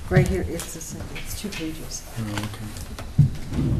Right here, it's the same. It's 2 pages. Oh, okay.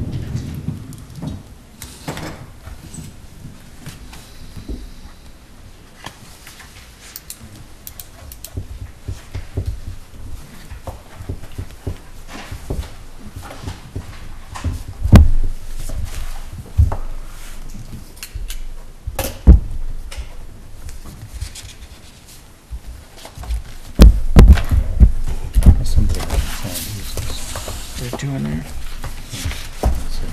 Somebody has signed these. There's 2 in there. Let's see.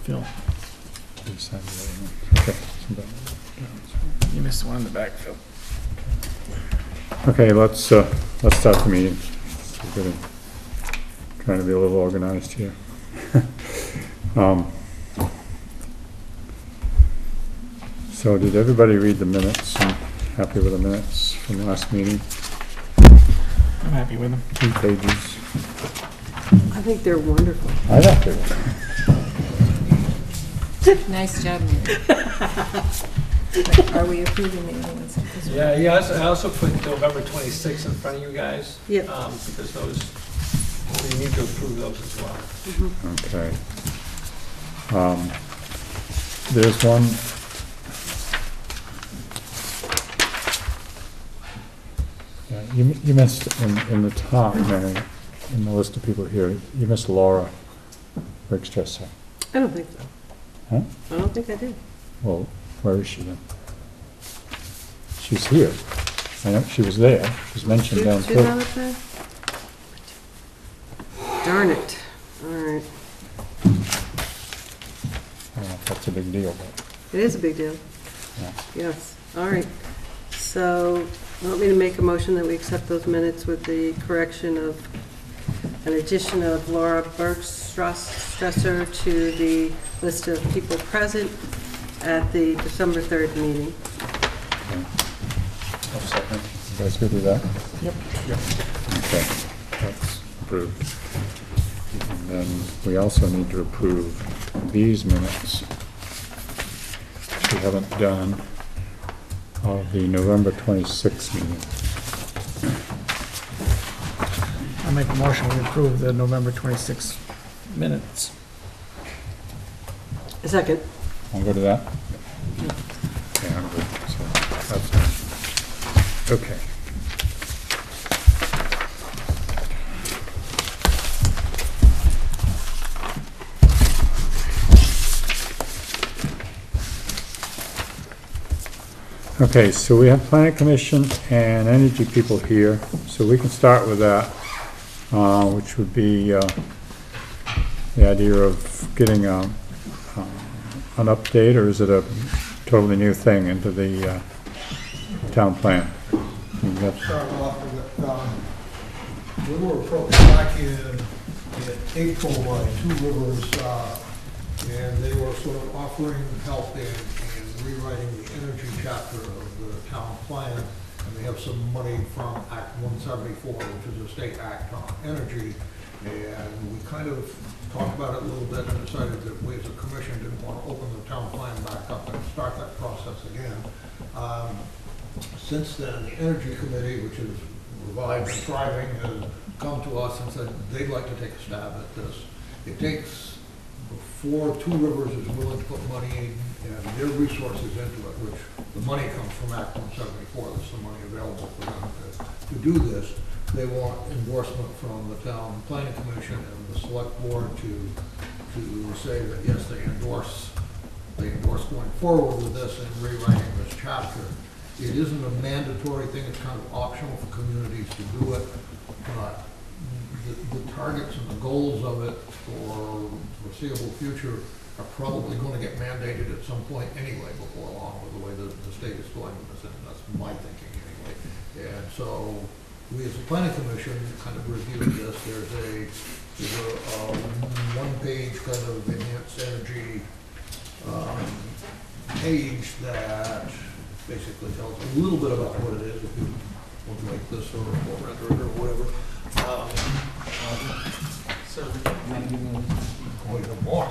Phil, He signed the other one. Okay. somebody- you missed one in the back, Phil. Okay, let's start the meeting. We're gonna trying to be a little organized here. So did everybody read the minutes? And happy with the minutes from last meeting? I'm happy with them. 2 pages. I think they're wonderful. I thought they were. Nice job, Mary. Are we approving the other ones? Yeah, yes, I also put November 26th in front of you guys. Yep. Because those, we need to approve those as well. Okay. There's one. Yeah, you missed in the top, Mary, in the list of people here, you missed Laura Rickstresser. I don't think so. Huh? I don't think I did. Well, where is she then? She's here. I know she was there. She's mentioned down She's on through. it then? Darn it. All right. I don't know if that's a big deal, but, It is a big deal. yeah. Yes. All right. So, you want me to make a motion that we accept those minutes with the correction of an addition of Laura Bergstresser to the list of people present at the December 3rd meeting? Okay. I'll second. You guys good with that? Yep. Okay, that's approved. And then we also need to approve these minutes, which we haven't done, of the November 26th meeting. I'll make a motion to approve the November 26th minutes. A second. Want to go to that? Yeah, I'm good. So that's it. Okay. Okay, so we have planning commission and energy people here, so we can start with that, which would be the idea of getting an update, or is it a totally new thing into the town plan? Start off with, we were approached back in April by Two Rivers, and they were sort of offering help in rewriting the energy chapter of the town plan, and they have some money from Act 174, which is a state act on energy, and we kind of talked about it a little bit and decided that we as a commission didn't want to open the town plan back up and start that process again. Since then, the Energy Committee, which is revived and thriving, has come to us and said they'd like to take a stab at this. It takes, before Two Rivers is willing to put money in and their resources into it, which the money comes from Act 174, there's some money available for them to do this. They want endorsement from the town planning commission and the select board to say that yes, they endorse going forward with this and rewriting this chapter. It isn't a mandatory thing, it's kind of optional for communities to do it, but the targets and the goals of it for the foreseeable future are probably going to get mandated at some point anyway before long with the way the state is going with this, and that's my thinking anyway. And so we as a planning commission kind of reviewed this. There's a one-page kind of enhanced energy page that basically tells a little bit about what it is if you want to make this or render it or whatever. So maybe more.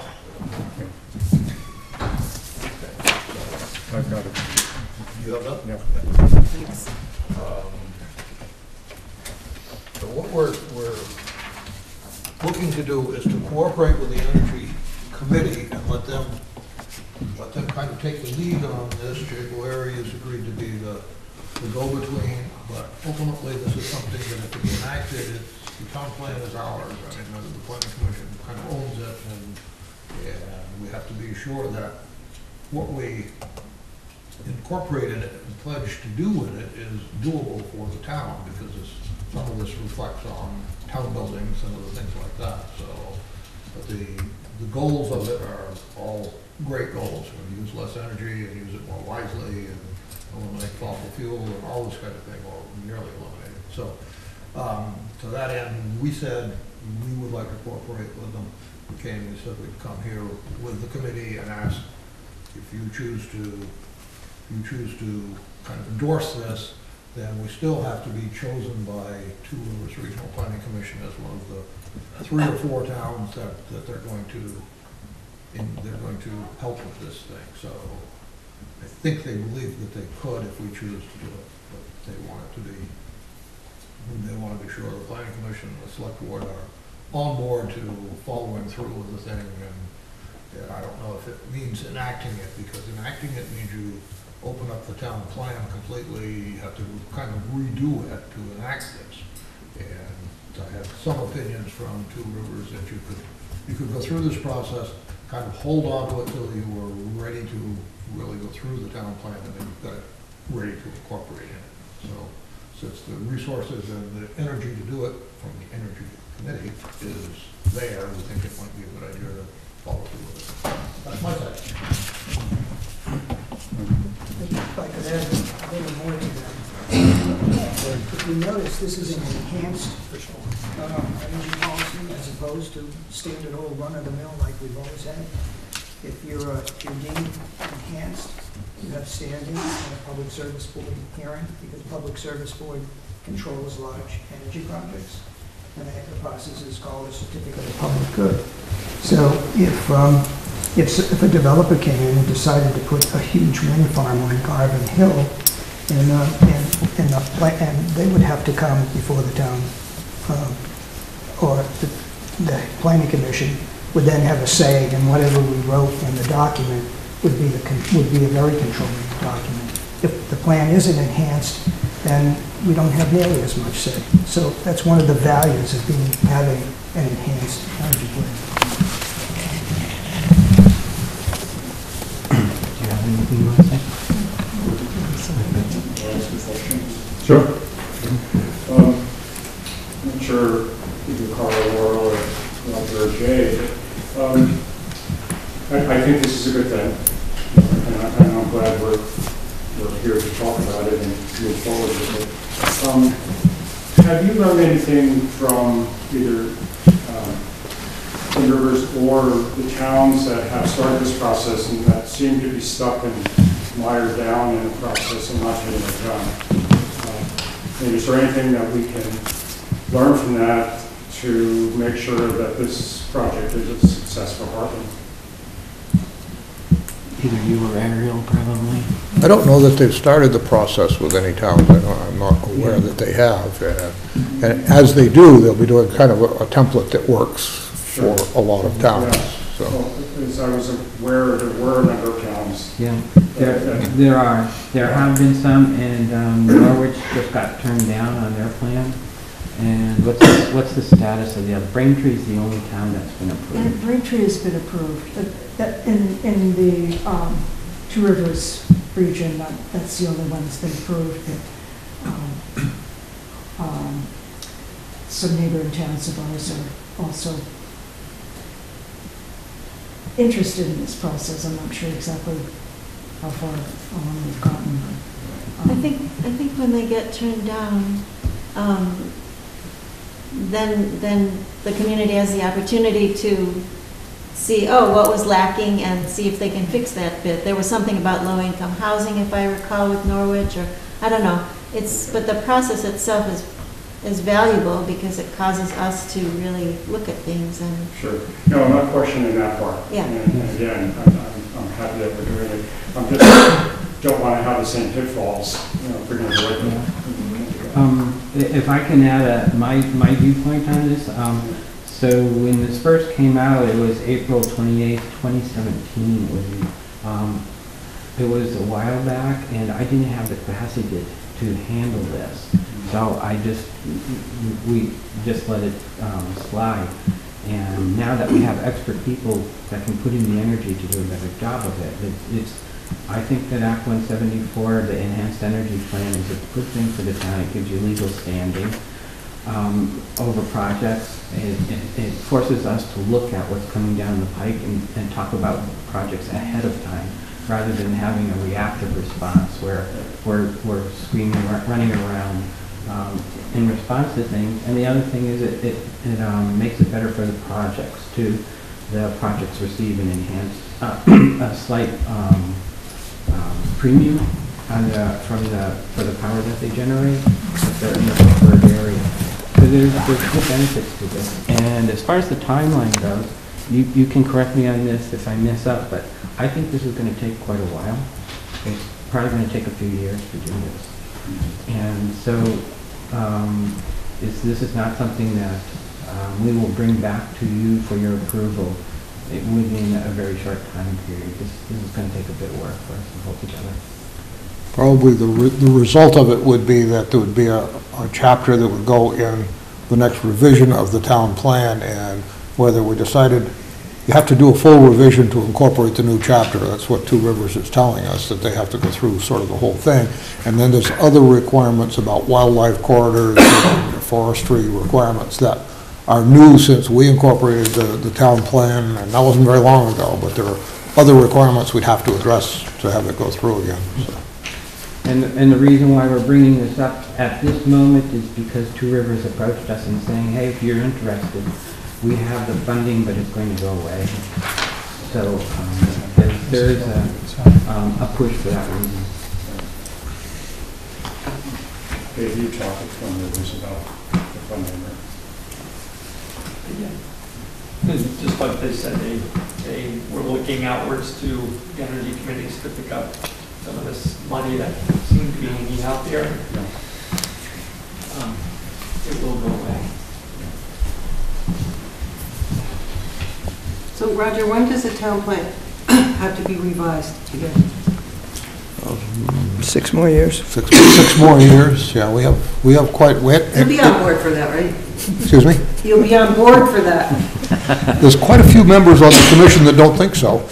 You have that? Yeah. Thanks. So what we're looking to do is to cooperate with the Energy Committee and let them kind of take the lead on this. Jay Blair has agreed to be the go-between, but ultimately this is something that if it's enacted, the town plan is ours. I mean, the planning commission kind of owns it, and we have to be sure that what we incorporate in it and pledge to do with it is doable for the town, because some of this reflects on town buildings and other things like that. So, but the goals of it are all great goals. We use less energy and use it more wisely and eliminate fossil fuel and all this kind of thing, or nearly eliminate it. So, to that end, we said we would like to cooperate with them. We said we'd come here with the committee and ask if you choose to kind of endorse this, then we still have to be chosen by Two Rivers Regional Planning Commission as one of the 3 or 4 towns that they're going to help with this thing. So I think they believe that they could if we choose to do it, but they want to be sure the Planning Commission and the Selectboard are on board to following through with the thing. And I don't know if it means enacting it, because enacting it means you open up the town plan completely. You have to kind of redo it to enact this. And I have some opinions from Two Rivers that you could go through this process, kind of hold on to it till you were ready to really go through the town plan, and then you've got it ready to incorporate in it. So since the resources and the energy to do it from the Energy Committee is there, we think it might be a good idea to follow through with it. That's my side. If I could add a little more to that. If you notice, this is an enhanced energy policy as opposed to standard old run-of-the-mill like we've always had. If you're deemed enhanced, you have standing in a public service board hearing, because public service board controls large energy projects. And the process is called a certificate of public good. So if a developer came in and decided to put a huge wind farm on Garvin Hill, and they would have to come before the town, or the planning commission would then have a say, and whatever we wrote in the document would be a very controlling document. If the plan isn't enhanced, then we don't have nearly as much say. So that's one of the values of having an enhanced energy plan. Do you have anything you want to say? Sure. I'm not sure if you call it Laurel or Roger or Jay. I think this is a good thing, and I'm glad we're here to talk about it and move forward with it. Have you learned anything from either the rivers or the towns that have started this process and that seem to be stuck and mired down in the process and not getting it done? And is there anything that we can learn from that to make sure that this project is a success for Heartland? Either you or Ariel, probably. I don't know that they've started the process with any towns. I'm not aware that they have. And as they do, they'll be doing kind of a template that works for a lot of towns. Yeah. So. Well, as I was aware, there were a number of towns. Yeah, there have been some, and Norwich just got turned down on their plan. And what's the status of the other? Braintree is the only town that's been approved. Braintree has been approved. In the Two Rivers region, that's the only one that's been approved. Some neighboring towns of ours are also interested in this process. I'm not sure exactly how far along we've gotten. I think when they get turned down, then the community has the opportunity to see, what was lacking, and see if they can fix that bit. There was something about low-income housing, if I recall, with Norwich, or I don't know. But the process itself is valuable because it causes us to really look at things and. Sure. No, I'm not questioning that part. Yeah. And again, I'm happy that we're doing it. I'm just don't want to have the same pitfalls, if we're going to avoid them. If I can add my viewpoint on this, so when this first came out, it was April 28th, 2017. It was a while back, and I didn't have the capacity to handle this. So we just let it slide. And now that we have expert people that can put in the energy to do a better job of it, I think that Act 174, the Enhanced Energy Plan, is a good thing for the town. It gives you legal standing over projects. It forces us to look at what's coming down the pike and talk about projects ahead of time, rather than having a reactive response where we're screaming, running around in response to things. And the other thing is it makes it better for the projects too. The projects receive an enhanced, a slight premium for the power that they generate if they're in the preferred area. So there's good benefits to this. And as far as the timeline goes, you can correct me on this if I mess up, but I think this is going to take quite a while. It's probably going to take a few years to do this. And so this is not something that we will bring back to you for your approval within a very short time period. This is going to take a bit of work for us to hold together. Probably the result of it would be that there would be a chapter that would go in the next revision of the town plan, and whether we decided you have to do a full revision to incorporate the new chapter. That's what Two Rivers is telling us, that they have to go through sort of the whole thing. And then there's other requirements about wildlife corridors and forestry requirements that are new since we incorporated the town plan, and that wasn't very long ago, but there are other requirements we'd have to address to have it go through again. So. And the reason why we're bringing this up at this moment is because Two Rivers approached us and saying, hey, if you're interested, we have the funding, but it's going to go away. So there is a push for that reason. Dave, you talked to Two Rivers about the funding, right? Yeah. Just like they said, they were looking outwards to the energy committees to pick up some of this money that seemed to be hanging out there. It will go away. So Roger, when does the town plan have to be revised again? 6 more years. Six more years, yeah, we have quite, You'll be on board for that, right? excuse me? You'll be on board for that. There's quite a few members on the commission that don't think so.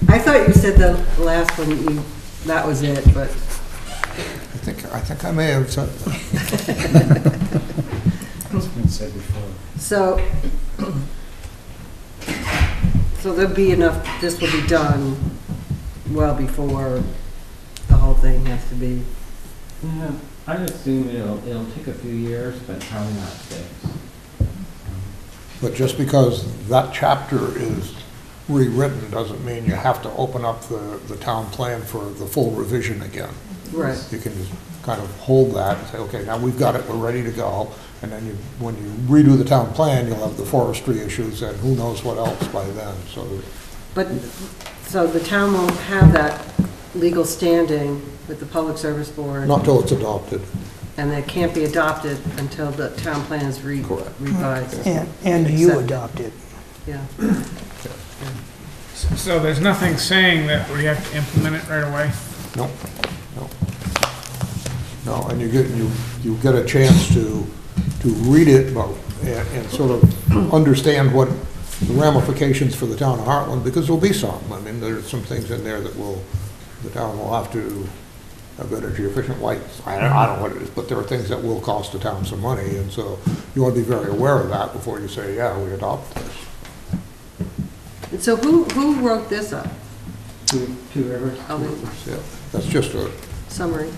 I thought you said the last one, that was it, but. I think I may have said that. It's been said before. So there'll be enough, this will be done well before the whole thing has to be. Yeah, I assume it'll take a few years, but probably not 6. But just because that chapter is rewritten doesn't mean you have to open up the town plan for the full revision again. Right. You can just kind of hold that and say, okay, now we've got it, we're ready to go. And then when you redo the town plan, you'll have the forestry issues and who knows what else by then. So the town won't have that legal standing with the Public Service Board. Not till it's adopted. And it can't be adopted until the town plan is revised. And you adopt it. Yeah. So there's nothing saying that we have to implement it right away? No, and you get a chance to read it and sort of understand what the ramifications for the town of Hartland, because there'll be some. I mean, there's some things in there that the town will have to have energy efficient lights. I don't know what it is, but there are things that will cost the town some money, and so you want to be very aware of that before you say, yeah, we adopt this. And so who wrote this up? Two Rivers. Yeah, that's just a Summary.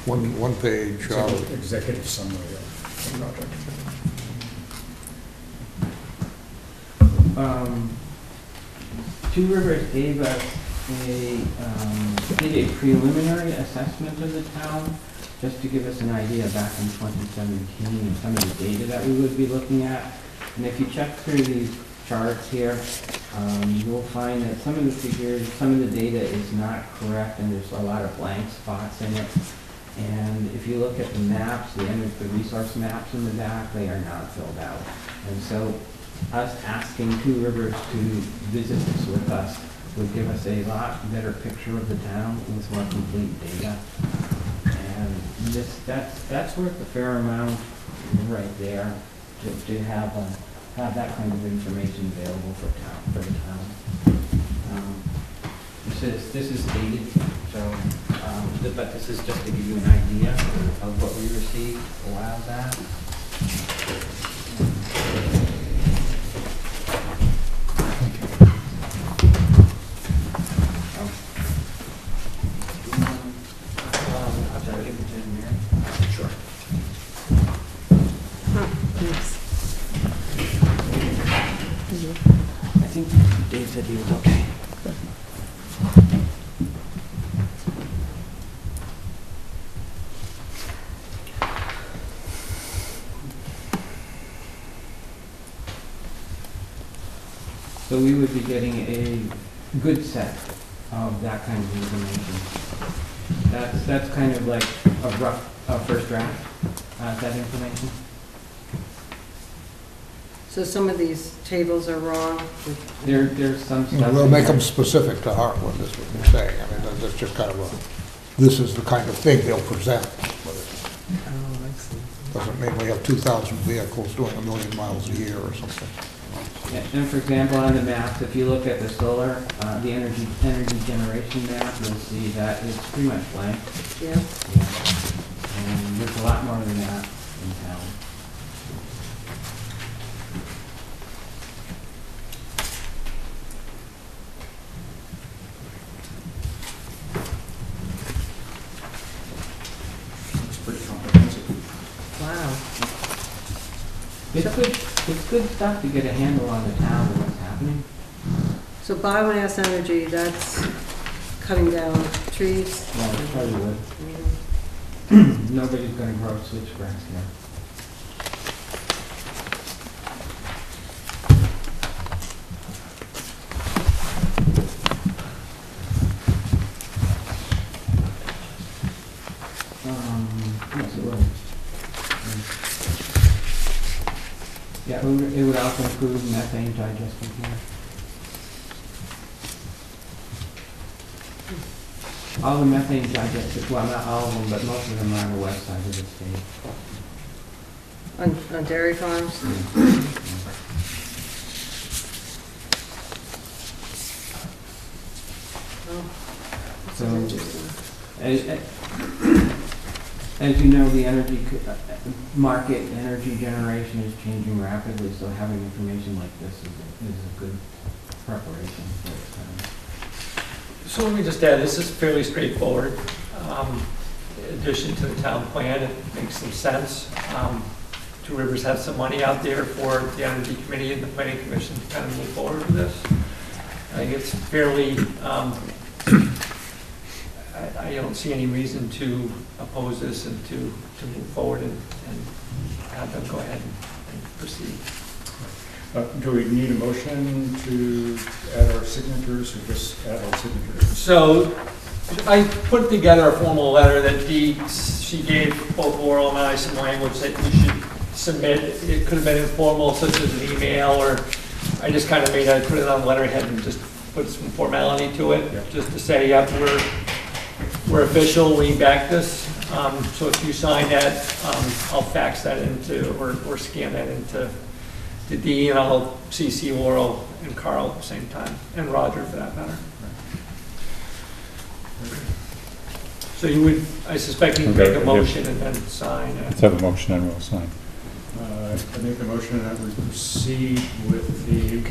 one page. Executive summary of the project. Two Rivers gave us did a preliminary assessment of the town, just to give us an idea back in 2017 and some of the data that we would be looking at. And if you check through these charts here, you'll find that some of the figures, some of the data is not correct, and there's a lot of blank spots in it. And if you look at the maps, the resource maps in the back, they are not filled out. And so us asking Two Rivers to visit this with us would give us a lot better picture of the town with more complete data. And that's worth a fair amount right there to have that kind of information available for the town. This is dated, so, but this is just to give you an idea of what we received a while back. Sure. I think Dave said he was okay. So we would be getting a good set of that kind of information. That's kind of like a rough first draft, that information. So some of these tables are wrong. There's some stuff. We'll in make there. them specific to Heartland, is what you're saying. I mean, that's just kind of this is the kind of thing they'll present. But it Oh, I see. doesn't mean we have 2,000 vehicles doing 1 million miles a year or something. Yeah, and for example, on the maps, if you look at the solar, the energy generation map, you'll see that it's pretty much blank. Yeah. And there's a lot more than that in town. It's pretty comprehensive. Wow. It's good stuff to get a handle on the town and what's happening. So biomass energy, that's cutting down trees. Well, it probably would. Nobody's gonna grow switchgrass here. Yes, it will. Yeah, it would also include methane digestion here. All the methane digesters, well, not all of them, but most of them are on the west side of the state. On dairy farms? Oh, this is So- interesting. As you know, the energy market, energy generation is changing rapidly, so having information like this is a good preparation for it. So let me just add, this is fairly straightforward. In addition to the town plan, it makes some sense. Two Rivers has some money out there for the Energy Committee and the Planning Commission to kind of move forward with this. I think it's fairly, I don't see any reason to oppose this and to move forward and have them go ahead and proceed. Do we need a motion to add our signatures or just add our signatures? So I put together a formal letter that she gave both Laurel and I some language that we should submit. It could have been informal, such as an email, or I just kind of put it on letterhead and just put some formality to it, just to say, yep, we're official, we back this. So if you sign that, I'll fax that into, or scan that into the D, and I'll CC Laurel and Carl at the same time, and Roger for that matter. So you would, I suspect you'd make a motion and then sign it. Let's have a motion and we'll sign. I make the motion that we proceed with the.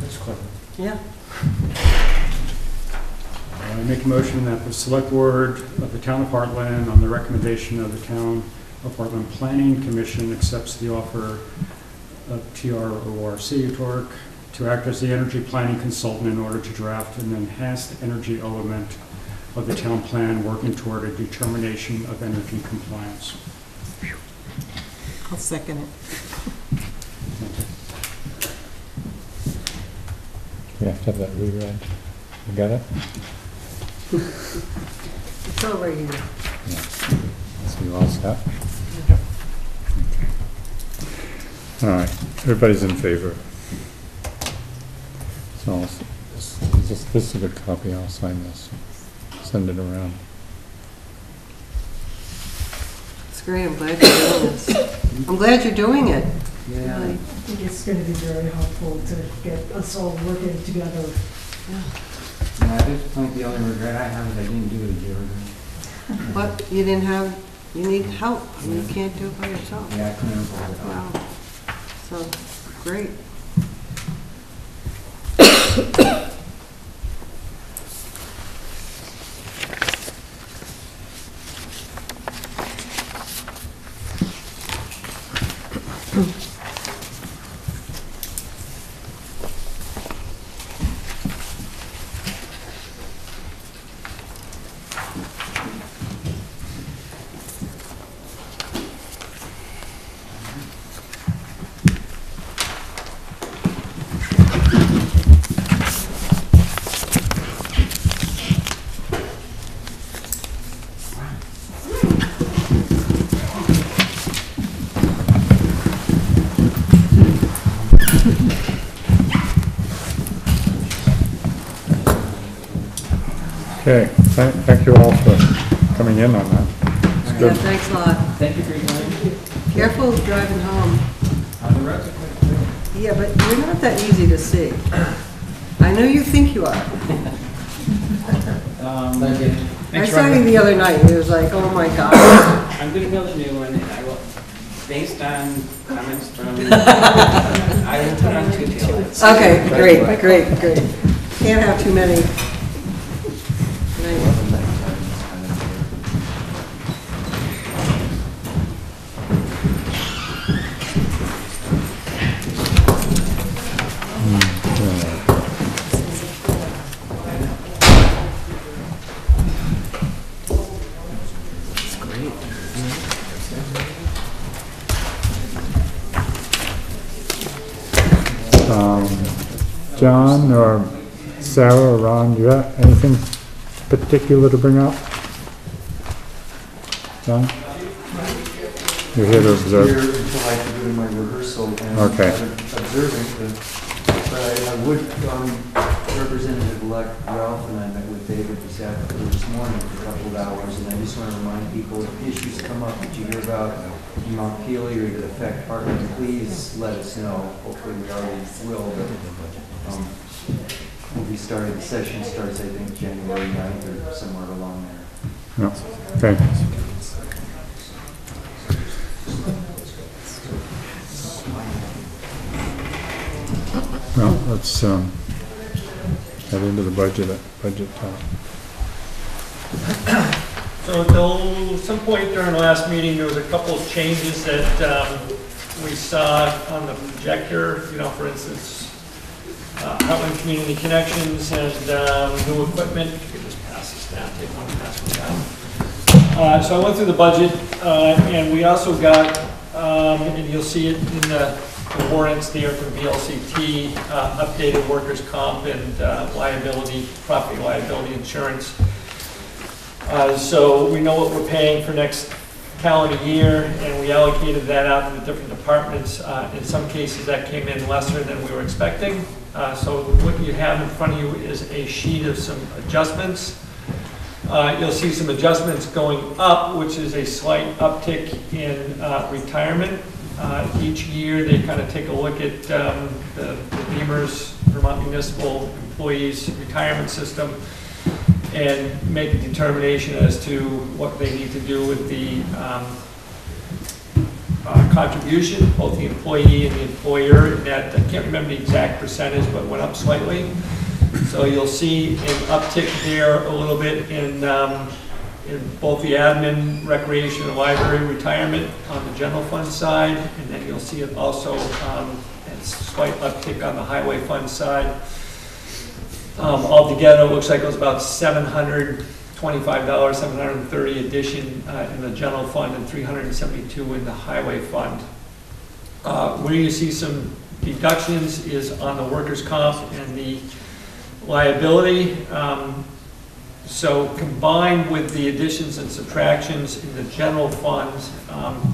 That's clever. Yeah. I make a motion that the Select Board of the Town of Heartland, on the recommendation of the Town of Heartland Planning Commission, accepts the offer of TRORC to act as the energy planning consultant in order to draft an enhanced energy element of the town plan, working toward a determination of energy compliance. I'll second it. have to have that reread. You got it? It's all right here. So you all set? All right, everybody's in favor. So this is a good copy, I'll sign this, send it around. It's great, I'm glad you're doing this. I'm glad you're doing it. Yeah. Really. I think it's going to be very helpful to get us all working together. Yeah, at this point, the only regret I have is I didn't do it a year ago. But you didn't have, you need help, I mean, you can't do it by yourself. Yeah, I couldn't afford it. Wow. So, great. Okay, thank you all for coming in on that. It's Yeah, good. thanks a lot. Thank you for your time. Careful driving home. The roads are quite clear. Yeah, but you're not that easy to see. I know you think you are. Thank you. I saw you the other night, and it was like, oh my God. I'm gonna build a new one, and I will, based on comments from, I will put on 2 taillights. Okay, great. Can't have too many. John or Sarah or Ron, do you have anything particular to bring up? John? You're here to observe? Here until I can do my rehearsal and Okay. observing, but I would, Representative-elect Ralph and I met with David this morning for a couple of hours, and I just want to remind people, if issues come up that you hear about in Montpelier that affect Hartland, please let us know. Hopefully we already will, but we started, the session starts, I think, January 9th or somewhere along there. No. Okay. Well, let's head into the budget talk. So until some point during the last meeting, there was a couple of changes that we saw on the projector, you know, for instance, Heartland Community Connections and new equipment. You could just pass this down, take one, pass one down. So I went through the budget, and we also got, and you'll see it in the warrants there for VLCT, updated workers' comp and liability, property liability insurance. So we know what we're paying for next calendar year, and we allocated that out to the different departments. In some cases, that came in lesser than we were expecting. So what you have in front of you is a sheet of some adjustments. You'll see some adjustments going up, which is a slight uptick in retirement. Each year, they kind of take a look at the Beamer's Vermont Municipal Employees Retirement System and make a determination as to what they need to do with the contribution, both the employee and the employer. That, I can't remember the exact percentage, but went up slightly. So you'll see an uptick there a little bit in both the admin, recreation, and library retirement on the general fund side, and then you'll see it also a slight uptick on the highway fund side. Altogether, it looks like it was about $725, $730 addition in the general fund and $372 in the highway fund. Where you see some deductions is on the workers' comp and the liability. So combined with the additions and subtractions in the general fund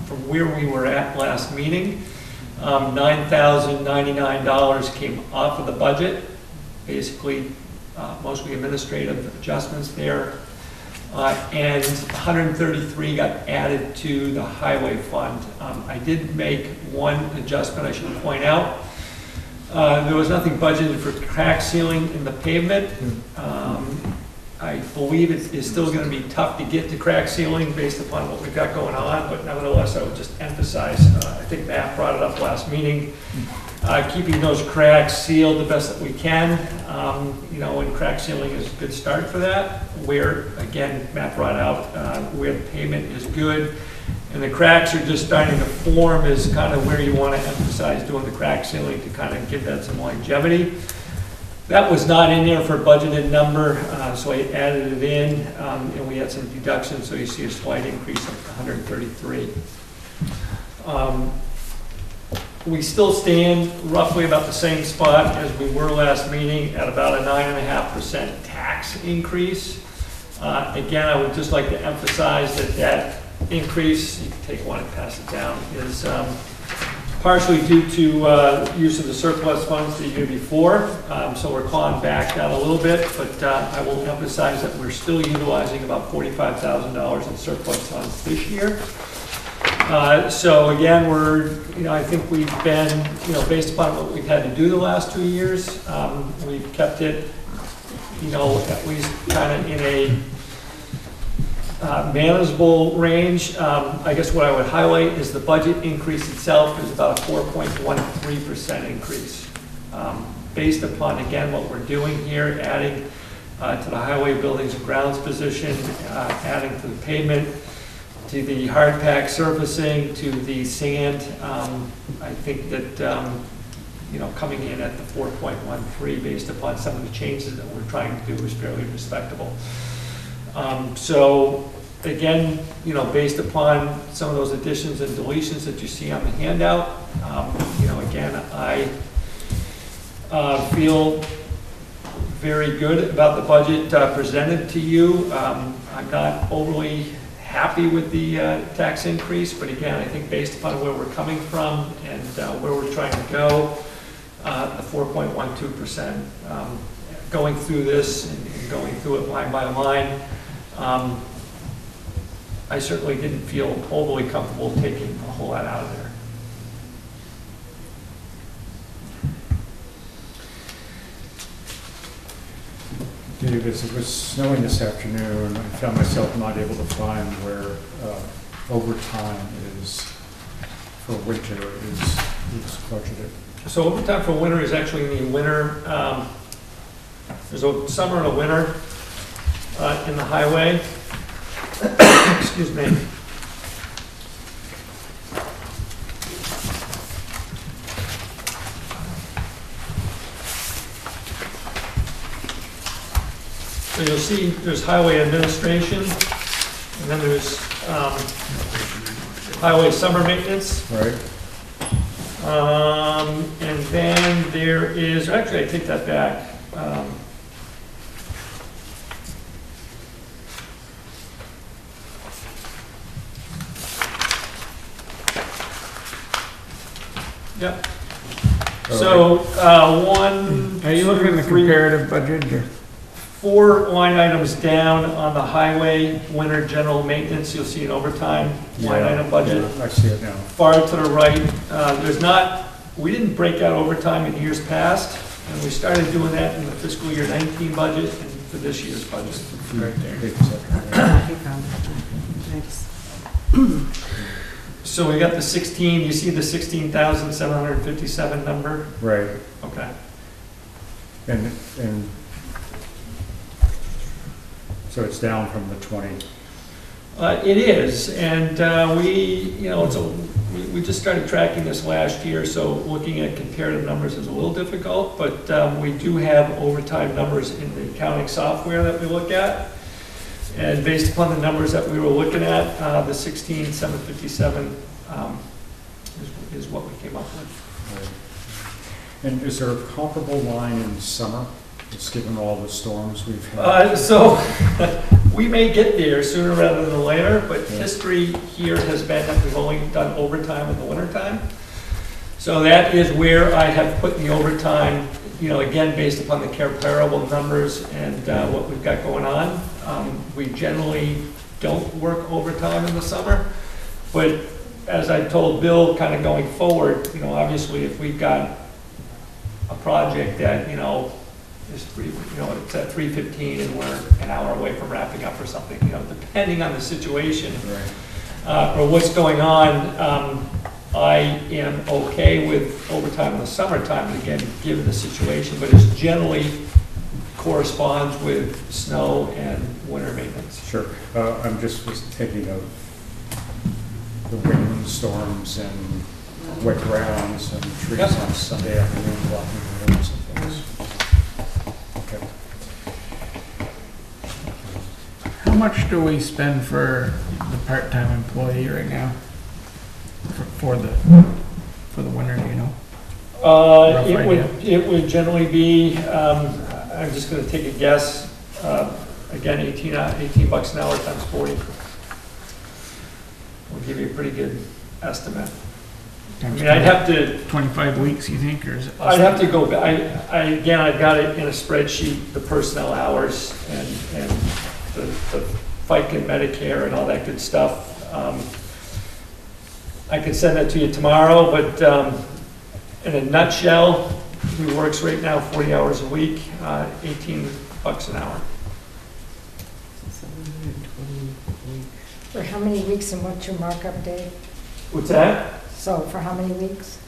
from where we were at last meeting, $9,099 came off of the budget, basically mostly administrative adjustments there, and 133 got added to the highway fund. I did make one adjustment I should point out. There was nothing budgeted for crack sealing in the pavement. I believe it's still going to be tough to get to crack sealing based upon what we've got going on, but nevertheless, I would just emphasize, I think Matt brought it up last meeting, keeping those cracks sealed the best that we can, and crack sealing is a good start for that, where, again, Matt brought out where the pavement is good, and the cracks are just starting to form is kind of where you want to emphasize doing the crack sealing to kind of give that some longevity. That was not in there for a budgeted number, so I added it in, and we had some deductions, so you see a slight increase of 133. We still stand roughly about the same spot as we were last meeting at about a 9.5% tax increase. Again, I would just like to emphasize that increase, you can take one and pass it down, is partially due to use of the surplus funds the year before. So we're clawing back down a little bit, but I will emphasize that we're still utilizing about $45,000 in surplus funds this year. So again, I think we've been, based upon what we've had to do the last 2 years, we've kept it, at least kind of in a manageable range. I guess what I would highlight is the budget increase itself is about a 4.13% increase. Based upon, again, what we're doing here, adding to the highway buildings and grounds position, adding to the pavement, to the hard pack surfacing, to the sand, I think that, coming in at the 4.13 based upon some of the changes that we're trying to do is fairly respectable. So again, based upon some of those additions and deletions that you see on the handout, again, I feel very good about the budget presented to you. I'm not overly happy with the tax increase, but again, I think based upon where we're coming from and where we're trying to go, the 4.12%, going through this and going through it line by line, I certainly didn't feel overly comfortable taking a whole lot out of there. Dave, as it was snowing this afternoon, I found myself not able to find where overtime is for winter is budgeted. So overtime for winter is actually in the winter. There's a summer and a winter in the highway. Excuse me. So you'll see there's highway administration, and then there's highway summer maintenance. Right. And then there is, actually I take that back. Yep. So, Are you looking at the comparative budget or? 4 line items down on the highway winter general maintenance, you'll see an overtime line item budget. Yeah, I see it now. Far to the right, we didn't break out overtime in years past, and we started doing that in the fiscal year 19 budget and for this year's budget. Right there. Thanks. So we got the 16, you see the 16,757 number? Right. Okay. And so it's down from the 20. It is, and we just started tracking this last year, so looking at comparative numbers is a little difficult, but we do have overtime numbers in the accounting software that we look at. And based upon the numbers that we were looking at, the 16,757 is what we came up with. Right. And is there a comparable line in summer just given all the storms we've had? So, we may get there sooner rather than later, but Yeah. history here has been that we've only done overtime in the wintertime. So that is where I have put the overtime, you know, again, based upon the comparable numbers and what we've got going on. We generally don't work overtime in the summer, but as I told Bill, kind of going forward, you know, obviously if we've got a project that, you know, it's at 3:15 and we're an hour away from wrapping up or something, you know, depending on the situation or what's going on, I am okay with overtime in the summertime, and again, given the situation, but it generally corresponds with snow and winter maintenance. Sure. I'm just was thinking of the wind storms and wet grounds and trees Yep. on Sunday afternoon blocking the roads and things. Okay. How much do we spend for the part-time employee right now? For the winter, do you know? Rough idea. It would generally be, I'm just gonna take a guess, again, 18 bucks an hour times 40. Will give you a pretty good estimate. I mean, I'd have to, 25 weeks, you think, or is it? I'd have to go, again, I've got it in a spreadsheet, the personnel hours and the FICA and Medicare and all that good stuff. I can send that to you tomorrow, but in a nutshell, he works right now 40 hours a week, 18 bucks an hour. For how many weeks and what's your markup date? What's that? So for how many weeks?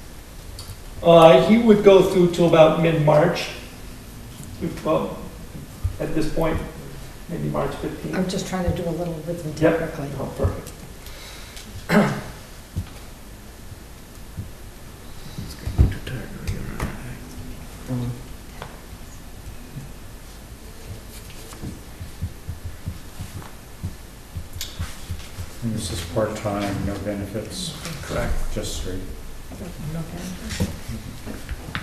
He would go through till about mid-March. Well, at this point, maybe March 15th. I'm just trying to do a little arithmetic Yep. quickly. Oh, perfect. And this is part-time, no benefits, Correct. just straight.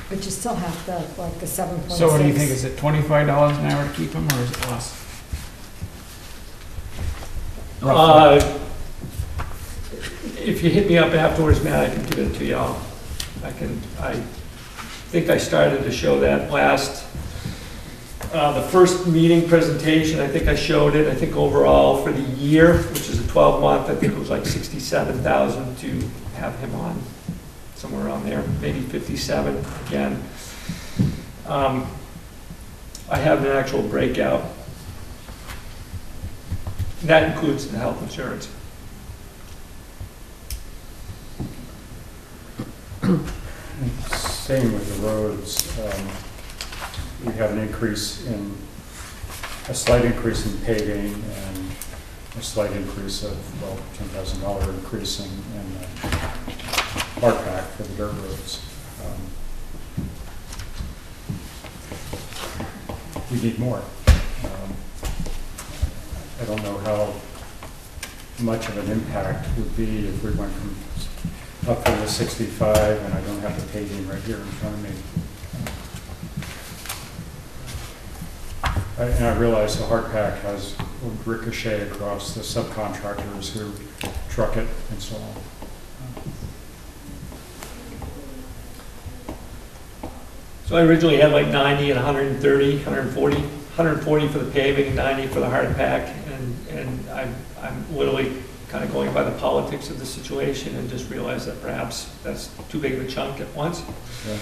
But you still have the 7.6. So what do you think, is it $25 an hour to keep them, or is it less? If you hit me up afterwards, Matt, I can give it to y'all. I think I started to show that last, the first meeting presentation, I think I showed it. I think overall for the year, which is a 12-month, I think it was like 67,000 to have him on, somewhere around there, maybe 57 again. I have an actual breakout. That includes the health insurance. Same with the roads. We have an increase in, a slight increase in paving and a slight increase of, well, $10,000 increase in hard pack for the dirt roads. We need more. I don't know how much of an impact would be if we went from up from the 65, and I don't have the paving right here in front of me. And I realize the hard pack has a ricochet across the subcontractors who truck it and so on. So I originally had like 90 and 130, 140, 140 for the paving and 90 for the hard pack, and I'm literally kind of going by the politics of the situation and just realized that perhaps that's too big of a chunk at once. Yeah.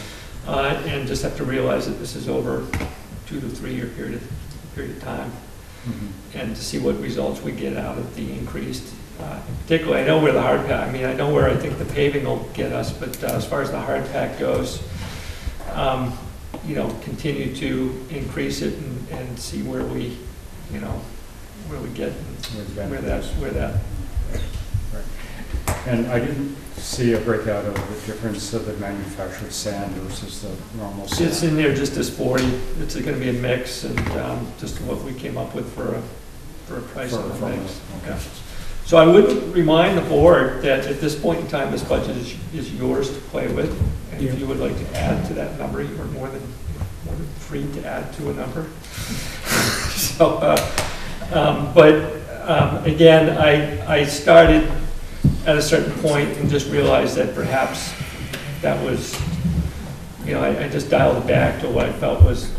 And just have to realize that this is over 2 to 3 year period of time, and to see what results we get out of the increased. Particularly, I know where the hard pack, I mean, I know where I think the paving will get us, but as far as the hard pack goes, you know, continue to increase it and see where we, you know, where we get, where that. Right. And I didn't see a breakout of the difference of the manufactured sand versus the normal sand. It's in there just as 40. It's going to be a mix, and just what we came up with for a price of the mix. Okay. Yeah. So I would remind the board that at this point in time, this budget is yours to play with. And if you would like to add to that number, you are more than more than 3 to add to a number. So, again, I started at a certain point and just realized that perhaps that was, you know, I just dialed it back to what I felt was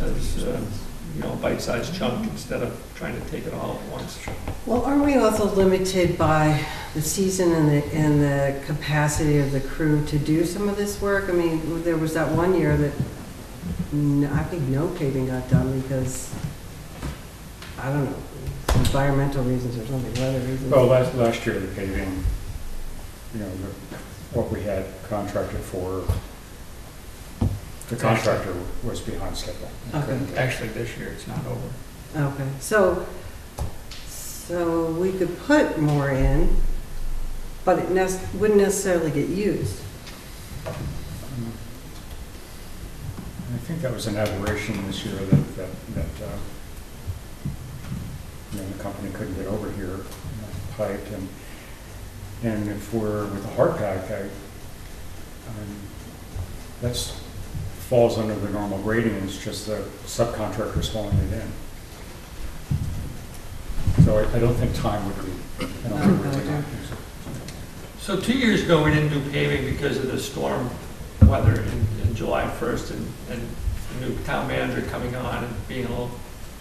you know, a bite-sized chunk instead of trying to take it all at once. Well, aren't we also limited by the season and the capacity of the crew to do some of this work? I mean, there was that one year that I think no paving got done because, I don't know, environmental reasons or something, weather reasons. Well, last year, the paving, you know, what we had contracted for, the contractor was behind schedule. Okay. Actually, this year it's not over. Okay, so we could put more in, but it wouldn't necessarily get used. I think that was an aberration this year that you know, the company couldn't get over here, piped, and if we're with a hard pack, that's falls under the normal grading, it's just the subcontractors hauling it in. So I don't think time would be, I don't think we're taking. So 2 years ago, we didn't do paving because of the storm weather in July 1st and the new town manager coming on and being a little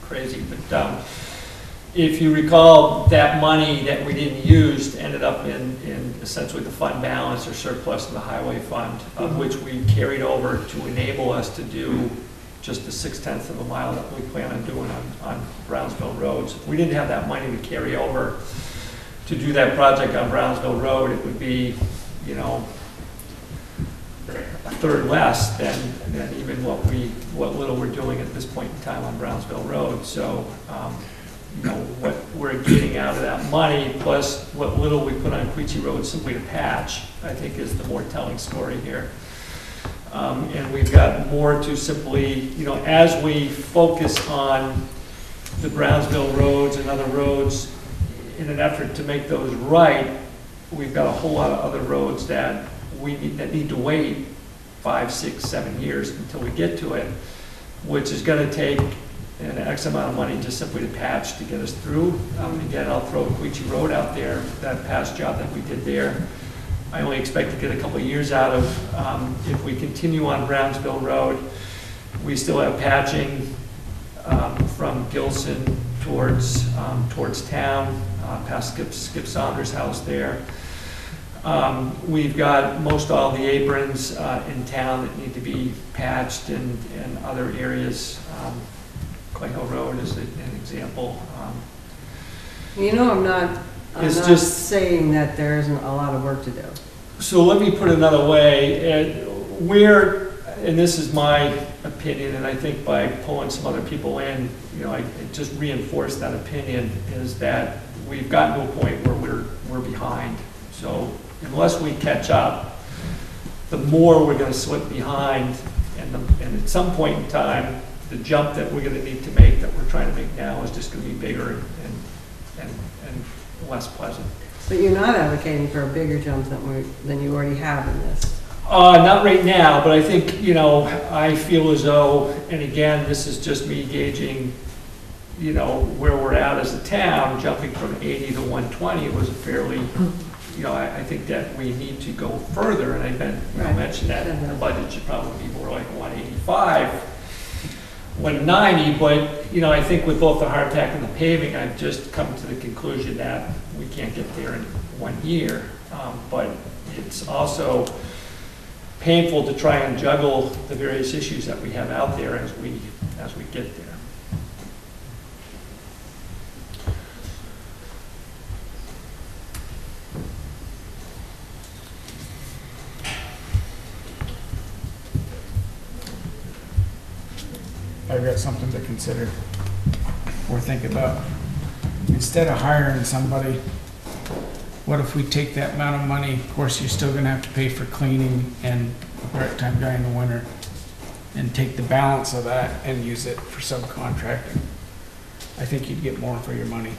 crazy. But if you recall, that money that we didn't use ended up in essentially the fund balance or surplus in the highway fund, of which we carried over to enable us to do just the 0.6 of a mile that we plan on doing on Brownsville roads. If we didn't have that money to carry over to do that project on Brownsville Road, it would be, you know, a third less than even what little we're doing at this point in time on Brownsville Road. So, you know, what we're getting out of that money, plus what little we put on Queechee Road simply to patch, I think is the more telling story here. And we've got more to simply, you know, as we focus on the Brownsville roads and other roads in an effort to make those right, we've got a whole lot of other roads that need to wait 5, 6, 7 years until we get to it, which is going to take an X amount of money just simply to patch to get us through. Again, I'll throw Queechee Road out there, that past job that we did there. I only expect to get a couple of years out of. If we continue on Brownsville Road, we still have patching from Gilson towards town, past Skip Saunders' house there. We've got most all the aprons in town that need to be patched, and other areas. Clay Hill Road is an example. You know, I'm not just saying that there isn't a lot of work to do. So let me put it another way. And this is my opinion, and I think by pulling some other people in, you know, it just reinforced that opinion, is that we've gotten to a point where we're behind. So unless we catch up, the more we're going to slip behind, and at some point in time, the jump that we're going to need to make, that we're trying to make now, is just going to be bigger and less pleasant. But you're not advocating for a bigger jump than you already have in this. Not right now, but I think, you know, I feel as though, and again, this is just me gauging, you know, where we're at as a town, jumping from 80 to 120 was a fairly, you know, I think that we need to go further, and I mentioned that the budget should probably be more like 185. 190, but, you know, I think with both the hardtack and the paving, I've just come to the conclusion that we can't get there in 1 year. But it's also painful to try and juggle the various issues that we have out there as we get there. I've got something to consider or think about. Instead of hiring somebody, what if we take that amount of money? Of course, you're still gonna have to pay for cleaning and a part-time guy in the winter, and take the balance of that and use it for subcontracting. I think you'd get more for your money.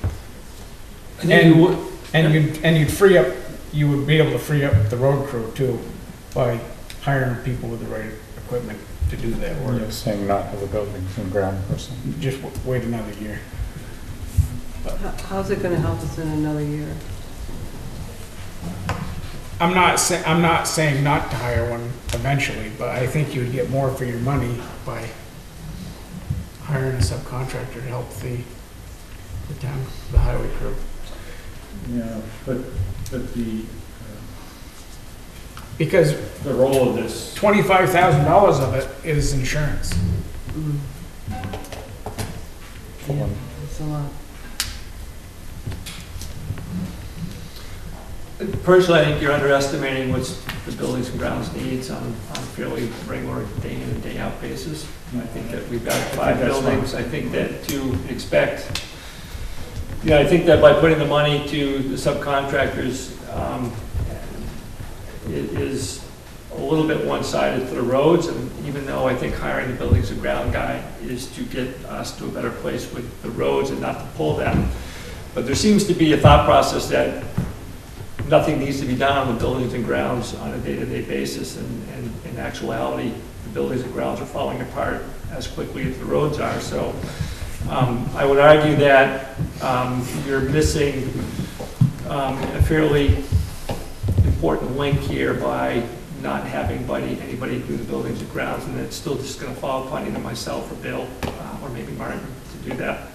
And you'd free up, you would be able to free up the road crew too, by hiring people with the right equipment to do that We're work. saying not have the buildings and ground person. Just wait another year. How's it gonna help us in another year? I'm not saying not to hire one eventually, but I think you would get more for your money by hiring a subcontractor to help the town, the highway crew. Yeah, but the, Because the role of this, $25,000 of it is insurance. Yeah, it's a lot. Personally, I think you're underestimating what the buildings and grounds needs on a fairly regular day in and day out basis. I think that we've got 5 that's buildings. I think that to expect, I think that by putting the money to the subcontractors, it is a little bit one-sided for the roads, and even though I think hiring the buildings and ground guy is to get us to a better place with the roads and not to pull them. But there seems to be a thought process that nothing needs to be done on the buildings and grounds on a day-to-day basis, and in actuality, the buildings and grounds are falling apart as quickly as the roads are. So I would argue that you're missing a fairly important link here by not having anybody do the buildings and grounds, and it's still just going to fall upon either myself or Bill, or maybe Martin to do that.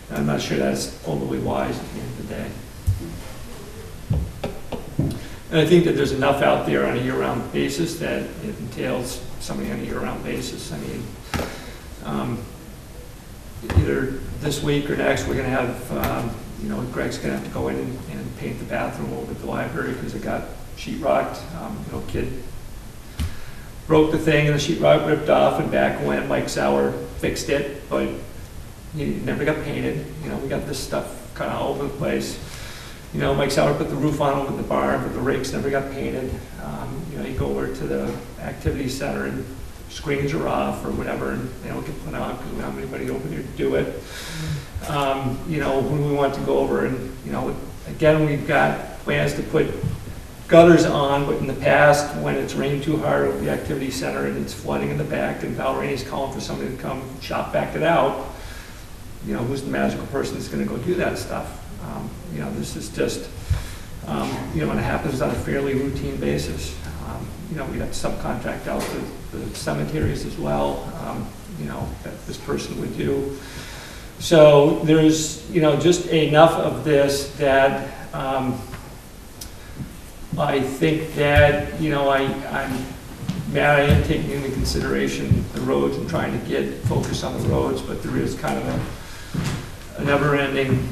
And I'm not sure that's overly wise at the end of the day. And I think that there's enough out there on a year-round basis that it entails somebody on a year-round basis. I mean, either this week or next, we're going to have, Greg's going to have to go in and paint the bathroom over at the library because it got sheetrocked. Kid broke the thing and the sheetrock ripped off, and back when Mike Sauer fixed it, but it never got painted. We got this stuff kind of all over the place. Mike Sauer put the roof on over the barn, but the rakes never got painted. You go over to the activity center and screens are off or whatever, and they don't get put on because we don't have anybody over there to do it. When we want to go over and, again, we've got plans to put gutters on, but in the past, when it's rained too hard over the activity center and it's flooding in the back, and Val Rainey's calling for somebody to come shop back it out, who's the magical person that's going to go do that stuff? This is just, and it happens on a fairly routine basis. We have to subcontract out the cemeteries as well, that this person would do. So there's, just enough of this that I think that, I'm mad I am taking into consideration the roads and trying to get focus on the roads, but there is kind of a never-ending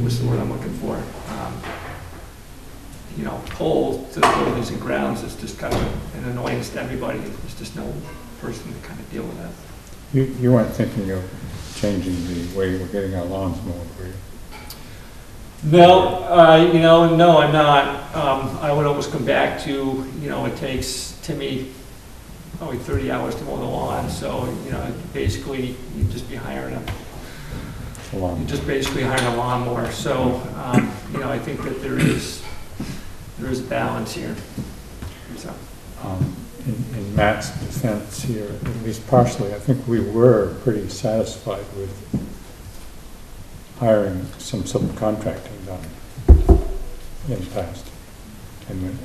what's the word I'm looking for? Pull to the buildings and grounds is just kind of an annoyance to everybody. There's just no person to kind of deal with that. You weren't thinking of changing the way we're getting our lawns mowed, were you? No, no, I'm not. I would almost come back to, it takes Timmy probably 30 hours to mow the lawn, so, basically, you'd just be hiring a lawnmower. So, I think that there is a balance here. So. In Matt's defense here, at least partially, I think we were pretty satisfied with hiring some subcontracting done in the past. And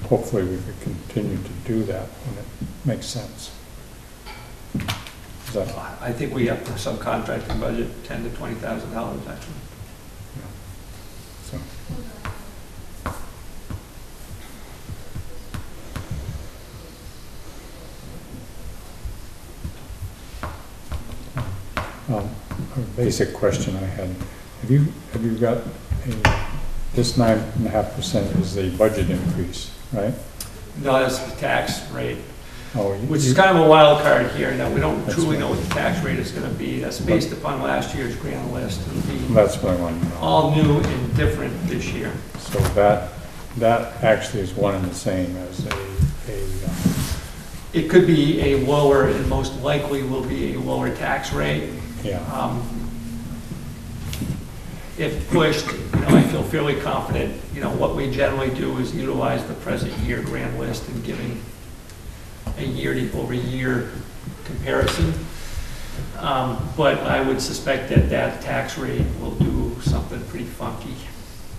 hopefully we could continue to do that when it makes sense. I think we have the subcontracting budget $10,000 to $20,000 actually. Yeah. So. A basic question I had: Have you got this 9.5% is the budget increase, right? No, that's the tax rate. Oh, Which is kind of a wild card here. Now, we don't That's truly right. know what the tax rate is going to be. That's based upon last year's grand list. It'll be That's what I wanted to know. all new and different this year. So that actually is one and the same as It could be a lower, and most likely will be a lower tax rate. yeah. if pushed, I feel fairly confident, what we generally do is utilize the present year grand list and giving a year-over-year comparison. But I would suspect that that tax rate will do something pretty funky.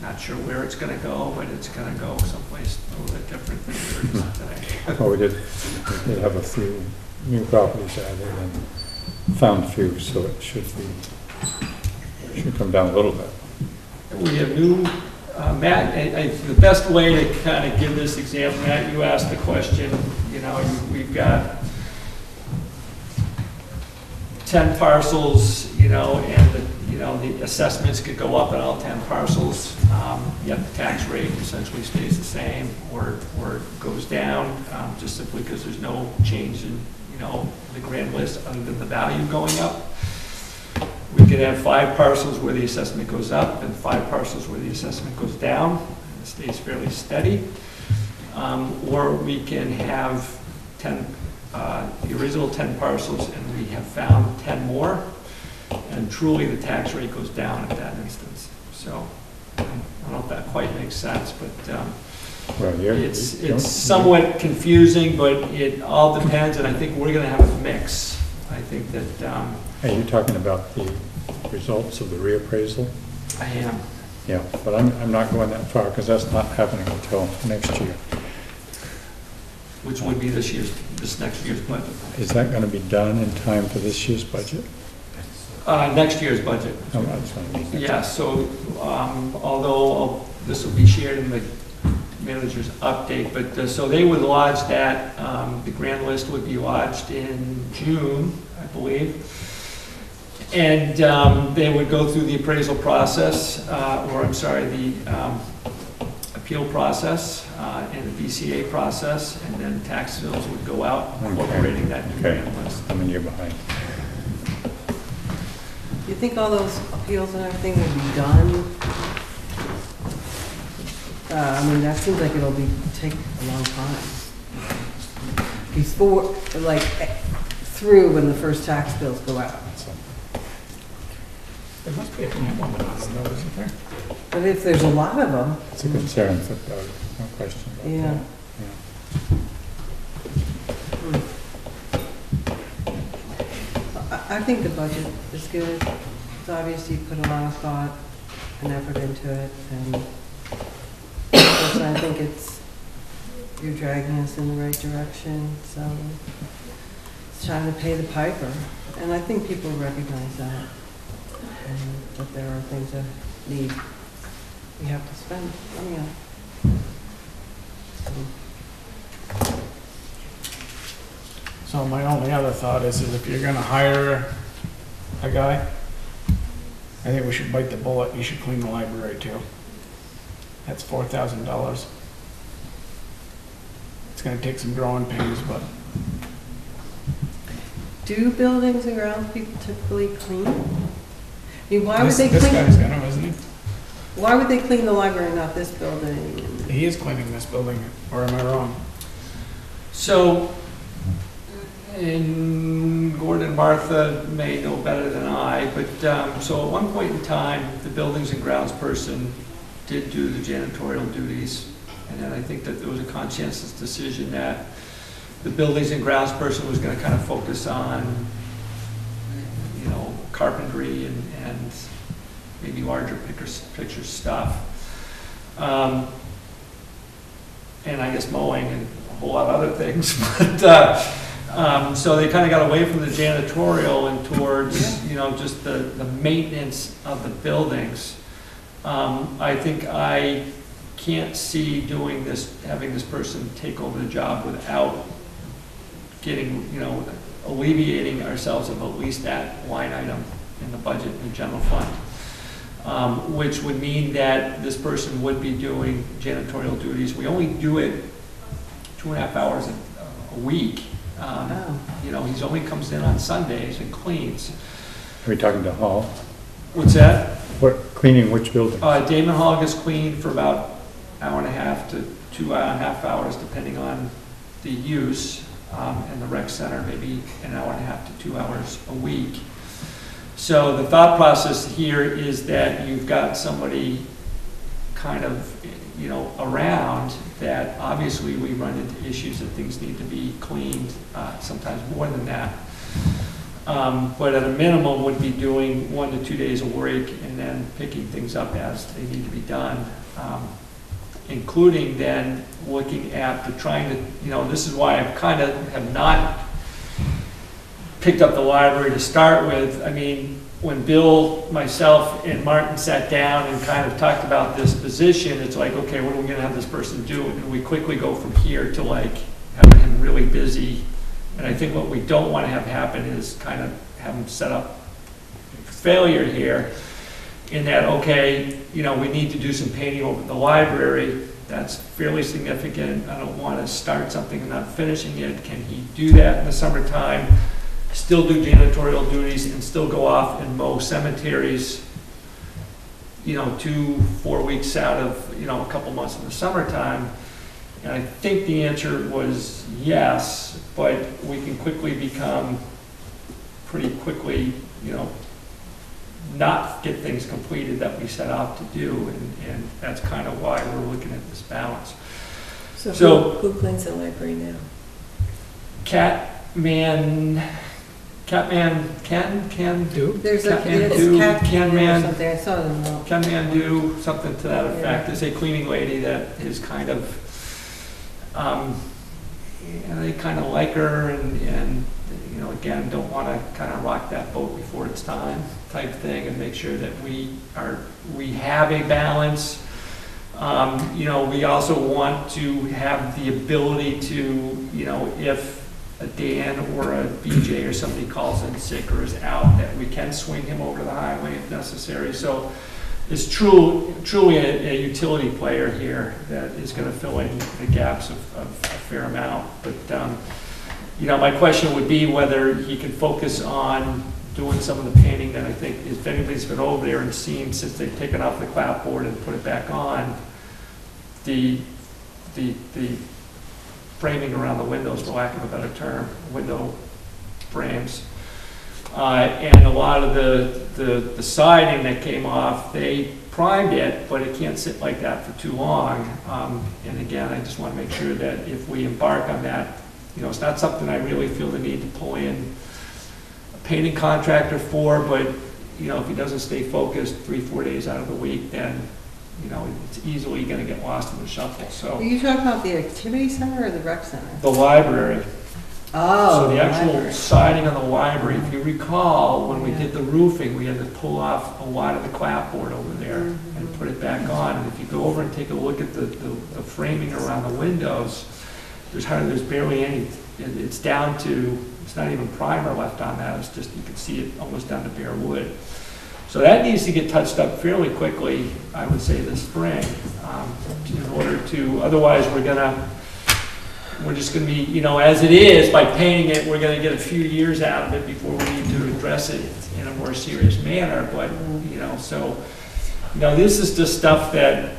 Not sure where it's gonna go, but it's gonna go someplace a little bit different than where it is today. Well, we did have a few new properties added and found a few, so it should come down a little bit. We have new, Matt, the best way to kind of give this example, Matt, you asked the question, we've got 10 parcels, and the assessments could go up on all 10 parcels, yet the tax rate essentially stays the same or goes down, just simply because there's no change in, the grand list other than the value going up. We could have 5 parcels where the assessment goes up and 5 parcels where the assessment goes down, and it stays fairly steady. Or we can have 10, the original 10 parcels, and we have found 10 more, and truly the tax rate goes down at that instance. So I don't know if that quite makes sense, but Well, yeah, it's somewhat confusing, but it all depends, and I think we're going to have a mix. I think that Are you talking about the results of the reappraisal? I am. Yeah, but I'm not going that far because that's not happening until next year. Which would be this next year's budget. Is that going to be done in time for this year's budget? Next year's budget. Oh, that's what I mean. Yeah, so although this will be shared in the manager's update, but so they would lodge that, the grand list would be lodged in June, I believe. And they would go through the appraisal process, the appeal process and the BCA process, and then tax bills would go out incorporating that new grand list. I'm a year behind. You think all those appeals and everything will be done? That seems like it'll take a long time. Before, through when the first tax bills go out. There must be a one that isn't there? But if there's a lot of them. It's a concern for Doug, no question about Yeah. that. I think the budget is good. It's obvious you put a lot of thought and effort into it, and I think you're dragging us in the right direction, so it's time to pay the piper. And I think people recognize that, and that there are things that we have to spend money on. So my only other thought is if you're gonna hire a guy, I think we should bite the bullet. You should clean the library too. That's $4,000. It's gonna take some growing pains, but Do buildings and grounds people typically clean? Why would this they clean? guy's gonna, isn't he? Why would they clean the library, not this building? He is cleaning this building, or am I wrong? So, and Gordon and Martha may know better than I, but so at one point in time, the buildings and grounds person did do the janitorial duties, and then I think that there was a conscientious decision that the buildings and grounds person was going to kind of focus on, carpentry and maybe larger picture stuff, and I guess mowing and a whole lot of other things, but so they kind of got away from the janitorial and towards just the maintenance of the buildings. I think I can't see doing this, having this person take over the job without getting, alleviating ourselves of at least that line item in the budget in the general fund, which would mean that this person would be doing janitorial duties. We only do it 2.5 hours a week. He only comes in on Sundays and cleans. Are we talking to Hall? What's that? What, cleaning which building? Damon Hall gets cleaned for about 1.5 to 2.5 hours, depending on the use, and the rec center maybe 1.5 to 2 hours a week. So the thought process here is that you've got somebody kind of, you know, around that obviously we run into issues that things need to be cleaned, sometimes more than that. But at a minimum would be doing 1 to 2 days of work and then picking things up as they need to be done. Including then looking at trying to, you know, this is why I kind of have not picked up the library to start with. I mean, when Bill, myself, and Martin sat down and kind of talked about this position, it's like, okay, what are we gonna have this person do? And we quickly go from here to like having him really busy. And I think what we don't want to have happen is kind of have him set up failure here in that, okay, you know, we need to do some painting over the library. That's fairly significant. I don't want to start something and not finishing it. Can he do that in the summertime? Still do janitorial duties and still go off and mow cemeteries, you know, 2-4 weeks out of, you know, a couple months in the summertime? And I think the answer was yes, but we can quickly become pretty quickly, you know, not get things completed that we set out to do, and that's kind of why we're looking at this balance. So who cleans the library now? Catman can do. There's a Catman it's do, cat Canman, or something. I saw them. Catman do, something to that effect. Yeah. There's a cleaning lady that is kind of, and they kind of like her, and you know, again, don't want to kind of rock that boat before it's time type thing, and make sure that we have a balance. You know, we also want to have the ability to, you know, if a Dan or a BJ or somebody calls in sick or is out, that we can swing him over the highway if necessary. So it's truly a utility player here that is going to fill in the gaps of a fair amount. But you know, my question would be whether he could focus on doing some of the painting that I think, if anybody's been over there and seen since they've taken off the clapboard and put it back on, the framing around the windows, for lack of a better term, window frames. And a lot of the siding that came off, they primed it, but it can't sit like that for too long. And again, I just want to make sure that if we embark on that, you know, it's not something I really feel the need to pull in a painting contractor for, but, you know, if he doesn't stay focused 3-4 days out of the week, then, you know, it's easily going to get lost in the shuffle. So Are you talking about the activity center or the rec center? the library. Oh, So the actual library. siding on the library, if you recall, when we did the roofing, we had to pull off a lot of the clapboard over there and put it back on. And if you go over and take a look at the framing around the windows, there's barely any, it's down to, it's not even primer left on that. It's just, you can see it almost down to bare wood. So that needs to get touched up fairly quickly, I would say this spring, in order to, otherwise we're just going to be, you know, as it is, by painting it, we're going to get a few years out of it before we need to address it in a more serious manner. But, you know, so, you know, this is just stuff that,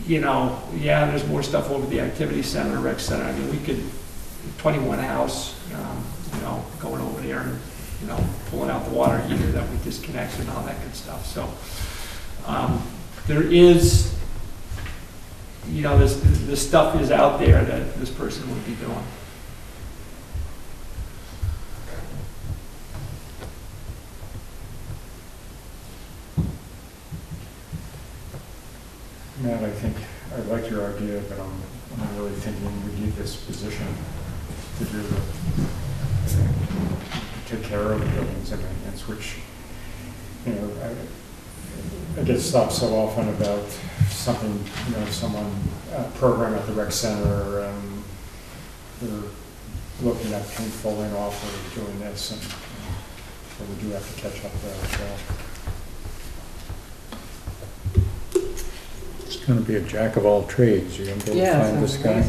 you know, yeah, there's more stuff over the activity center, rec center. I mean, we could, 21 house, you know, going over there and, you know, pulling out the water heater that we disconnected and all that good stuff. So there is, you know, this stuff is out there that this person would be doing. Matt, I think I like your idea, but I'm really thinking we need this position to do take care of the buildings and maintenance, which, you know, I get stopped so often about something, you know, someone program at the rec center, they're looking at paint falling off or doing this, and so we do have to catch up there as well. It's going to be a jack of all trades. You're going to be able to find this guy.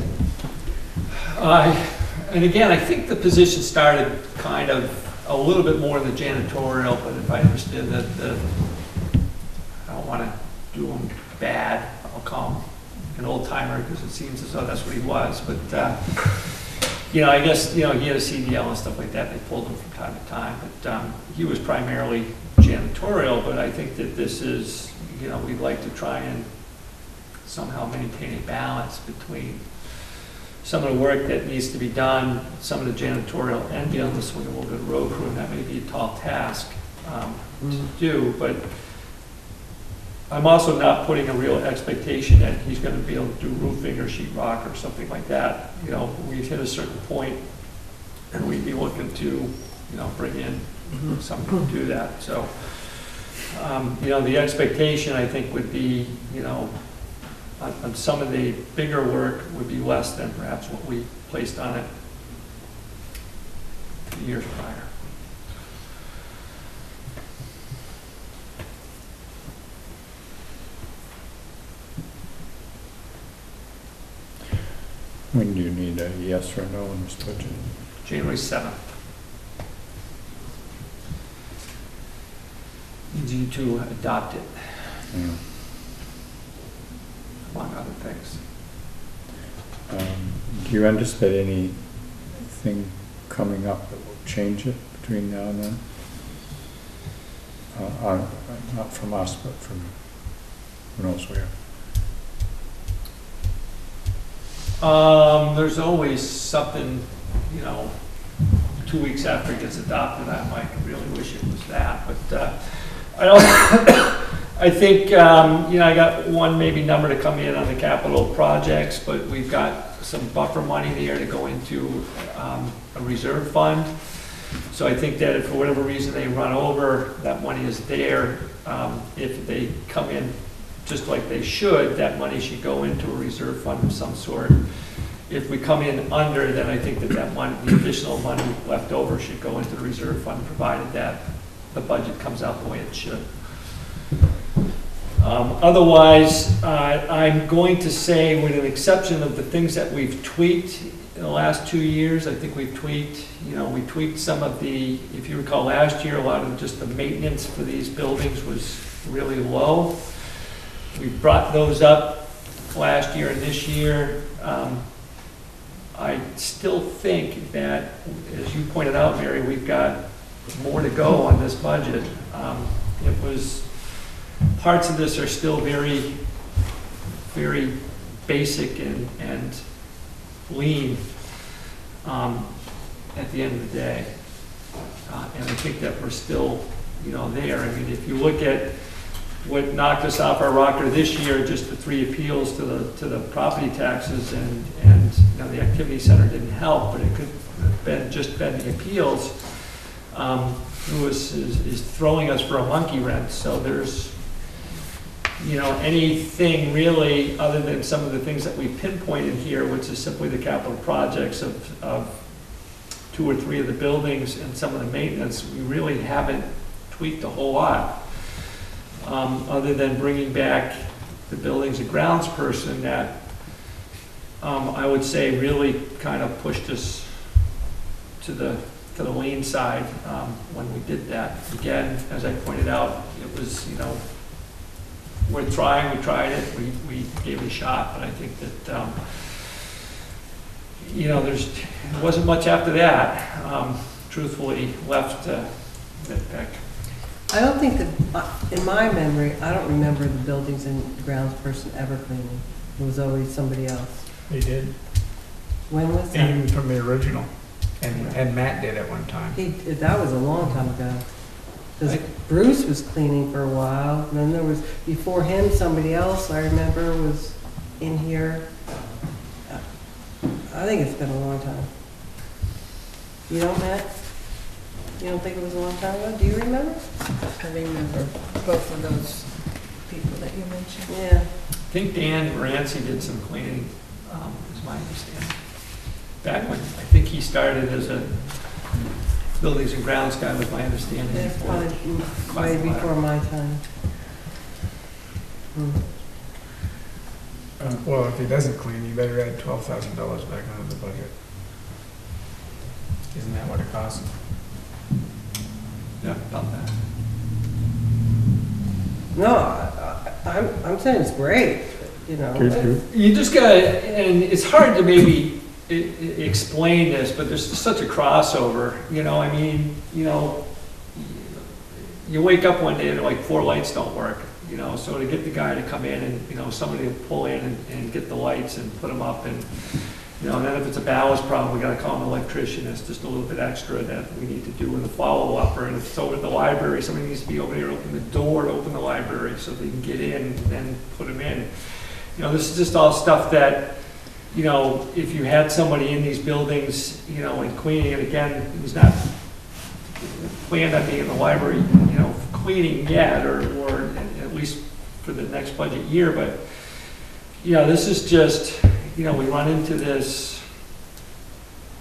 And again, I think the position started kind of a little bit more in the janitorial, but if I understand that I don't want to do him bad, I'll call him an old timer because it seems as though that's what he was. But I guess, he had a CDL and stuff like that, they pulled him from time to time, but he was primarily janitorial, but I think that this is, we'd like to try and somehow maintain a balance between some of the work that needs to be done, some of the janitorial, and be on the swing a little bit of road crew, and that may be a tall task to do, but I'm also not putting a real expectation that he's gonna be able to do roofing or sheet rock or something like that. We've hit a certain point, and we'd be looking to, bring in somebody to do that, so. The expectation, I think, would be, on some of the bigger work would be less than perhaps what we placed on it years prior. When do you need a yes or no on this budget? January 7th. Needs you to adopt it, Yeah. among other things. Do you anticipate anything coming up that will change it between now and then? Not from us, but from who knows where. There's always something, 2 weeks after it gets adopted, I might really wish it was that, but I think, I got one maybe number to come in on the capital projects, but we've got some buffer money there to go into a reserve fund. So I think that if for whatever reason they run over, that money is there. If they come in just like they should, that money should go into a reserve fund of some sort. If we come in under, then I think that money, the additional money left over should go into the reserve fund, provided that the budget comes out the way it should. Otherwise, I'm going to say, with an exception of the things that we've tweaked in the last 2 years, I think we've tweaked, we tweaked some of the, if you recall last year, a lot of just the maintenance for these buildings was really low. We brought those up last year and this year. I still think that, as you pointed out, Mary, we've got more to go on this budget. Parts of this are still very, very basic and lean at the end of the day. And I think that we're still, there. I mean, if you look at what knocked us off our rocker this year, just the 3 appeals to the property taxes, and the activity center didn't help, but it could have been the appeals, is throwing us for a monkey wrench. So there's, anything really other than some of the things that we pinpointed here, which is simply the capital projects of 2 or 3 of the buildings and some of the maintenance, we really haven't tweaked a whole lot. Other than bringing back the buildings and grounds person that I would say really kind of pushed us to the lean side when we did that. Again, as I pointed out, it was, we tried it, we gave it a shot, but I think that, there wasn't much after that, truthfully, left to nitpick. I don't think that, in my memory, I don't remember the buildings and grounds person ever cleaning. It was always somebody else. They did, When was that? even from the original, and Matt did at one time. That was a long time ago. Because Bruce was cleaning for a while, and then there was, before him, somebody else I remember was in here. I think it's been a long time. You don't, Matt? You don't think it was a long time ago? Do you remember? I remember both of those people that you mentioned. Yeah. I think Dan Moranci did some cleaning, is my understanding. Back when, I think he started as a buildings and grounds guy, was my understanding. That's probably way before my time. Well, if he doesn't clean, you better add $12,000 back onto the budget. Isn't that what it costs? Yeah, about that. No, I'm saying it's great, Do- You just gotta, and it's hard to maybe explain this, but there's such a crossover, you know, I mean, you know, you wake up one day and like 4 lights don't work, you know, so to get the guy to come in and, you know, somebody to pull in and get the lights and put them up, and, you know, and then if it's a ballast problem, we gotta call an electrician, it's just a little bit extra that we need to do in the follow-up, or if it's over at the library, somebody needs to be over there, open the door to open the library so they can get in and then put them in. You know, this is just all stuff that, you know, if you had somebody in these buildings, you know, and cleaning, and again, who's not planned on being in the library, you know, cleaning yet, or at least for the next budget year, but, you know, this is just, you know, we run into this,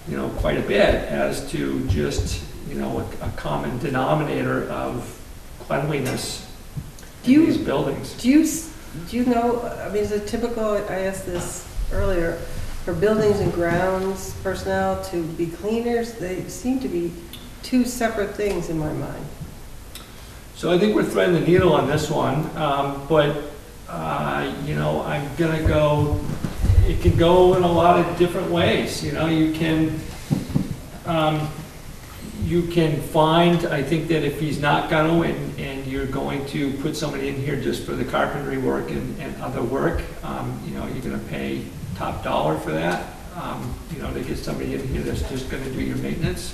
you know, quite a bit as to just, you know, a common denominator of cleanliness in these buildings. Do you know, I mean, is it typical, I asked this earlier, for buildings and grounds personnel to be cleaners? They seem to be two separate things in my mind. So I think we're threading the needle on this one, but, you know, I'm gonna go, it can go in a lot of different ways. You know, you can find, I think that if he's not gonna, and you're going to put somebody in here just for the carpentry work and other work, you know, you're gonna pay top dollar for that, you know, to get somebody in here that's just gonna do your maintenance.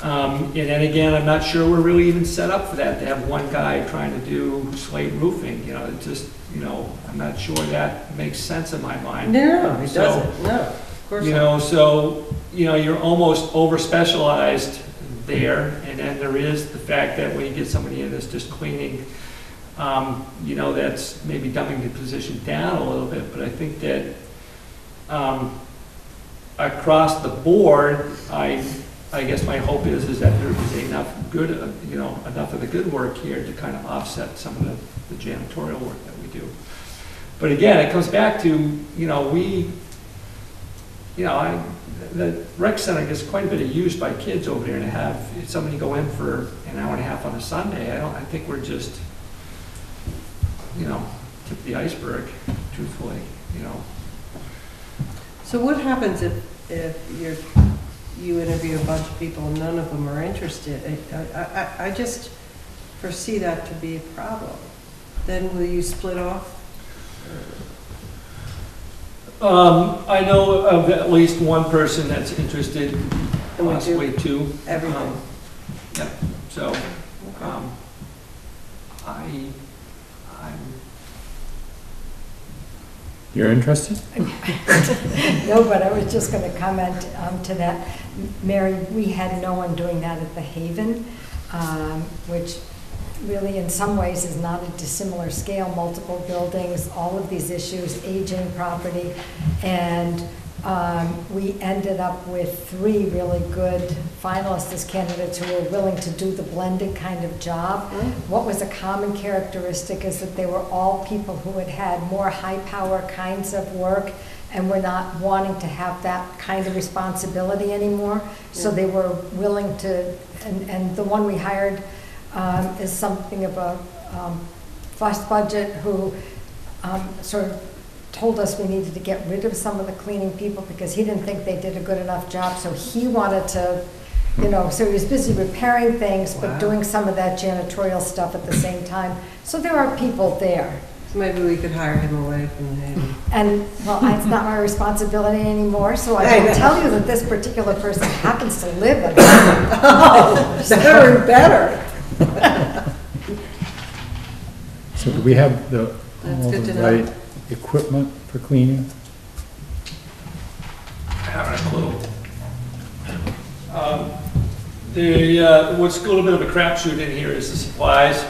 And then again, I'm not sure we're really even set up for that, to have one guy trying to do slate roofing, you know, it just, you know, I'm not sure that makes sense in my mind. No, it So, doesn't, no, of course you not. know, so, you know, you're almost over-specialized there, and then there is the fact that when you get somebody in that's just cleaning, you know, that's maybe dumbing the position down a little bit, but I think that across the board, I guess my hope is that there is enough good, you know, enough of the good work here to kind of offset some of the janitorial work that we do. But again, it comes back to, you know, the rec center gets quite a bit of use by kids over there, and to have somebody go in for an hour and a half on a Sunday, I think we're just, you know, tip the iceberg, truthfully, you know. So what happens if you interview a bunch of people and none of them are interested? I just foresee that to be a problem. Then will you split off? I know of at least one person that's interested, And we possibly do two. everything. Yeah, so, Okay. You're interested? No, but I was just going to comment to that. Mary, we had no one doing that at the Haven, which really in some ways is not a dissimilar scale, multiple buildings, all of these issues, aging property, and we ended up with 3 really good finalists as candidates who were willing to do the blended kind of job. What was a common characteristic is that they were all people who had had more high power kinds of work and were not wanting to have that kind of responsibility anymore. So they were willing to, and the one we hired is something of a fuss budget, who sort of told us we needed to get rid of some of the cleaning people because he didn't think they did a good enough job, so he wanted to, you know, so he was busy repairing things, but doing some of that janitorial stuff at the same time. So there are people there. So maybe we could hire him away from the Haven. And, well, it's not my responsibility anymore, so I will tell you that this particular person happens to live in Oh, better and better. So do we have all good to the know. right equipment for cleaning? I haven't a clue. What's a little bit of a crapshoot in here is the supplies.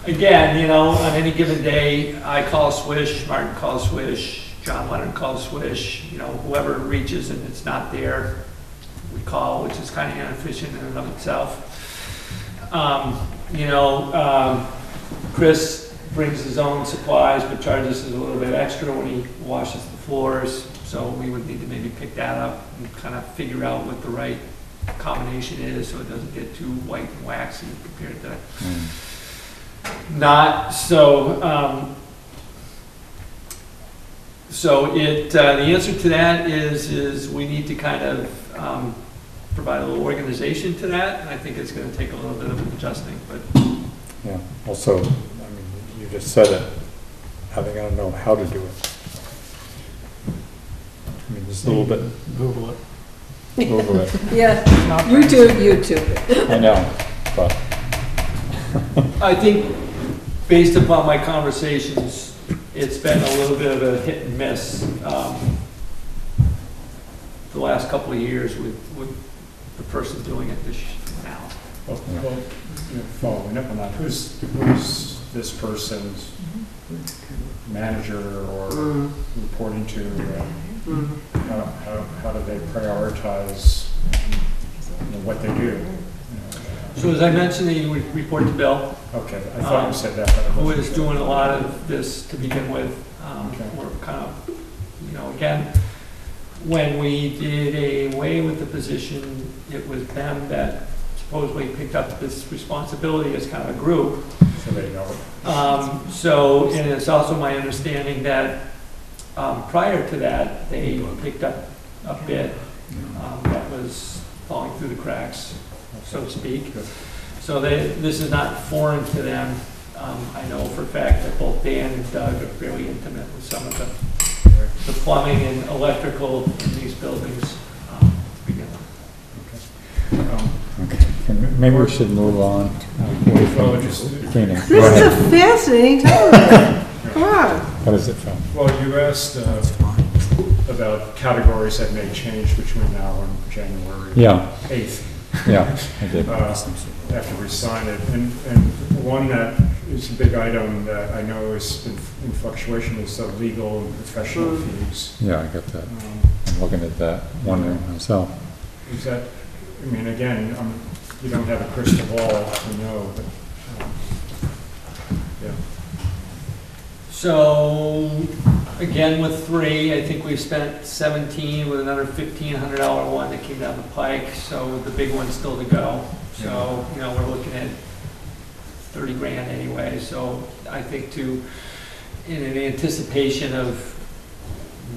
Again, you know, on any given day, I call Swish, Martin calls Swish, John Leonard calls Swish, you know, whoever reaches and it's not there, we call, which is kind of inefficient in and of itself. You know, Chris brings his own supplies, but charges us a little bit extra when he washes the floors. So we would need to maybe pick that up and kind of figure out what the right combination is so it doesn't get too white and waxy compared to not. So, So the answer to that is we need to kind of provide a little organization to that, and I think it's going to take a little bit of adjusting, but. Yeah, also, I mean, you just said it, how they gonna know how to do it? I mean, just a little bit, Google it. Google it, Yeah, YouTube it. I know, but, I think, based upon my conversations, it's been a little bit of a hit and miss the last couple of years with the person doing it now. Well, following up on that, who's this person's manager or reporting to? How do they prioritize what they do? So as I mentioned, you would report to Bill, Okay, I thought you said that. But I who wasn't is sure. doing a lot of this to begin with. Okay. We're kind of, again, when we did away with the position, it was them that supposedly picked up this responsibility as kind of a group. So they know. So, and it's also my understanding that prior to that, they picked up a bit that was falling through the cracks, so to speak. Good. So this is not foreign to them. I know for a fact that both Dan and Doug are very intimate with some of the plumbing and electrical in these buildings to begin with. okay, maybe we should move on. Well, just, Cleaning, go This is a ahead. fascinating topic. Come on. What is it from? well, you asked about categories that may change between now and January Yeah, 8th. yeah, I did. After we sign it. And one that is a big item that I know is in fluctuation is the legal and professional fees. Yeah, I got that. I'm looking at that, wondering myself. Is that, I mean, again, you don't have a crystal ball to know, but, yeah. So, again, with 3, I think we've spent 17 with another $1,500 one that came down the pike, so the big one's still to go. So, we're looking at 30 grand anyway, so I think in an anticipation of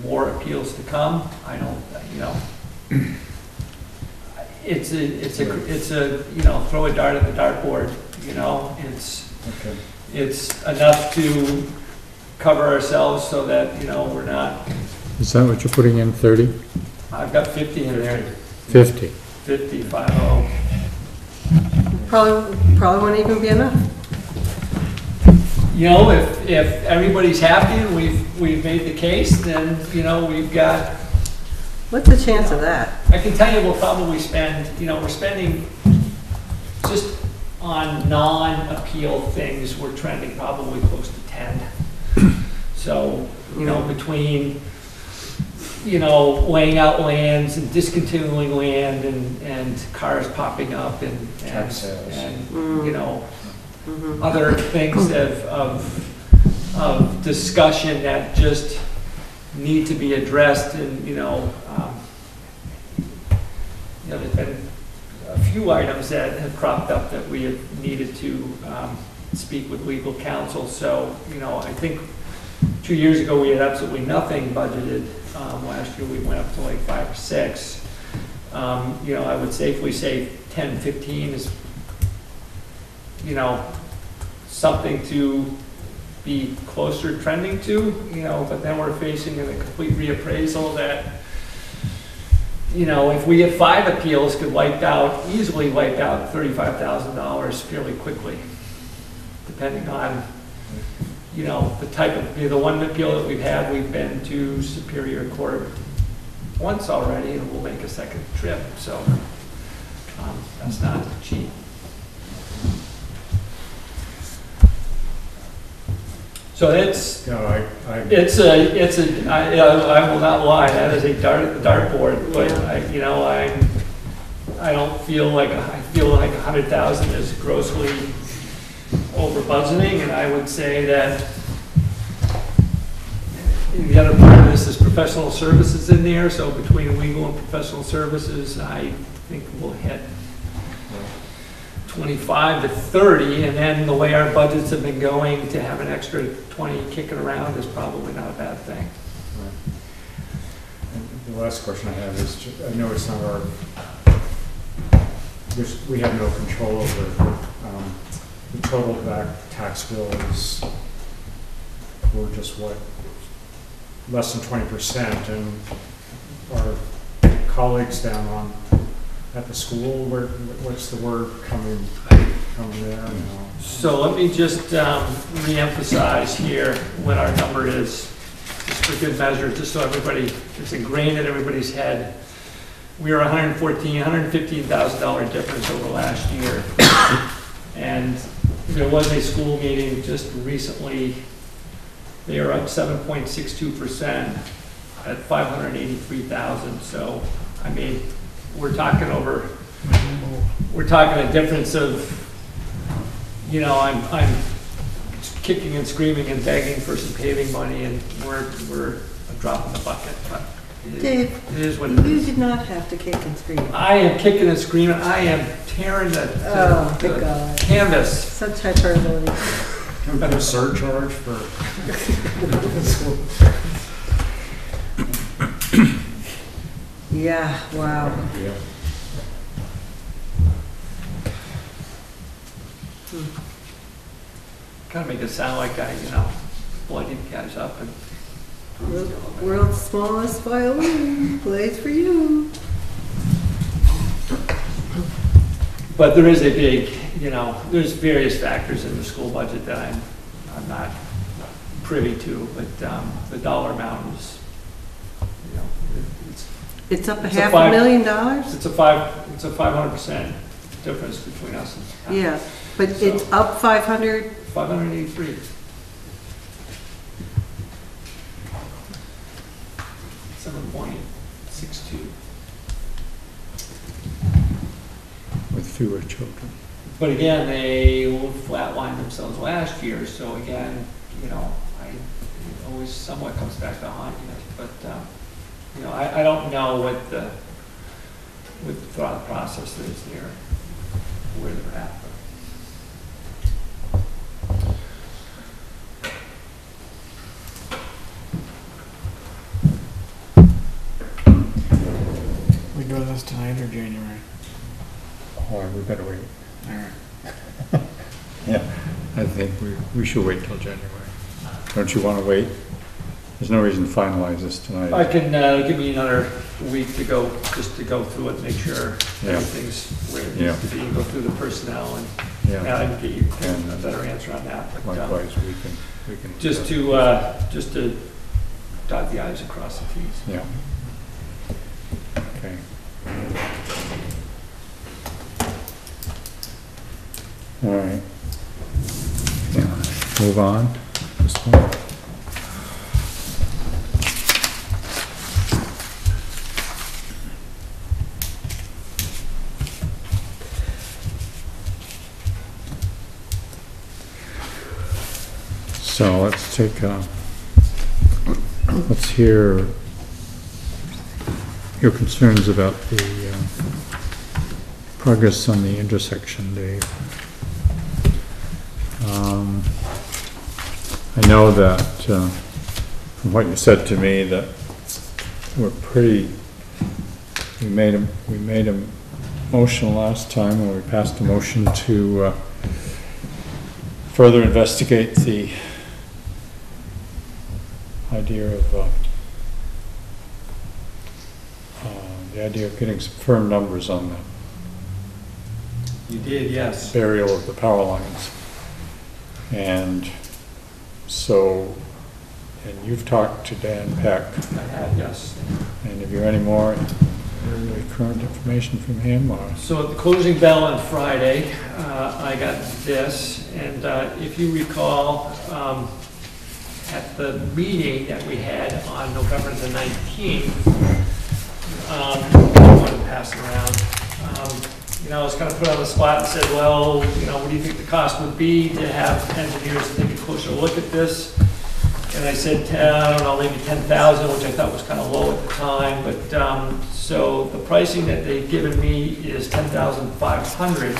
more appeals to come, I don't, it's a, throw a dart at the dartboard, Okay. it's enough to cover ourselves so that, we're not, Is that what you're putting in, 30? I've got 50 in there, 50? 50, 50. Probably won't even be enough. If everybody's happy and we've made the case, then, we've got, What's the chance of that? I can tell you we'll probably spend, we're spending just on non-appeal things, we're trending probably close to 10. So, between, laying out lands and discontinuing land and cars popping up and Tax sales. and other things of discussion that just need to be addressed, and there's been a few items that have cropped up that we have needed to speak with legal counsel. So, I think 2 years ago we had absolutely nothing budgeted. Last year we went up to like 5 or 6. I would safely say 10, 15 is, something to be closer trending to, but then we're facing a complete reappraisal that, if we get 5 appeals, could easily wipe out $35,000 fairly quickly, depending on, the type of, the one appeal that we've had, we've been to Superior Court once already, and we'll make a second trip, so that's not cheap. So it's, No, I will not lie, that is a dartboard, but I don't feel like, I feel like 100,000 is grossly over budgeting, and I would say that the other part of this is professional services in there, so between legal and professional services, I think we'll hit 25 to 30, and then the way our budgets have been going, to have an extra 20 kicking around is probably not a bad thing. And the last question I have is, I know it's not our, we have no control over the total back tax bill is, we're just what, less than 20%, and our colleagues down on at the school, what's the word coming there? So let me just re-emphasize here what our number is, just for good measure, just so everybody, it's ingrained in everybody's head. We are $115,000 difference over last year. And there was a school meeting just recently. They are up 7.62% at 583,000. So, I mean, we're talking a difference of, you know, I'm kicking and screaming and begging for some paving money, and we're a drop in the bucket. But Dave, it is what it is. you did not have to kick and scream. I am kicking and screaming. I am tearing the God. canvas. Such hyperbole. Can we put a surcharge for? Yeah, wow. Yeah. Kind of make it sound like I, you know, bloodied guys up and. World's smallest violin plays for you. But there is a big, you know, there's various factors in the school budget that I'm not privy to, but the dollar amount is, you know, It's up a It's half $5 $1 million? it's a 500% difference between us and. Yeah, but it's up 500, 583. 7.62. With fewer children. But again, they flatlined themselves last year, so again, you know, it always somewhat comes back to haunt you. But, you know, I don't know what the thought process is there, where they're at. We do this tonight or January? Oh, we better wait. All right. Yeah, I think we should wait till January. Don't you want to wait? There's no reason to finalize this tonight. I can, give me another week to go, just to go through it, make sure Yeah. everything's where it Yeah. needs to be, and go through the personnel, and Yeah, I can get you And, a better answer on that. But, likewise, we can. just to dot the i's and cross the t's. Yeah. Okay. All right. Yeah, move on. This one. So let's take, let's hear your concerns about the progress on the intersection, Dave. I know that from what you said to me that we made a motion last time when we passed a motion to further investigate the idea of getting some firm numbers on the You did, yes. burial of the power lines. And so, and you've talked to Dan Peck, I have, yes. and have you any more current information from him, or? So at the closing bell on Friday, I got this, and if you recall, at the meeting that we had on November the 19th, I wanted to pass it around. You know, I was kind of put on the spot and said, well, you know, what do you think the cost would be to have engineers take a closer look at this? And I said, I don't know, maybe 10,000, which I thought was kind of low at the time. But so the pricing that they've given me is 10,500.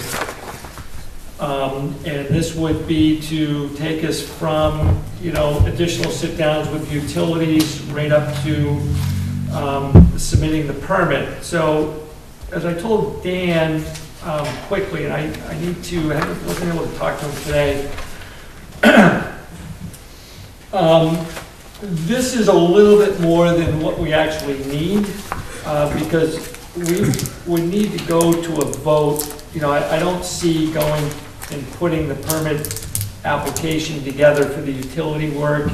And this would be to take us from, additional sit-downs with utilities right up to submitting the permit. So, as I told Dan quickly, and I wasn't able to talk to him today, this is a little bit more than what we actually need, because we would need to go to a vote. I don't see going and putting the permit application together for the utility work,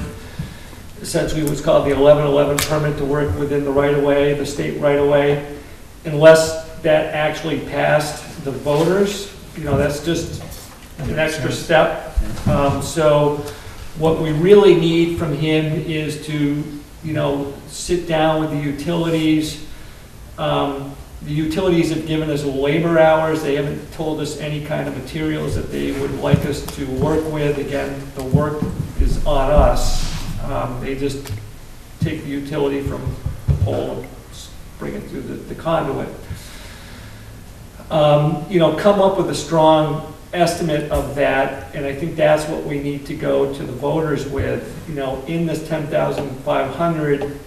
essentially what's called the 1111 permit to work within the right-of-way, the state right-of-way, unless that actually passed the voters. That's just an extra step. So what we really need from him is to, sit down with the utilities. The utilities have given us labor hours. They haven't told us any kind of materials that they would like us to work with. Again, the work is on us. They just take the utility from the pole and bring it through the conduit. Come up with a strong estimate of that, and I think that's what we need to go to the voters with. In this 10,500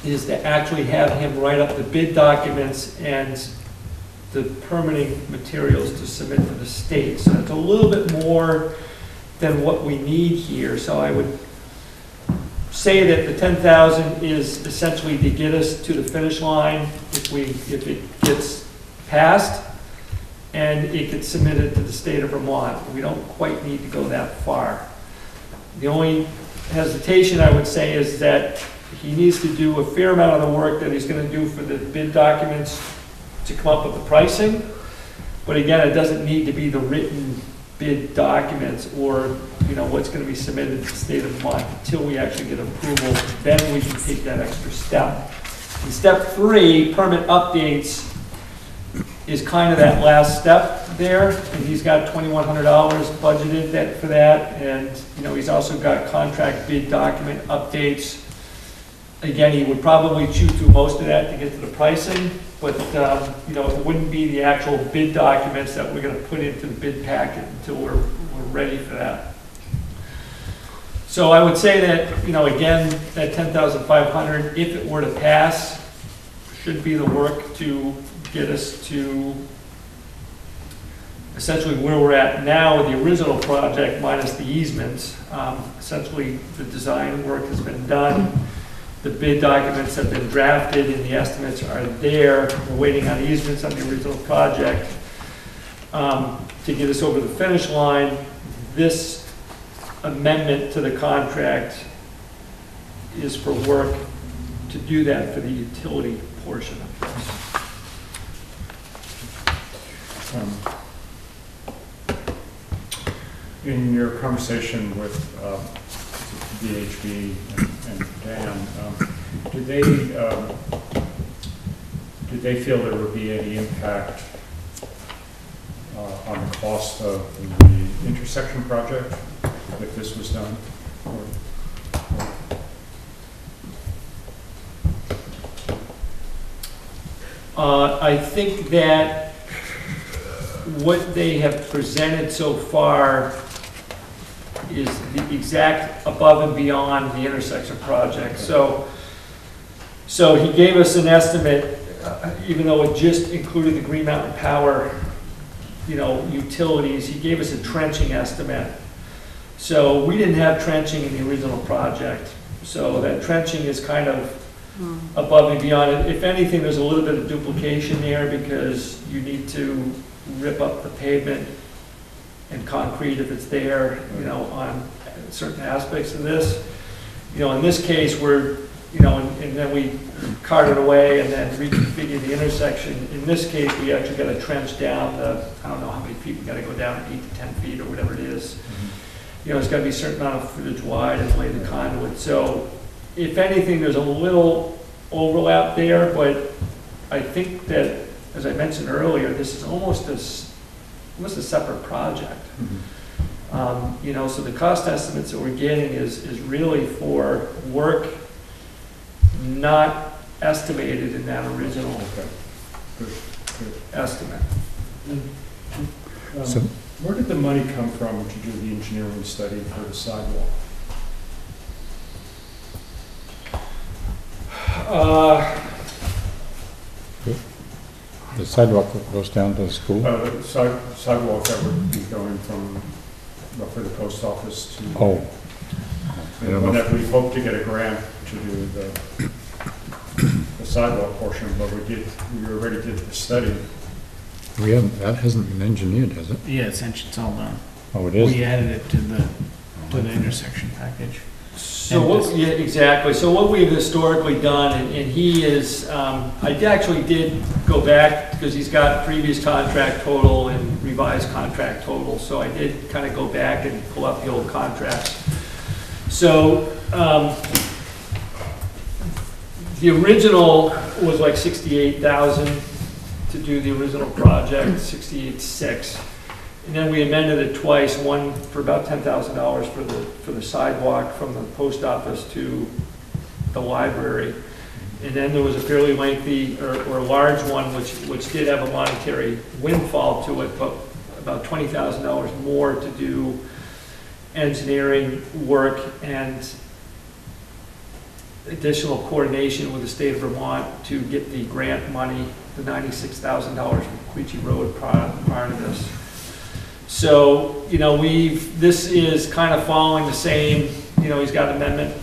is to actually have him write up the bid documents and the permitting materials to submit to the state. So it's a little bit more than what we need here. So I would say that the 10,000 is essentially to get us to the finish line if it gets passed, and it gets submitted to the state of Vermont. We don't quite need to go that far. The only hesitation I would say is that he needs to do a fair amount of the work that he's going to do for the bid documents to come up with the pricing. But again, it doesn't need to be the written bid documents or what's going to be submitted to the state of Vermont until we actually get approval. Then we can take that extra step. And step 3, permit updates, is kind of that last step there, and he's got $2,100 budgeted for that, and he's also got contract bid document updates. Again, he would probably chew through most of that to get to the pricing, but it wouldn't be the actual bid documents that we're going to put into the bid packet until we're ready for that. So I would say that again, that 10,500, if it were to pass, should be the work to get us to essentially where we're at now with the original project minus the easements. Essentially, the design work has been done. The bid documents have been drafted and the estimates are there. We're waiting on easements on the original project to get us over the finish line. This amendment to the contract is for work to do that for the utility portion of this. In your conversation with VHB and Dan, did they feel there would be any impact on the cost of the intersection project if this was done? I think that what they have presented so far is the exact above and beyond the intersection project. So he gave us an estimate, even though it just included the Green Mountain Power, utilities. He gave us a trenching estimate. So we didn't have trenching in the original project. So that trenching is kind of above and beyond it. If anything, there's a little bit of duplication there because you need to rip up the pavement and concrete if it's there, on certain aspects of this. In this case, we're, and then we cart it away and then reconfigure the intersection. In this case, we actually got to trench down I don't know how many feet, we got to go down 8 to 10 feet or whatever it is. It's got to be a certain amount of footage wide and lay the conduit. So if anything, there's a little overlap there, but I think that, as I mentioned earlier, this is almost a separate project. So the cost estimates that we're getting is really for work not estimated in that original estimate. Where did the money come from to do the engineering study for the sidewalk? The sidewalk that goes down to the school? The sidewalk that would be going from roughly the post office to. Oh. I don't know. That we hope to get a grant to do the sidewalk portion, but we already did the study. We haven't, that hasn't been engineered, has it? Yeah, essentially it's all done. Oh, it is? We added it to the intersection package. So what, yeah, exactly. So what we've historically done, and he is, I actually did go back because he's got previous contract total and revised contract total. So I did kind of go back and pull up the old contracts. So the original was like 68,000 to do the original project, 68.6. And then we amended it twice, one for about $10,000 for the sidewalk from the post office to the library. And then there was a fairly lengthy or large one which did have a monetary windfall to it, but about $20,000 more to do engineering work and additional coordination with the state of Vermont to get the grant money, the $96,000 from Queechee Road prior to this. So, you know, this is kind of following the same, you know, he's got amendment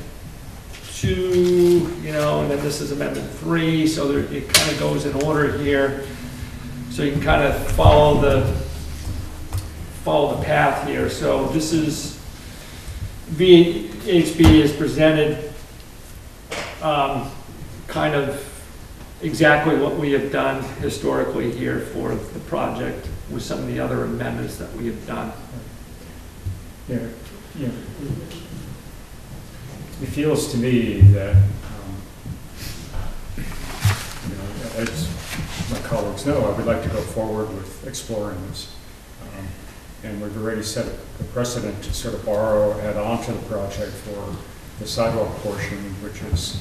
2, you know, and then this is amendment 3, so it kind of goes in order here. So you can kind of follow the path here. So this is, VHB is presented kind of exactly what we have done historically here for the project with some of the other amendments that we have done. Yeah. It feels to me that, you know, as my colleagues know, I would like to go forward with exploring this. And we've already set a precedent to sort of borrow, add on to the project for the sidewalk portion, which is,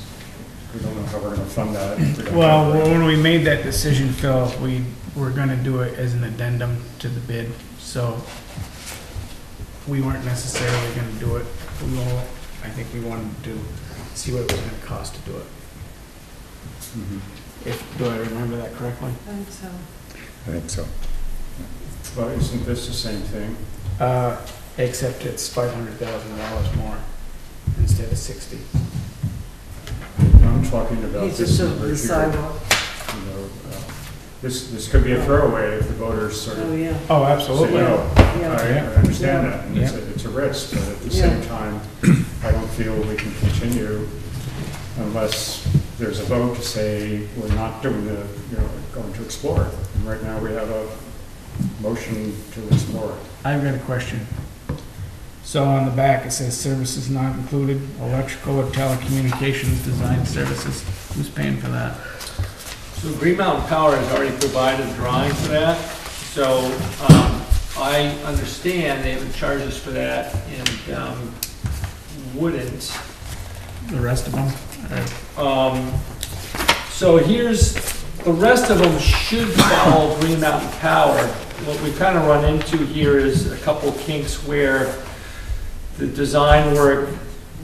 we don't know how we're going to fund that. Well, when we made that decision, Phil, we were going to do it as an addendum to the bid, so we weren't necessarily going to do it. I think we wanted to see what it was going to cost to do it. Do I remember that correctly? I think so. I think so. Well, isn't this the same thing? Except it's $500,000 more instead of 60. I'm talking about He's this just number the here. sidewalk. You know, this could be a throwaway if the voters sort of Oh, yeah. Oh, say absolutely. no. Yeah. I understand that, and Yeah. it's a risk, but at the Yeah. same time, I don't feel we can continue unless there's a vote to say we're not doing going to explore it. And right now we have a motion to explore it. I've got a question. So on the back, it says services not included, electrical or telecommunications design services. Who's paying for that? So Green Mountain Power has already provided a drawing for that. So I understand they haven't charged us for that and wouldn't. The rest of them? So here's, the rest of them should follow Green Mountain Power. What we kind of run into here is a couple kinks where the design work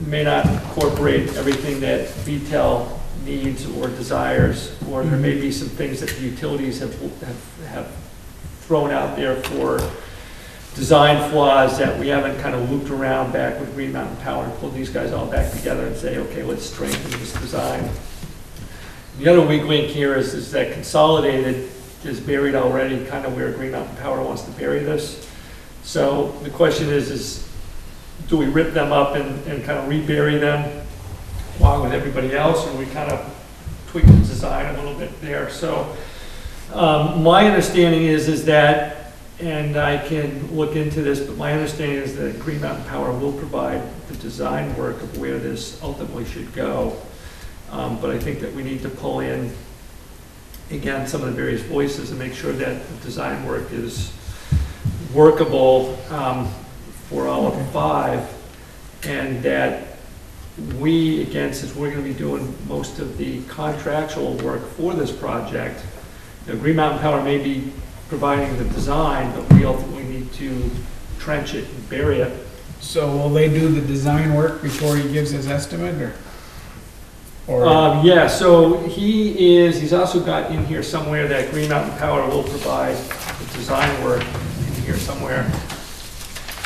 may not incorporate everything that VTEL needs or desires, or there may be some things that the utilities have thrown out there for design flaws that we haven't kind of looped around back with Green Mountain Power and pulled these guys all back together and say, okay, let's strengthen this design. The other weak link here is that Consolidated is buried already, kind of where Green Mountain Power wants to bury this. So the question is do we rip them up and kind of rebury them along with everybody else, or we kind of tweak the design a little bit there? So my understanding is that, and I can look into this, but my understanding is that Green Mountain Power will provide the design work of where this ultimately should go. But I think that we need to pull in, again, some of the various voices and make sure that the design work is workable for all of 5, and that we, again, since we're going to be doing most of the contractual work for this project, Green Mountain Power may be providing the design, but we ultimately need need to trench it and bury it. So will they do the design work before he gives his estimate, or? Yeah, so he's also got in here somewhere that Green Mountain Power will provide the design work in here somewhere.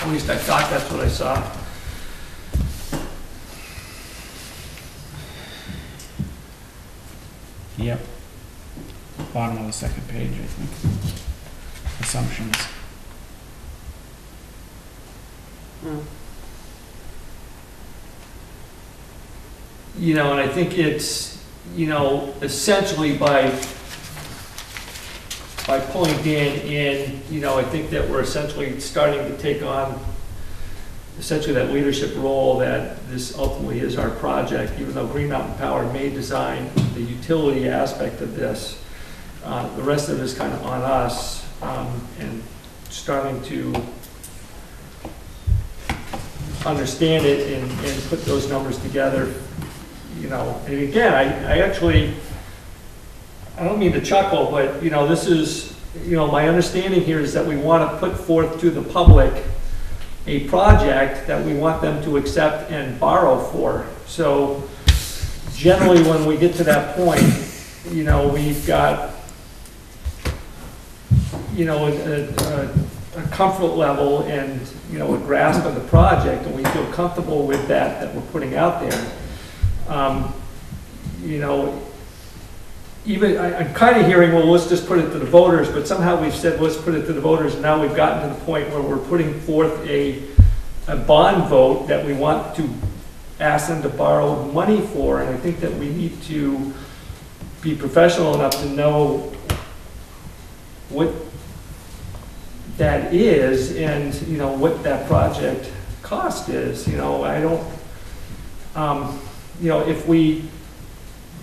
At least I thought that's what I saw. Yep. Bottom of the second page, I think. Assumptions. You know, and I think it's, you know, essentially by pulling Dan in, you know, I think that we're essentially starting to take on essentially that leadership role that this ultimately is our project, even though Green Mountain Power may design the utility aspect of this. The rest of it is kind of on us, and starting to understand it and put those numbers together. You know, and again, I actually, I don't mean to chuckle, but, you know, this is, you know, my understanding here is that we want to put forth to the public a project that we want them to accept and borrow for. So generally, when we get to that point, you know, we've got, you know, a comfort level and, you know, a grasp of the project, and we feel comfortable with that we're putting out there. You know, even I'm kind of hearing, well, let's just put it to the voters, but somehow we've said, let's put it to the voters, and now we've gotten to the point where we're putting forth a bond vote that we want to ask them to borrow money for, and I think that we need to be professional enough to know what that is and, you know, what that project cost is. You know, I don't, you know, if we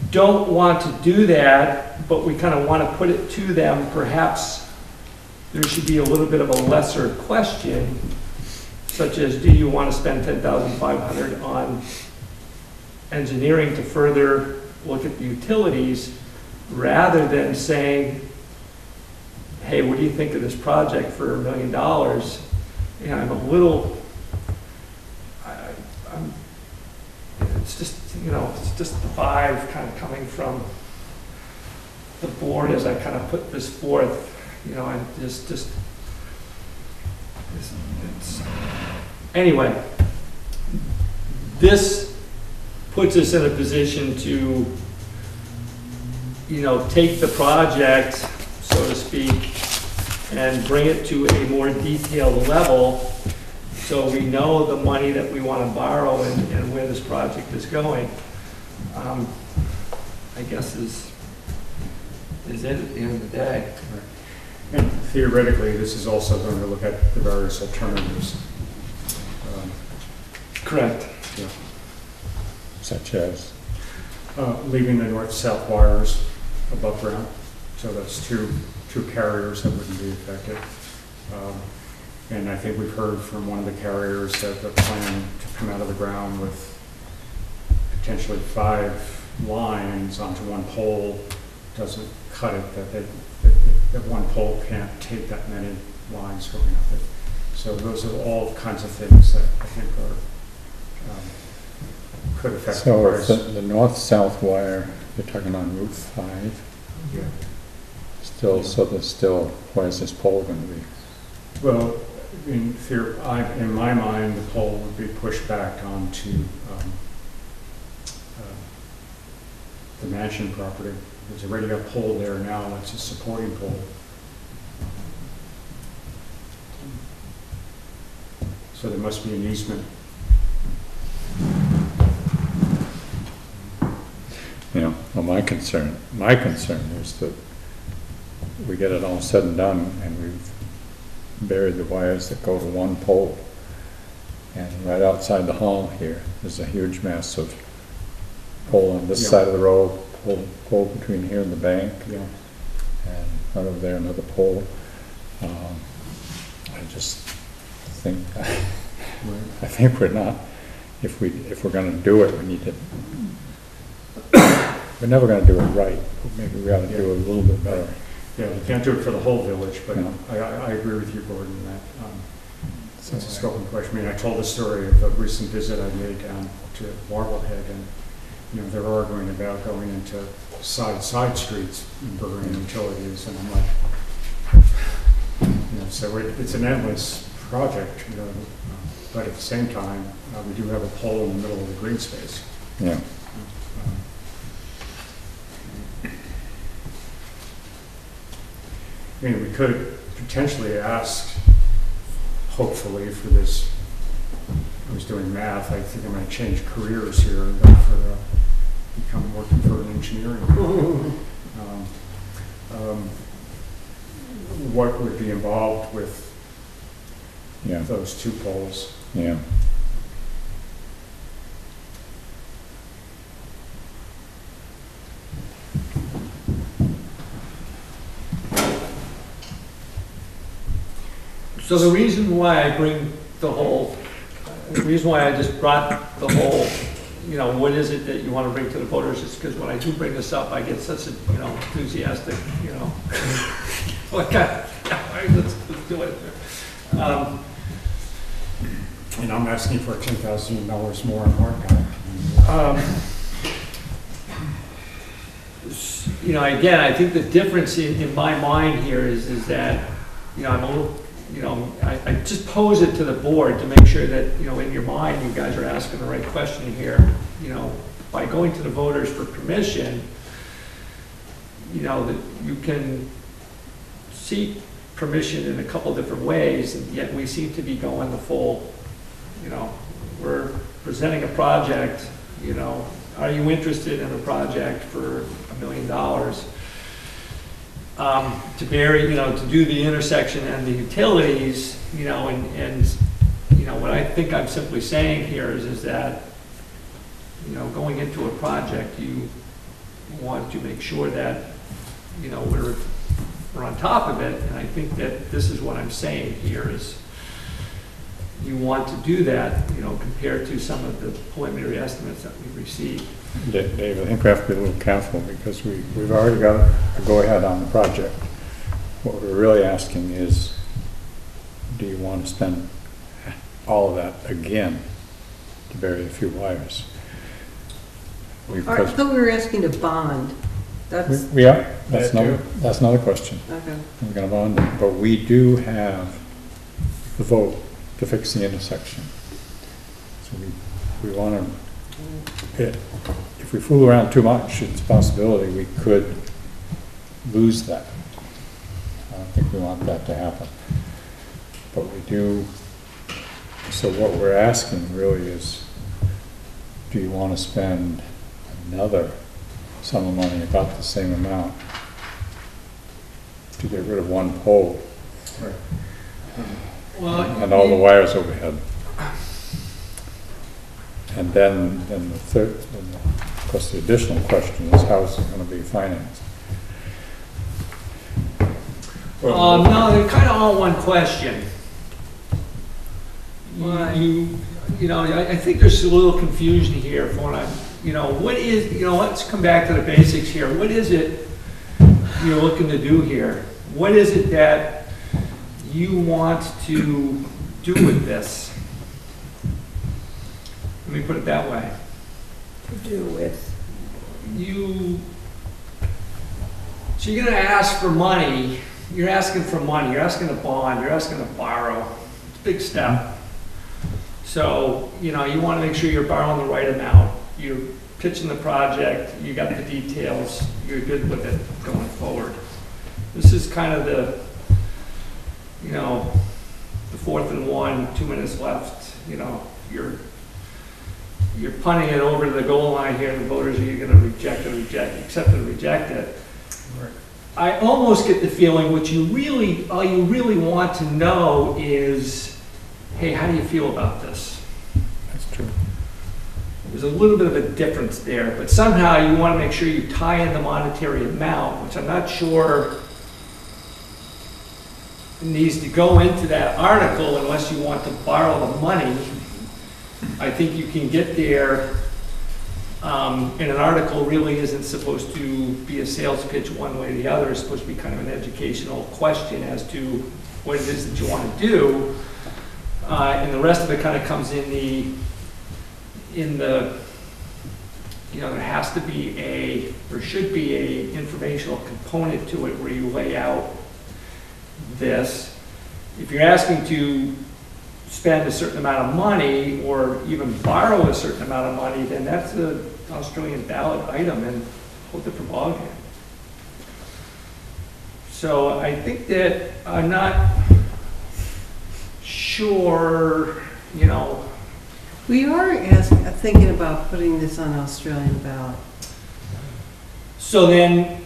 don't want to do that, but we kind of want to put it to them, perhaps there should be a little bit of a lesser question, such as, do you want to spend $10,500 on engineering to further look at the utilities, rather than saying, hey, what do you think of this project for $1 million? And I'm a little, it's just, you know, it's just the vibe kind of coming from the board as I kind of put this forth. You know, I'm just it's, anyway, this puts us in a position to, you know, take the project, so to speak, and bring it to a more detailed level, so we know the money that we want to borrow and where this project is going. I guess is it at the end of the day. Right. And theoretically, this is also going to look at the various alternatives. Correct. Yeah. Such as? Leaving the north-south wires above ground. So that's two carriers that wouldn't be affected. And I think we've heard from one of the carriers that they're planning to come out of the ground with potentially 5 lines onto one pole. Doesn't cut it, that one pole can't take that many lines going up it. So those are all kinds of things that I think are could affect the So price. the north-south wire, you're talking on Route 5? Yeah. Still, so there's still, where's this pole going to be? Well, in my mind, the pole would be pushed back onto the mansion property. There's already a pole there now, it's a supporting pole. So there must be an easement. You know, well, my concern is that we get it all said and done, and we've buried the wires that go to one pole. And right outside the hall here, there's a huge mass of pole on this Yeah. side of the road, pole between here and the bank, Yeah. and right over there another pole. I just think, I think we're not, if we're going to do it, we need to. We're never going to do it right, but maybe we ought to do it a little bit better. Yeah, we can't do it for the whole village, but No. I agree with you, Gordon, that it's a scoping question. I mean, I told the story of a recent visit I made down to Marblehead, and, you know, they're arguing about going into side streets and burying utilities, and I'm like, you know, so it's an endless project, you know, but at the same time, we do have a pole in the middle of the green space. Yeah. I mean, we could potentially ask, hopefully, for this. I was doing math. I think I'm going to change careers here and go for become working for an engineering firm. What would be involved with those two poles? Yeah. So the reason why I bring the reason why I just brought the whole, you know, what is it that you want to bring to the voters is because when I do bring this up, I get such a, you know, enthusiastic, you know, like, let's do it. And I'm asking for $10,000 more in hard You know, again, I think the difference in my mind here is that, you know, I'm a little, you know, I just pose it to the board to make sure that, you know, in your mind, you guys are asking the right question here. You know, by going to the voters for permission, you know, that you can seek permission in a couple different ways, and yet we seem to be going the full, you know, we're presenting a project, you know, are you interested in a project for $1 million? To bury, you know, to do the intersection and the utilities, you know, and you know, what I think I'm simply saying here is that, you know, going into a project, you want to make sure that, you know, we're on top of it, and I think that this is what I'm saying here is you want to do that, you know, compared to some of the preliminary estimates that we received. Dave, I think we have to be a little careful because we've already got a go-ahead on the project. What we're really asking is, do you want to spend all of that again to bury a few wires? I thought we were asking to bond. That's, Yeah, that's another question. okay. We're going to bond it, but we do have the vote to fix the intersection. So we want to, if we fool around too much, it's a possibility we could lose that. I don't think we want that to happen. But we do, so what we're asking really is, do you want to spend another sum of money, about the same amount, to get rid of one pole? Right. Well, And all the wires overhead. And then the third, of course, the additional question is, how is it going to be financed? no, they're kind of all one question. Why? You know, I think there's a little confusion here for what I'm, you know, what is, you know, let's come back to the basics here. What is it you're looking to do here? What is it that you want to do with this? Let me put it that way. To do with, So you're gonna ask for money, you're asking for money, you're asking to bond, you're asking to borrow. It's a big step. So, you know, you wanna make sure you're borrowing the right amount. You're pitching the project, you got the details, you're good with it going forward. This is kind of the, you know, the 4th and 1, 2 minutes left, you know, you're punting it over to the goal line here, the voters are either gonna accept it or reject it. Right. I almost get the feeling all you really want to know is, hey, how do you feel about this? That's true. There's a little bit of a difference there, but somehow you want to make sure you tie in the monetary amount, which I'm not sure needs to go into that article unless you want to borrow the money. I think you can get there And an article really isn't supposed to be a sales pitch one way or the other. It's supposed to be kind of an educational question as to what it is that you want to do. And the rest of it kind of comes in the, there has to be or should be a informational component to it where you lay out this. If you're asking to spend a certain amount of money or even borrow a certain amount of money, then that's an Australian ballot item and a whole different ballgame. So I think that I'm not sure, We are thinking about putting this on Australian ballot. So then,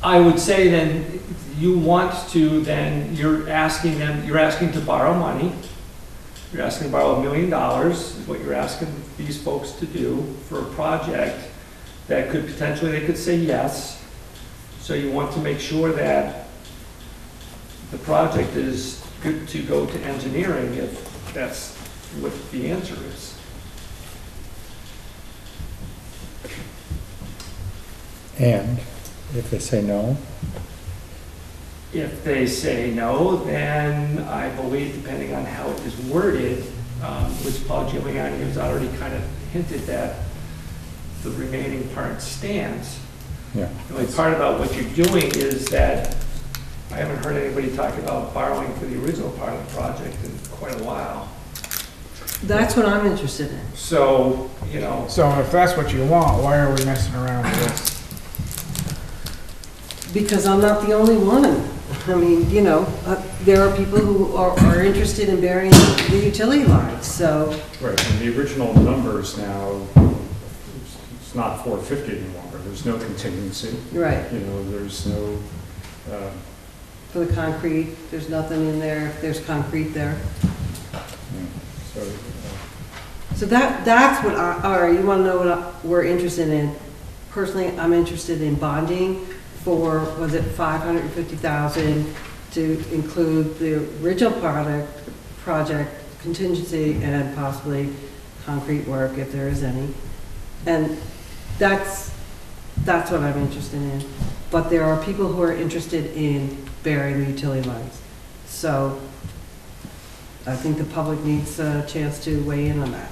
I would say then, you're asking to borrow money. You're asking to borrow $1 million, is what you're asking these folks to do for a project that could potentially, they could say yes. So you want to make sure that the project is good to go to engineering if that's what the answer is. And if they say no? If they say no, then I believe, depending on how it is worded, which Paul Giuliani has already kind of hinted that the remaining part stands. Yeah. The only part about what you're doing is that I haven't heard anybody talk about borrowing for the original part of the project in quite a while. That's what I'm interested in. So, So if that's what you want, why are we messing around with this? Because I'm not the only one. I mean, there are people who are interested in burying the utility lines, so. Right, and the original numbers now, it's not 450 any longer. There's no contingency. Right. There's no. For the concrete, there's nothing in there, if there's concrete there. So. So that's what you want to know what we're interested in. Personally, I'm interested in bonding for, was it 550,000 to include the original project contingency and possibly concrete work if there is any. And that's what I'm interested in. But there are people who are interested in burying the utility lines. So I think the public needs a chance to weigh in on that.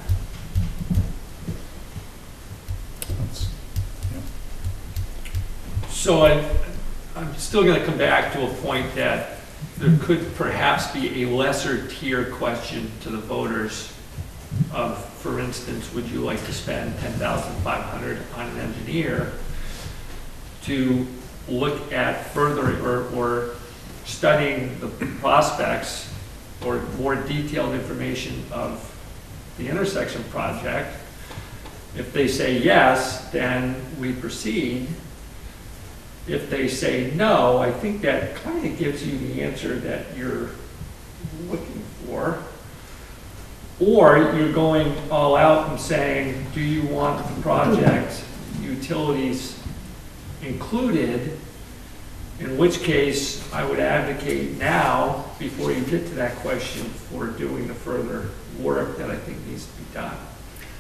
So I'm still going to come back to a point that there could perhaps be a lesser tier question to the voters of, for instance, would you like to spend $10,500 on an engineer to look at further or studying the prospects or more detailed information of the intersection project? If they say yes, then we proceed. If they say no, I think that kind of gives you the answer that you're looking for. Or you're going all out and saying, do you want the project utilities included? In which case, I would advocate now, before you get to that question, for doing the further work that I think needs to be done.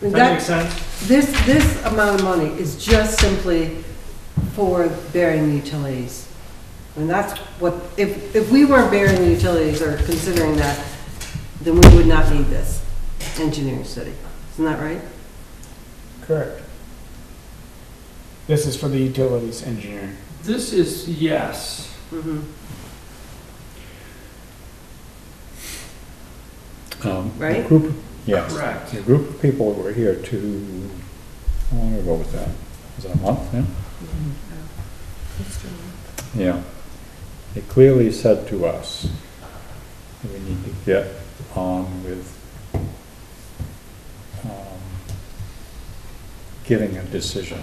Does that make sense? This amount of money is just simply for burying the utilities. And that's what, if we weren't burying the utilities or considering that, then we would not need this engineering study. Isn't that right? Correct. This is for the utilities engineering. This is, yes. Mm-hmm. Right? A group, yes. Correct. A group of people were here to, how long ago was that? Was it a month, yeah? Yeah. They clearly said to us that we need to get on with getting a decision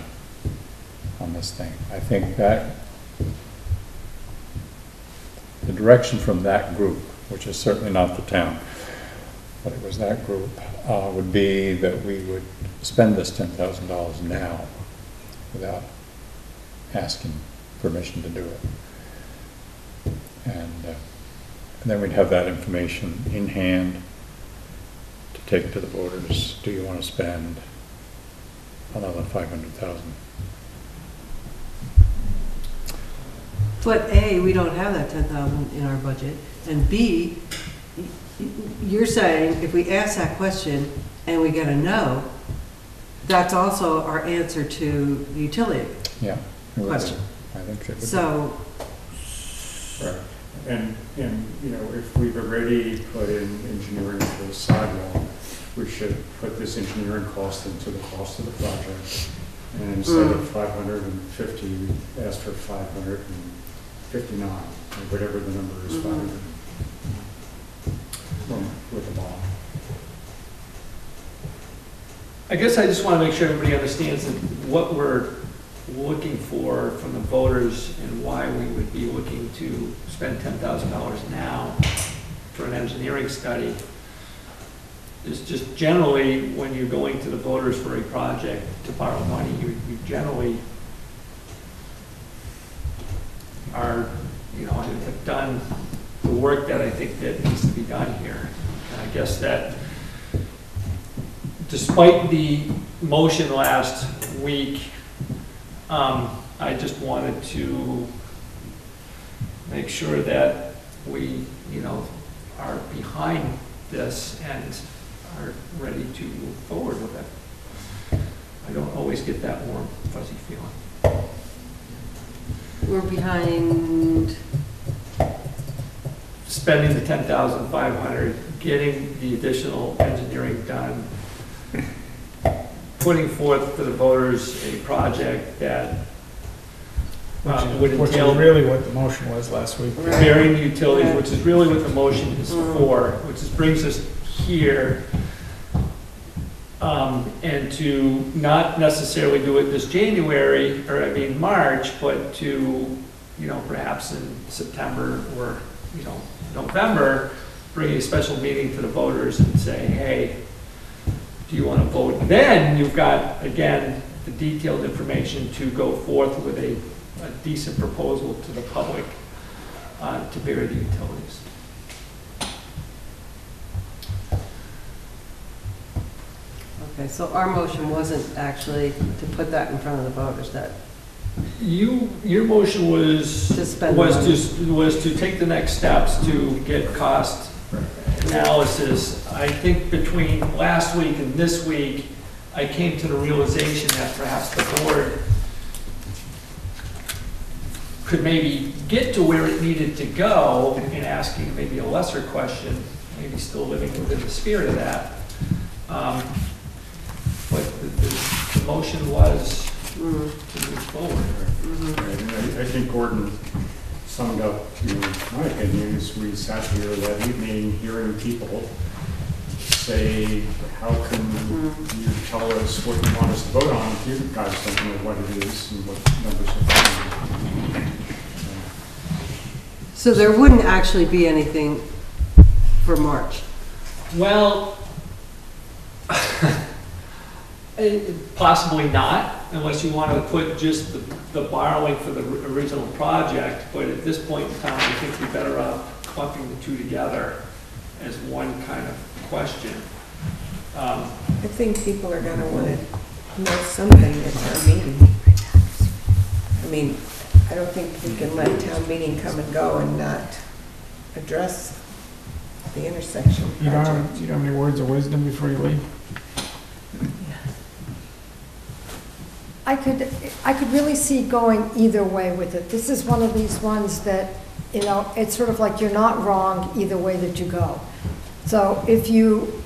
on this thing. I think that the direction from that group, which is certainly not the town, but it was that group, would be that we would spend this $10,000 now without asking permission to do it. And then we'd have that information in hand to take to the voters. Do you want to spend another 500,000. But A, we don't have that 10,000 in our budget, and B, you're saying if we ask that question and we get a no, that's also our answer to the utility Yeah. it would be. question. I think it would be. So, Right. And, you know, if we've already put in engineering for the sidewalk, we should put this engineering cost into the cost of the project. And instead of 550, we asked for 559, or whatever the number is, 500, with the bond. I guess I just want to make sure everybody understands that what we're looking for from the voters and why we would be looking to spend $10,000 now for an engineering study is just generally when you're going to the voters for a project to borrow money, you generally are, you know, have done the work that I think that needs to be done here. And I guess that despite the motion last week, I just wanted to make sure that we, you know, are behind this and are ready to move forward with it. I don't always get that warm, fuzzy feeling. we're behind, Spending the $10,500, getting the additional engineering done, putting forth to the voters a project that would Which is entail really what the motion was last week. repairing the utilities, which is really what the motion is for, which is, brings us here. And to not necessarily do it this January, or I mean March, but to, you know, perhaps in September or, you know, November, bring a special meeting to the voters and say, hey, do you want to vote? Then you've got, again, the detailed information to go forth with a decent proposal to the public to bury the utilities. okay, so our motion wasn't actually to put that in front of the voters, that, Your motion was, To spend the money. was to take the next steps to get cost analysis. I think between last week and this week, I came to the realization that perhaps the board could maybe get to where it needed to go in asking maybe a lesser question, maybe still living within the spirit of that. But the motion was to move forward. Right, and I think Gordon summed up, you know, my opinion, is we sat here that evening hearing people say, how can you tell us what you want us to vote on if you guys don't know what it is and what numbers are. so there wouldn't actually be anything for March. Well, possibly not, unless you want to put just the borrowing for the original project. But at this point in time, I think you're better off clumping the two together as one kind of question. I think people are gonna wanna know something at town meeting. I mean, I don't think we can let town meeting come and go and not address the intersection You don't project. have, you don't have any words of wisdom before you leave? I could really see going either way with it. This is one of these ones that, you know, it's sort of like you're not wrong either way that you go. So if you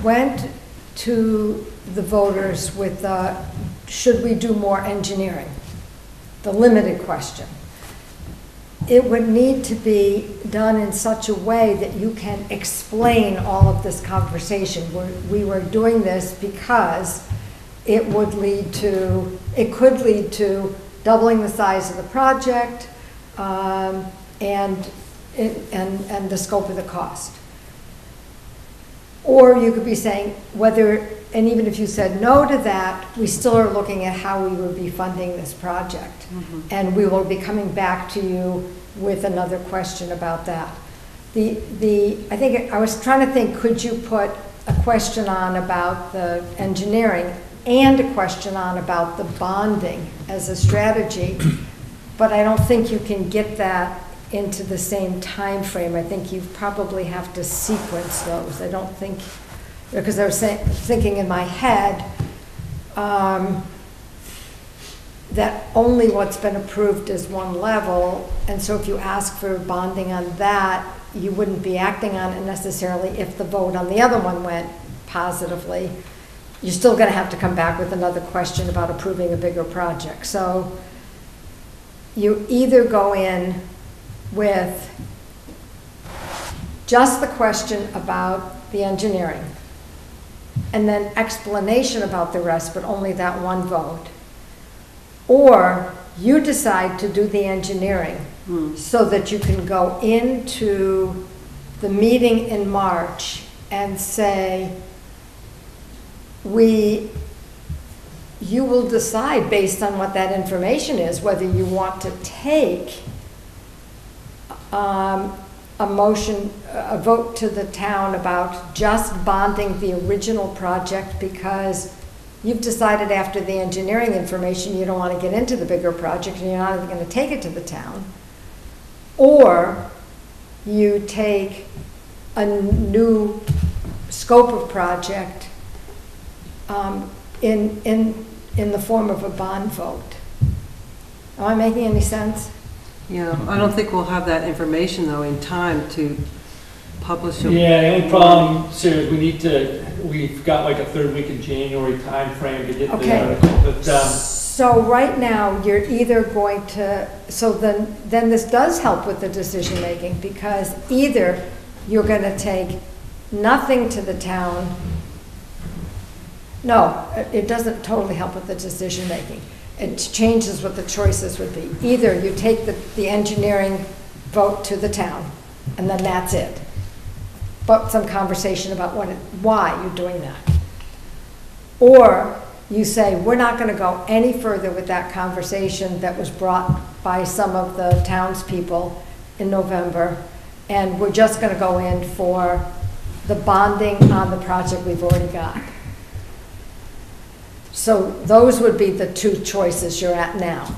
went to the voters with, should we do more engineering? The limited question. It would need to be done in such a way that you can explain all of this conversation. We were doing this because it would lead to, it could lead to doubling the size of the project and the scope of the cost. Or you could be saying whether, and even if you said no to that, we still are looking at how we would be funding this project. And we will be coming back to you with another question about that. I think, I was trying to think, could you put a question on about the engineering and a question on about the bonding as a strategy, but I don't think you can get that into the same time frame. I think you probably have to sequence those. I don't think, because I was thinking in my head that only what's been approved is one level, and so if you ask for bonding on that, you wouldn't be acting on it necessarily if the vote on the other one went positively. You're still going to have to come back with another question about approving a bigger project. So you either go in with just the question about the engineering and then explanation about the rest, but only that one vote. Or you decide to do the engineering so that you can go into the meeting in March and say, you will decide based on what that information is, whether you want to take a vote to the town about just bonding the original project because you've decided after the engineering information you don't want to get into the bigger project and you're not even going to take it to the town. Or you take a new scope of project in the form of a bond vote. Am I making any sense? Yeah, I don't think we'll have that information though in time to publish it. Yeah, the only problem, Sarah, is we've got like a third week in January time frame to get the article. But, so right now, you're either going to, so then this does help with the decision making, because either you're going to take nothing to the town. No, it doesn't totally help with the decision making. It changes what the choices would be. Either you take the engineering vote to the town, and then that's it. But some conversation about why you're doing that. Or you say, we're not going to go any further with that conversation that was brought by some of the townspeople in November, and we're just going to go in for the bonding on the project we've already got. So those would be the two choices you're at now.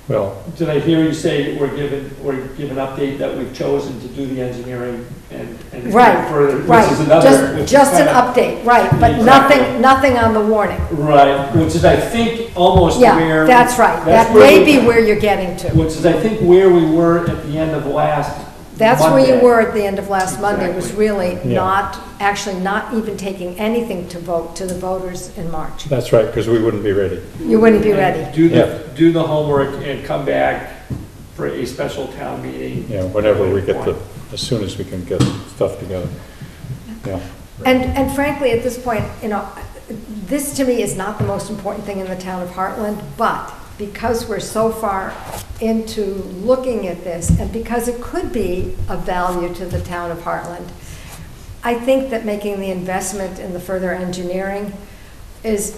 Well, did I hear you say we're given update that we've chosen to do the engineering and right, further? Right, Which is another, just an update, right, but exactly. nothing on the warning. Right, which is I think almost where. That's right, that may be where you're getting to. Which is I think where we were at the end of last That's Monday. where you were at the end of last Monday, was Exactly. really not even taking anything to vote to the voters in March. that's right, because we wouldn't be ready. You wouldn't be ready. Do the homework and come back for a special town meeting. Yeah, whenever we get as soon as we can get stuff together. Yeah. And frankly, at this point, this to me is not the most important thing in the town of Heartland, but because we're so far into looking at this, and because it could be of value to the town of Heartland, I think that making the investment in the further engineering is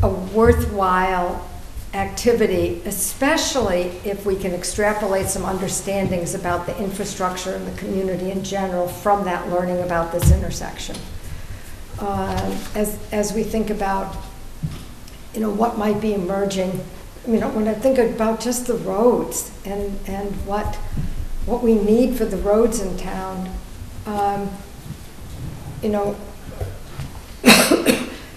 a worthwhile activity, especially if we can extrapolate some understandings about the infrastructure and the community in general from that learning about this intersection. As we think about, what might be emerging, when I think about just the roads and what we need for the roads in town,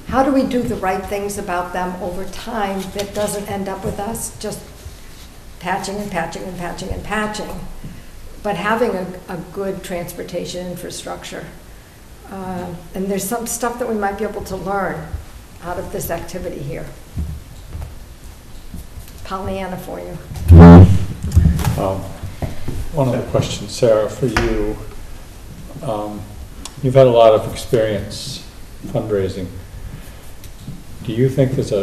how do we do the right things about them over time that doesn't end up with us just patching and patching and patching and patching, but having a good transportation infrastructure. And there's some stuff that we might be able to learn out of this activity here. Pollyanna for you. One other question, Sarah, for you. You've had a lot of experience fundraising. Do you think there's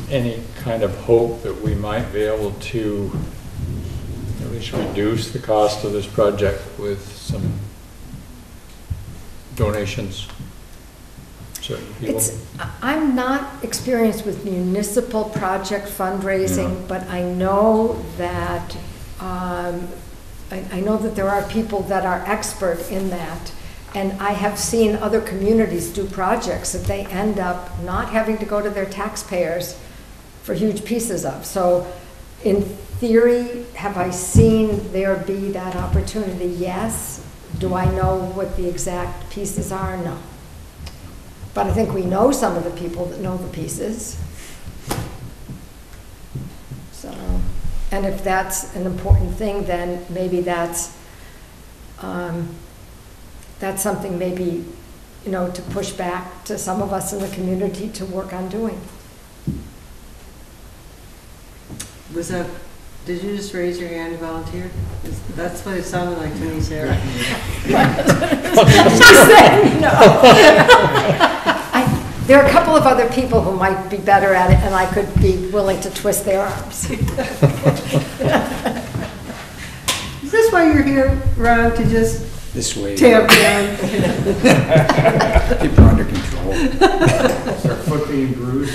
any kind of hope that we might be able to at least reduce the cost of this project with some donations? Certain people? I'm not experienced with municipal project fundraising, but I know that I know that there are people that are expert in that, And I have seen other communities do projects that they end up not having to go to their taxpayers for huge pieces of. So in theory, have I seen there be that opportunity? Yes. Do I know what the exact pieces are? No. But I think we know some of the people that know the pieces. So, and if that's an important thing, then maybe that's something maybe, you know, to push back to some of us in the community to work on doing. Was that, did you just raise your hand to volunteer? That's what it sounded like to me, Sarah. She said no. There are a couple of other people who might be better at it, and I could be willing to twist their arms. Is this why you're here, Ron, to just This way. tamp down? Keep her under control. Is our foot being bruised?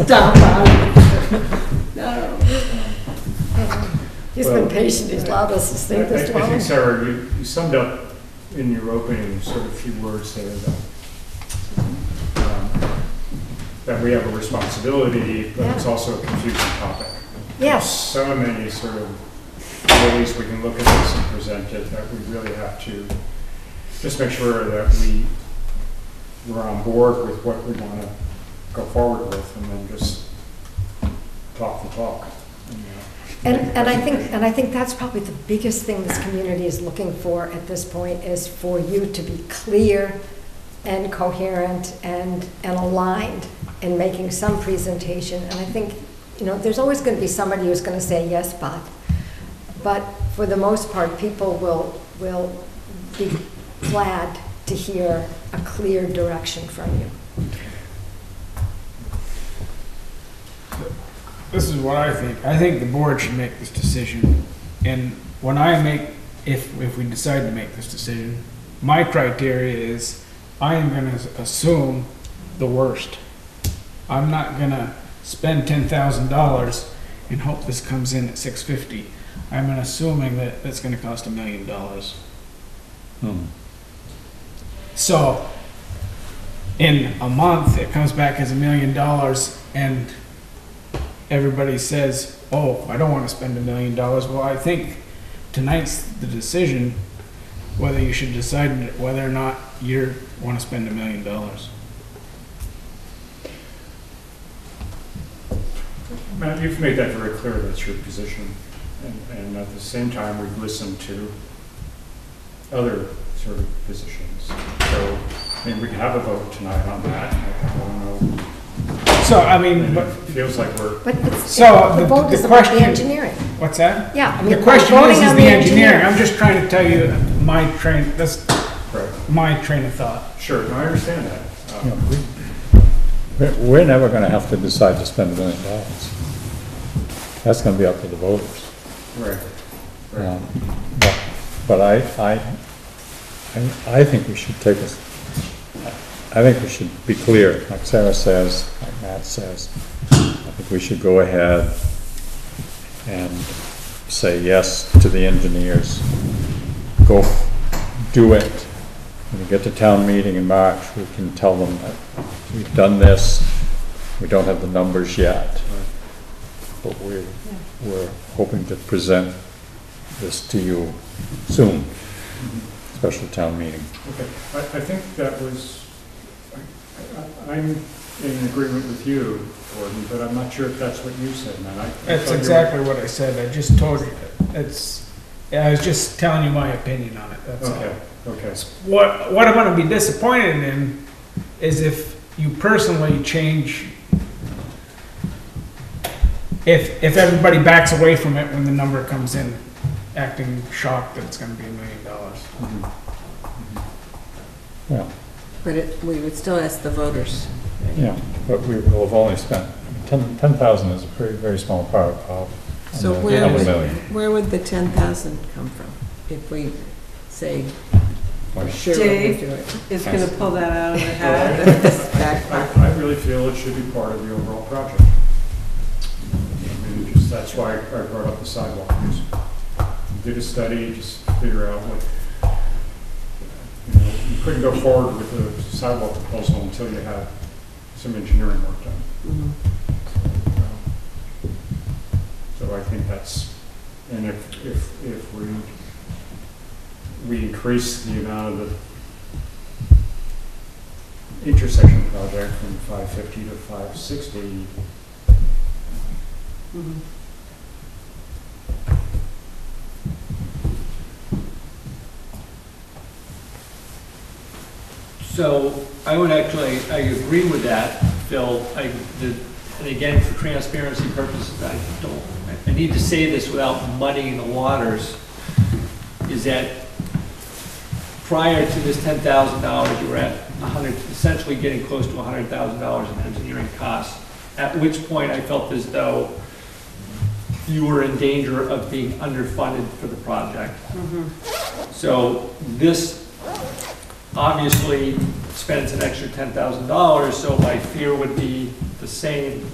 Stop on it. No. He's been patient, he's allowed us to stay this I long. think, Sarah, you summed up in your opening sort of few words there that we have a responsibility, but it's also a confusing topic. Yes. So many sort of ways we can look at this and present it that we really have to just make sure that we're on board with what we want to go forward with, and then just talk the talk. And I think that's probably the biggest thing this community is looking for at this point, is for you to be clear and coherent and aligned in making some presentation. And I think, you know, there's always going to be somebody who's going to say yes, but for the most part, people will be glad to hear a clear direction from you. This is what I think. I think the board should make this decision. And when if we decide to make this decision, my criteria is I am going to assume the worst. I'm not going to spend $10,000 and hope this comes in at $650. I'm assuming that it's going to cost $1 million. So in a month, it comes back as $1 million, and everybody says, oh, I don't want to spend $1 million. Well, I think tonight's the decision whether you should decide whether or not you want to spend $1 million. Matt, you've made that very clear, that's your position. And at the same time, we've listened to other sort of positions. So, I mean, we can have a vote tonight on that. I don't know. So, I mean, it feels like we're... But so the vote is the about question, the engineering. What's that? Yeah, I mean, the question voting is on the engineering. I'm just trying to tell you my train. That's my train of thought. Sure, no, I understand that. We're never going to have to decide to spend $1 million. That's going to be up to the voters. Right. But I think we should take us. I think we should be clear, like Sarah says, like Matt says. I think we should go ahead and say yes to the engineers. Go do it. When we get to town meeting in March, we can tell them that we've done this. We don't have the numbers yet, but we're hoping to present this to you soon. Special town meeting. Okay, I think that was. I'm in agreement with you, Gordon, but I'm not sure if that's what you said, man. That's exactly what I said. I just told you. I was just telling you my opinion on it. That's okay. all. Okay. What I'm going to be disappointed in is if you personally change. If everybody backs away from it when the number comes in, acting shocked that it's going to be $1 million. Mm-hmm. Yeah. But we would still ask the voters. Right? Yeah, but we will have only spent, 10,000 is a very small part of So $1 million. where would the 10,000 come from if we say, sure, Dave we'll do it? is going to pull that out of the hat. I really feel it should be part of the overall project. I mean, that's why I brought up the sidewalk. Did a study, just figure out what, couldn't go forward with the sidewalk proposal until you had some engineering work done. Mhm. So I think that's, and if we increase the amount of the intersection project from 550 to 560, Mhm. So I would actually, I agree with that, Phil. And again, for transparency purposes, I need to say this without muddying the waters, is that prior to this $10,000, you were at essentially getting close to $100,000 in engineering costs, at which point I felt as though you were in danger of being underfunded for the project. So this obviously spends an extra $10,000, so my fear would be the same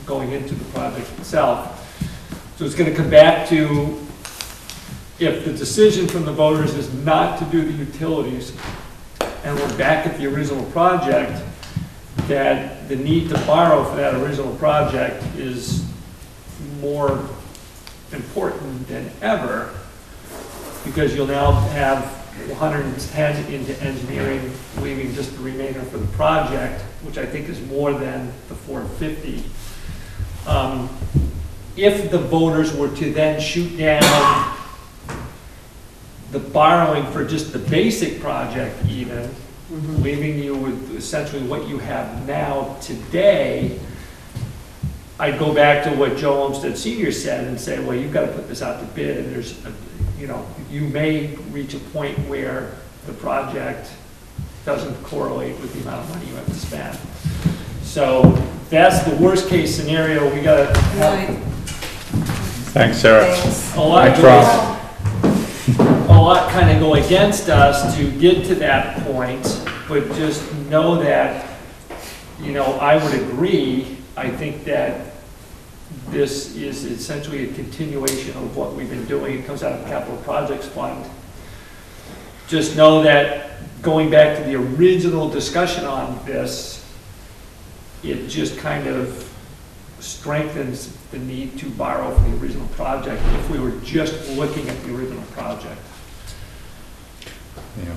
going into the project itself. So it's going to come back to, if the decision from the voters is not to do the utilities, and we're back at the original project, that the need to borrow for that original project is more important than ever, because you'll now have 110 into engineering, leaving just the remainder for the project, which I think is more than the 450. If the voters were to then shoot down the borrowing for just the basic project even, leaving you with essentially what you have now today, I'd go back to what Joe Olmsted Sr. said and say, well, you've got to put this out to bid, and there's, you may reach a point where the project doesn't correlate with the amount of money you have to spend. So that's the worst case scenario. We got to have Thanks, Sarah. a lot kind of go against us to get to that point, but just know that, I would agree. I think that this is essentially a continuation of what we've been doing. It comes out of the Capital Projects Fund. Just know that going back to the original discussion on this, it just kind of strengthens the need to borrow from the original project if we were just looking at the original project. Yeah,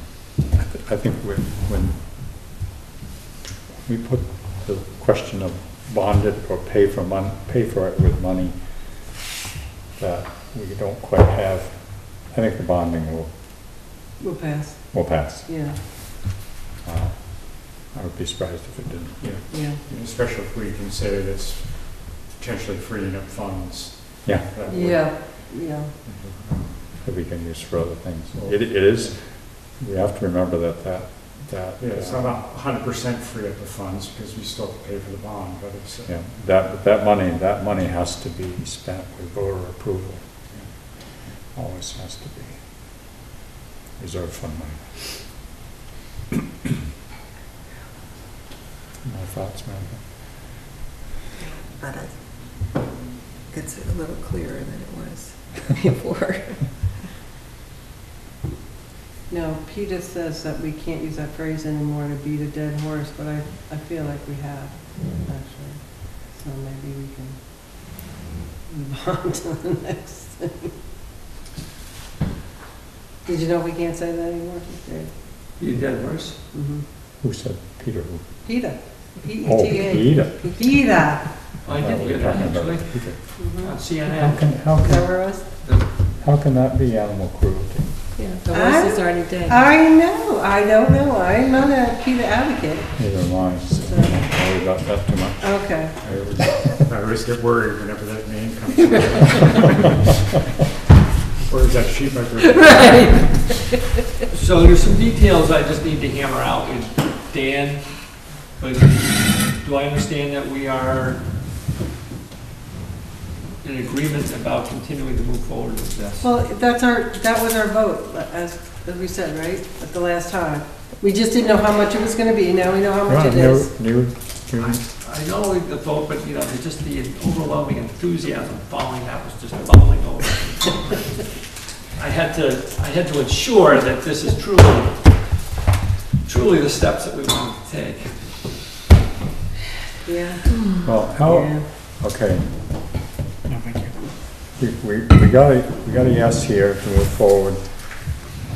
I think when we put the question of bond it or pay for it with money that we don't quite have, I think the bonding We'll pass. will pass. Yeah. I would be surprised if it didn't. Yeah. especially if we can say that it's potentially freeing up funds. Yeah. that would- Yeah. That we can use for other things. It is, we have to remember that Yeah, it's not 100% free up the funds because we still have to pay for the bond, but it's. yeah, that money has to be spent with voter approval. Always has to be. Reserve fund money. My thoughts, Martha? But it's a little clearer than it was before. No, PETA says that we can't use that phrase anymore to beat a dead horse, but I feel like we have, actually. So maybe we can move on to the next thing. Did you know we can't say that anymore? Dave? You dead horse? Who said Peter? Who? PETA. Oh, P-E-T-A. PETA. PETA. I thought did we get were that talking about actually Peter. on How CNN. can, how Is that can, where it was? how can that be animal cruelty? Yeah, the horse is already dead. I know, I don't know. I'm not a PETA advocate. Neither am I, so don't worry about that too much. Okay. I always get worried whenever that name comes up. Or is that sheep I heard? So there's some details I just need to hammer out with Dan, but do I understand that we are in agreement about continuing to move forward with this? Well, that was our vote, as we said, right, at the last time. We just didn't know how much it was gonna be, now we know how much it is. I know the vote, but just the overwhelming enthusiasm following that was just bubbling over. I had to ensure that this is truly truly the steps that we wanted to take. Yeah. Well, how, Yeah. okay, No, thank you. we got a yes here to move forward.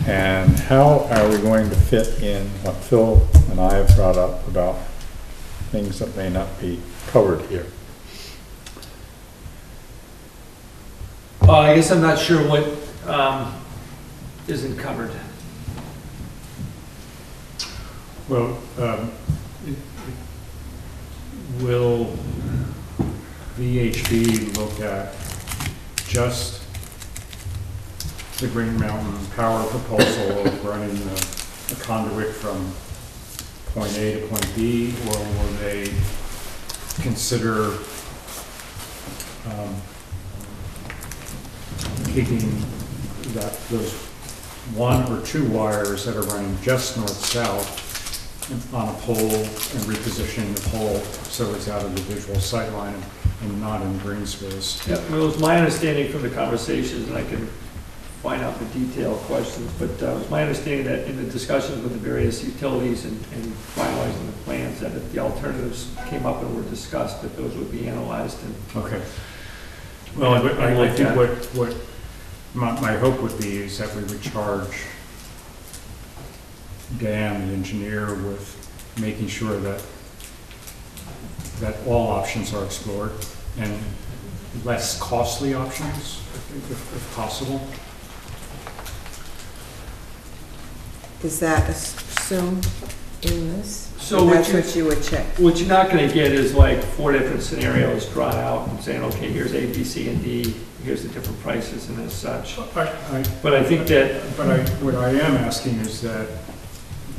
And how are we going to fit in what Phil and I have brought up about things that may not be covered here? I guess I'm not sure what isn't covered. Well, will VHB look at just the Green Mountain Power proposal of running a conduit from point A to point B, or will they consider keeping those one or two wires that are running just north-south on a pole and repositioning the pole so it's out of the visual sight line and not in green space? Yeah, well, it was my understanding from the conversations, and I can find out the detailed questions, but it was my understanding that in the discussions with the various utilities and finalizing the plans, that if the alternatives came up and were discussed, that those would be analyzed and. Okay. Well, I think what my hope would be is that we would charge Dan, the engineer, with making sure that all options are explored and less costly options, if possible. Is that assumed in this? So Or that's what you would check? What you're not gonna get is like 4 different scenarios drawn out and saying, okay, here's A, B, C, and D, here's the different prices and as such. But I think that. But what I am asking is that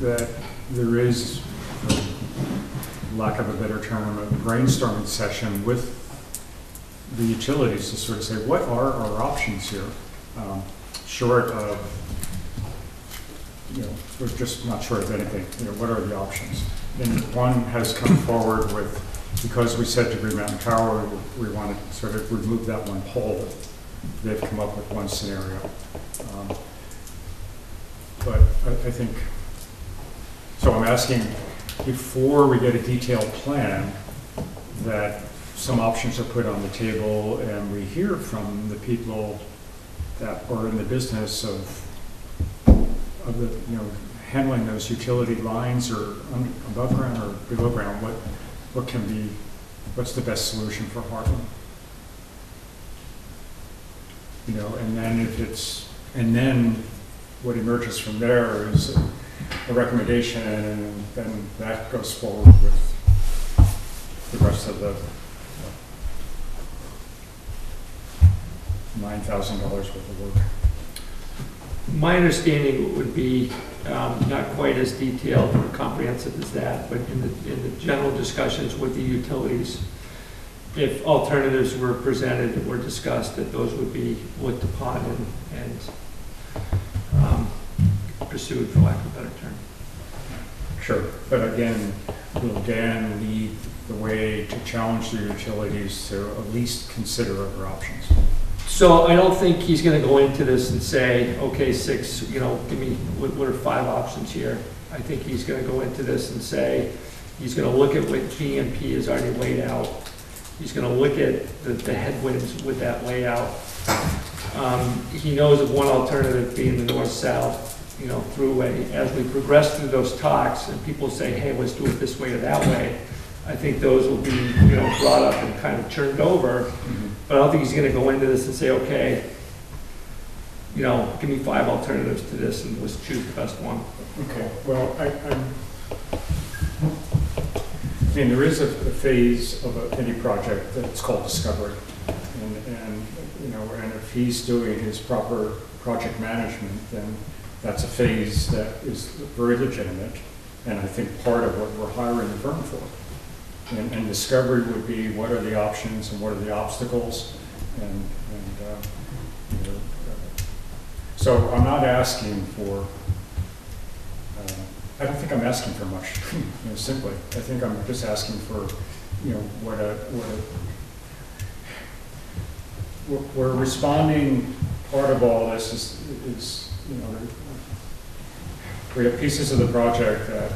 there is, for lack of a better term, a brainstorming session with the utilities to sort of say, what are our options here? Short of, we're just not sure of anything. What are the options? And one has come forward with, because we said to Green Mountain Power, we want to sort of remove that one pole. They've come up with one scenario. But I think, so I'm asking, before we get a detailed plan, that some options are put on the table and we hear from the people that are in the business of the, handling those utility lines or above ground or below ground, what can be, what's the best solution for Hartland? And then what emerges from there is a recommendation, and then that goes forward with the rest of the $9,000 worth of work. My understanding would be not quite as detailed or comprehensive as that, but in the general discussions with the utilities, if alternatives were presented or discussed, that those would be looked upon and pursued, for lack of a better term. Sure, but again, will Dan lead the way to challenge the utilities to at least consider other options? So I don't think he's gonna go into this and say, okay, 6, give me, what are 5 options here? I think he's gonna go into this and say, he's gonna look at what GMP has already laid out. He's gonna look at the headwinds with that layout. He knows of one alternative being the north-south, throughway. As we progress through those talks and people say, hey, let's do it this way or that way, I think those will be, brought up and kind of churned over. Mm-hmm. But I don't think he's gonna go into this and say, okay, give me 5 alternatives to this and let's choose the best one. Okay, well, I mean, there is a phase of any project that's called discovery. And if he's doing his proper project management, then that's a phase that is very legitimate. And I think part of what we're hiring the firm for. And discovery would be what are the options and what are the obstacles. So I'm not asking for, I don't think I'm asking for much, simply. I think I'm just asking for, we're responding, part of all this is we have pieces of the project that,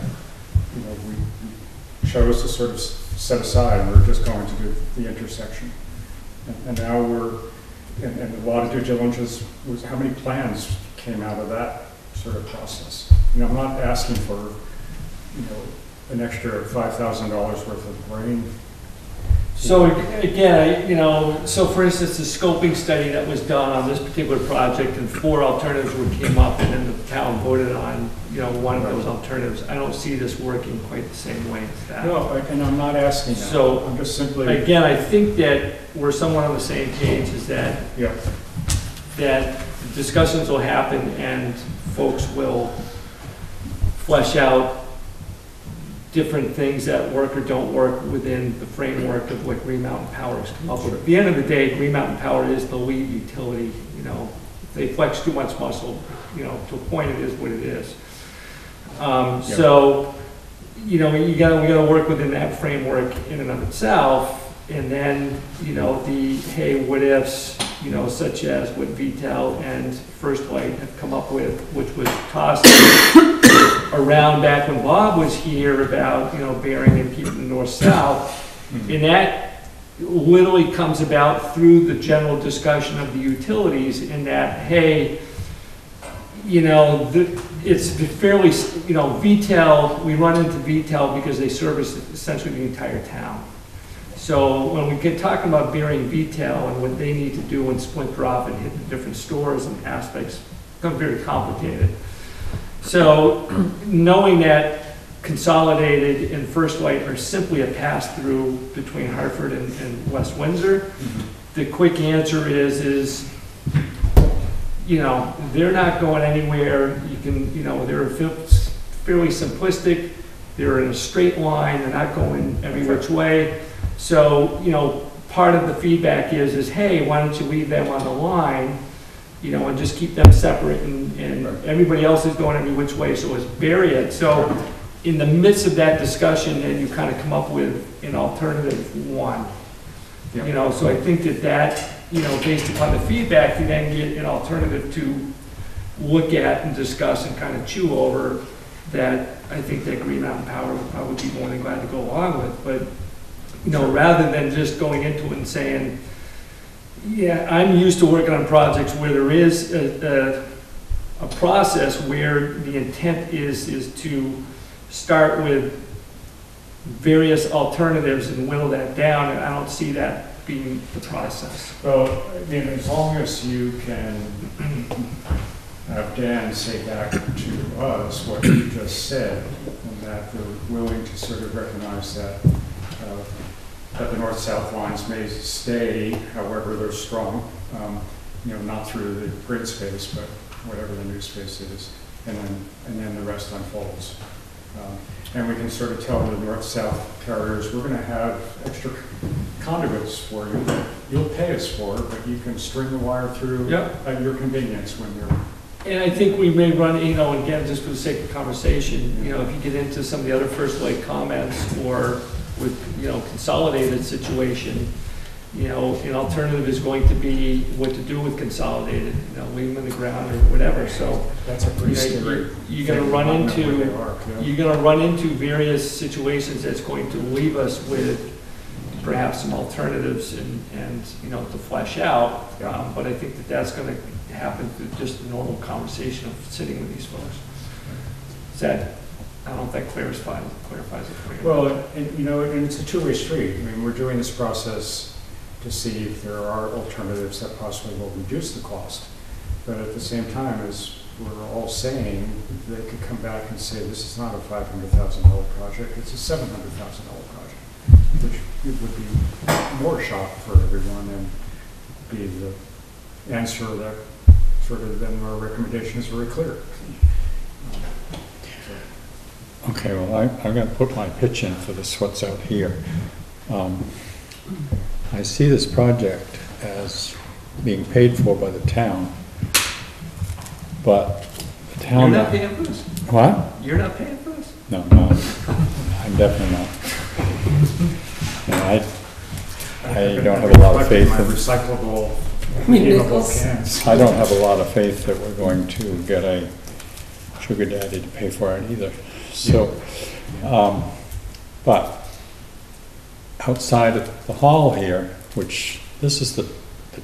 you know, we chose to sort of set aside, and we're just going to do the intersection. And now and a lot of due diligence was how many plans came out of that sort of process. You know, I'm not asking for, you know, an extra $5,000 worth of brain. So again, you know, so for instance, the scoping study that was done on this particular project and 4 alternatives came up and then the town voted on, you know, one of those alternatives. I don't see this working quite the same way as that. No, and I'm not asking that. So, I'm just simply. Again, I think that we're somewhat on the same page is that, Yeah. that discussions will happen and folks will flesh out different things that work or don't work within the framework of what Green Mountain Power has come up with. At the end of the day, Green Mountain Power is the lead utility. You know, if they flex too much muscle, you know, to a point it is what it is. So, you know, we gotta work within that framework in and of itself. And then, you know, the, hey, what ifs, you know, such as what VTEL and First Light have come up with, which was tossed around back when Bob was here about, you know, bearing and keeping the north-south. And that literally comes about through the general discussion of the utilities in that, hey, you know, it's fairly, you know, VTEL, we run into VTEL because they service essentially the entire town. So when we get talking about bearing VTEL and what they need to do and splinter off and hit the different stores and aspects, it becomes very complicated. So knowing that Consolidated and First Light are simply a pass-through between Hartford and West Windsor, the quick answer is, you know, they're not going anywhere. You can, you know, they're fairly simplistic. They're in a straight line. They're not going every which way. So, you know, part of the feedback is hey, why don't you leave them on the line, you know, and just keep them separate and everybody else is going every which way, so let's bury it. So in the midst of that discussion, then you kind of come up with an alternative one. You know, so I think that, you know, based upon the feedback, you then get an alternative to look at and discuss and kind of chew over that I think that Green Mountain Power would be more than glad to go along with. But, you know, rather than just going into it and saying, yeah, I'm used to working on projects where there is a process where the intent is to start with various alternatives and whittle that down, and I don't see that being the process. Well, I mean, as long as you can have Dan say back to us what you just said, and that they're willing to sort of recognize that that the north-south lines may stay, however they're strong, you know, not through the grid space, but whatever the new space is, and then the rest unfolds. And we can sort of tell the north-south carriers, we're going to have extra conduits for you that you'll pay us for, but you can string the wire through at your convenience when you're. And I think we may run, you know, again, just for the sake of conversation, you know, if you get into some of the other First Light comments or with, you know, Consolidated situation, you know, an alternative is going to be what to do with Consolidated, you know, leave them in the ground or whatever. So that's a pretty scary. You're going to run into various situations that's going to leave us with perhaps some alternatives and you know, to flesh out. But I think that's going to happen through just the normal conversation of sitting with these folks. I don't know if that clarifies it for you. Well, and, you know, and it's a two-way street. I mean, we're doing this process to see if there are alternatives that possibly will reduce the cost. But at the same time, as we're all saying, they could come back and say, this is not a $500,000 project, it's a $700,000 project, which it would be more shock for everyone and be the answer that sort of then our recommendation is very clear. Okay, well, I'm going to put my pitch in for this, what's out here. I see this project as being paid for by the town, but the town... You're not paying for this? What? You're not paying for this? No, I'm definitely not. And I don't have a lot of faith in... Recyclable cans. I don't have a lot of faith that we're going to get a sugar daddy to pay for it either. So, but outside of the hall here, which this is the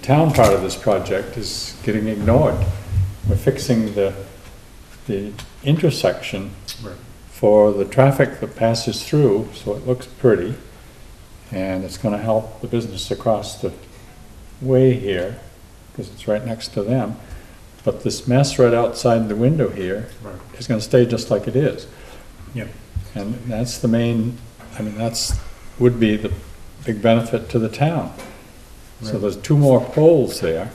town part of this project, is getting ignored. We're fixing the intersection for the traffic that passes through, so it looks pretty. And it's gonna help the business across the way here, because it's right next to them. But this mess right outside the window here is gonna stay just like it is. Yep. And that's the main, I mean, would be the big benefit to the town. So there's 2 more poles there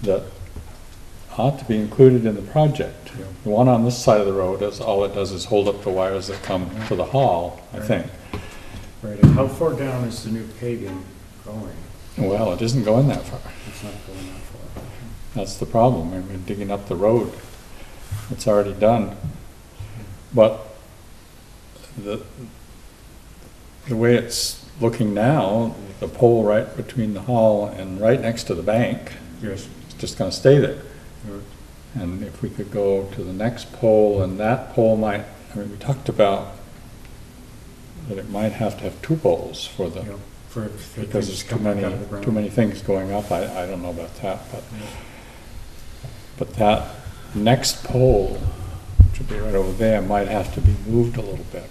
that ought to be included in the project. The one on this side of the road, all it does is hold up the wires that come to the hall, I think. Right, and how far down is the new paving going? Well, it isn't going that far. It's not going that far. That's the problem. I mean, digging up the road. It's already done. But the way it's looking now, the pole right between the hall and right next to the bank, Yes. it's just gonna stay there. And if we could go to the next pole, and that pole might, I mean, we talked about that it might have to have 2 poles for the, For because there's too many things going up. I don't know about that, but that next pole, which would be right over there, might have to be moved a little bit.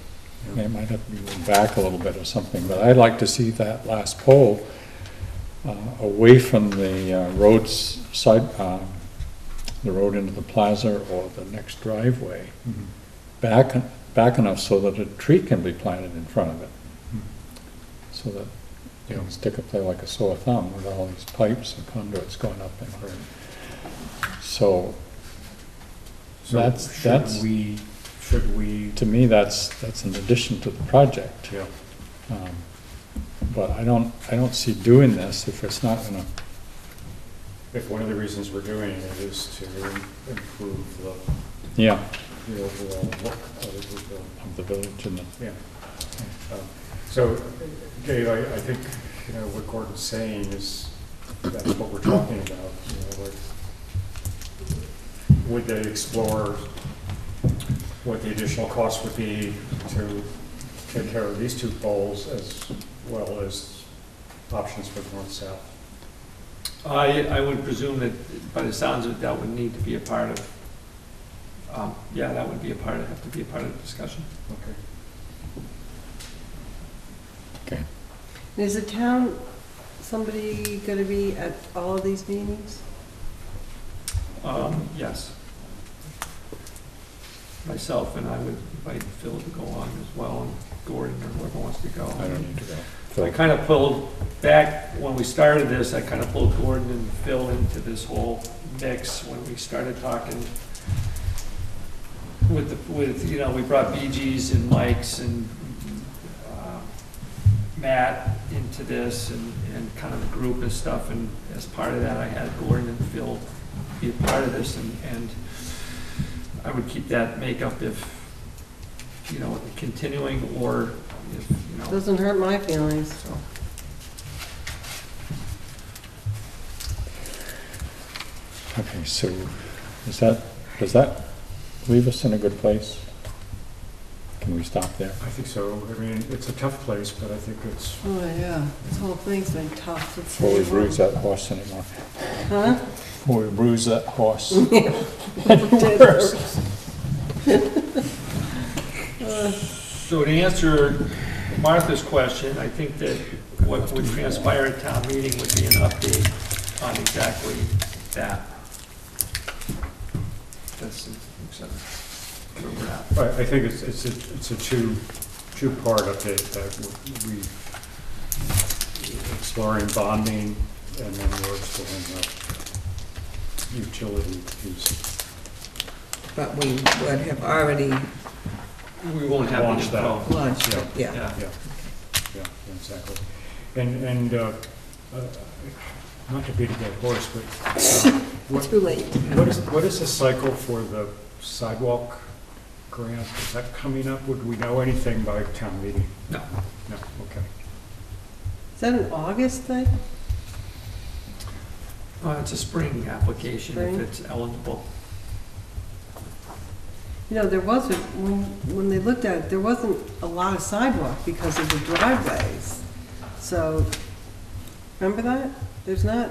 It might have to be moved back a little bit or something, but I'd like to see that last pole away from the roads side, the road into the plaza or the next driveway, back enough so that a tree can be planted in front of it. So that you don't stick up there like a sore thumb with all these pipes and conduits going up in it. So should we, to me, that's an addition to the project. yeah. But I don't see doing this if it's not gonna. If one of the reasons we're doing it is to improve The overall look of the village and the. Yeah. So, Dave, I think, what Gordon's saying is, that's what we're talking about, like, would they explore what the additional cost would be to take care of these 2 poles as well as options for north-south? I would presume that, by the sounds of it, that would need to be a part of, that would be have to be a part of the discussion. Okay. Okay. Is the town, somebody gonna be at all of these meetings? Yes. Myself, and I would invite Phil to go on as well, and Gordon, or whoever wants to go. I don't need to go. I kind of pulled back, when we started this, I kind of pulled Gordon and Phil into this whole mix when we started talking with, we brought BG's and Mike's and Matt into this and kind of the group and stuff, and as part of that, I had Gordon and Phil be a part of this, and I would keep that makeup if, continuing, or if, Doesn't hurt my feelings. so. Okay, so does that leave us in a good place? Can we stop there? I think so. I mean, it's a tough place, but I think it's, Oh, yeah, this whole thing's been tough. It's Before we bruise that horse anymore. Huh? Before we bruise that horse. So to answer Martha's question, I think that what would transpire at town meeting would be an update on exactly that. That's where we're at. I think it's a two-part update that we exploring bonding, and then we're exploring the utility piece. But we would have already We won't have Launch the that. info. launched it, yeah. Yeah, exactly. And not to beat a dead horse, but Too late. what is the cycle for the sidewalk grant? Is that coming up? Would we know anything by town meeting? No. No, okay. Is that an August thing? It's a spring application Spring? if it's eligible. You know, there wasn't, when they looked at it, there wasn't a lot of sidewalk because of the driveways. So, remember that? There's not,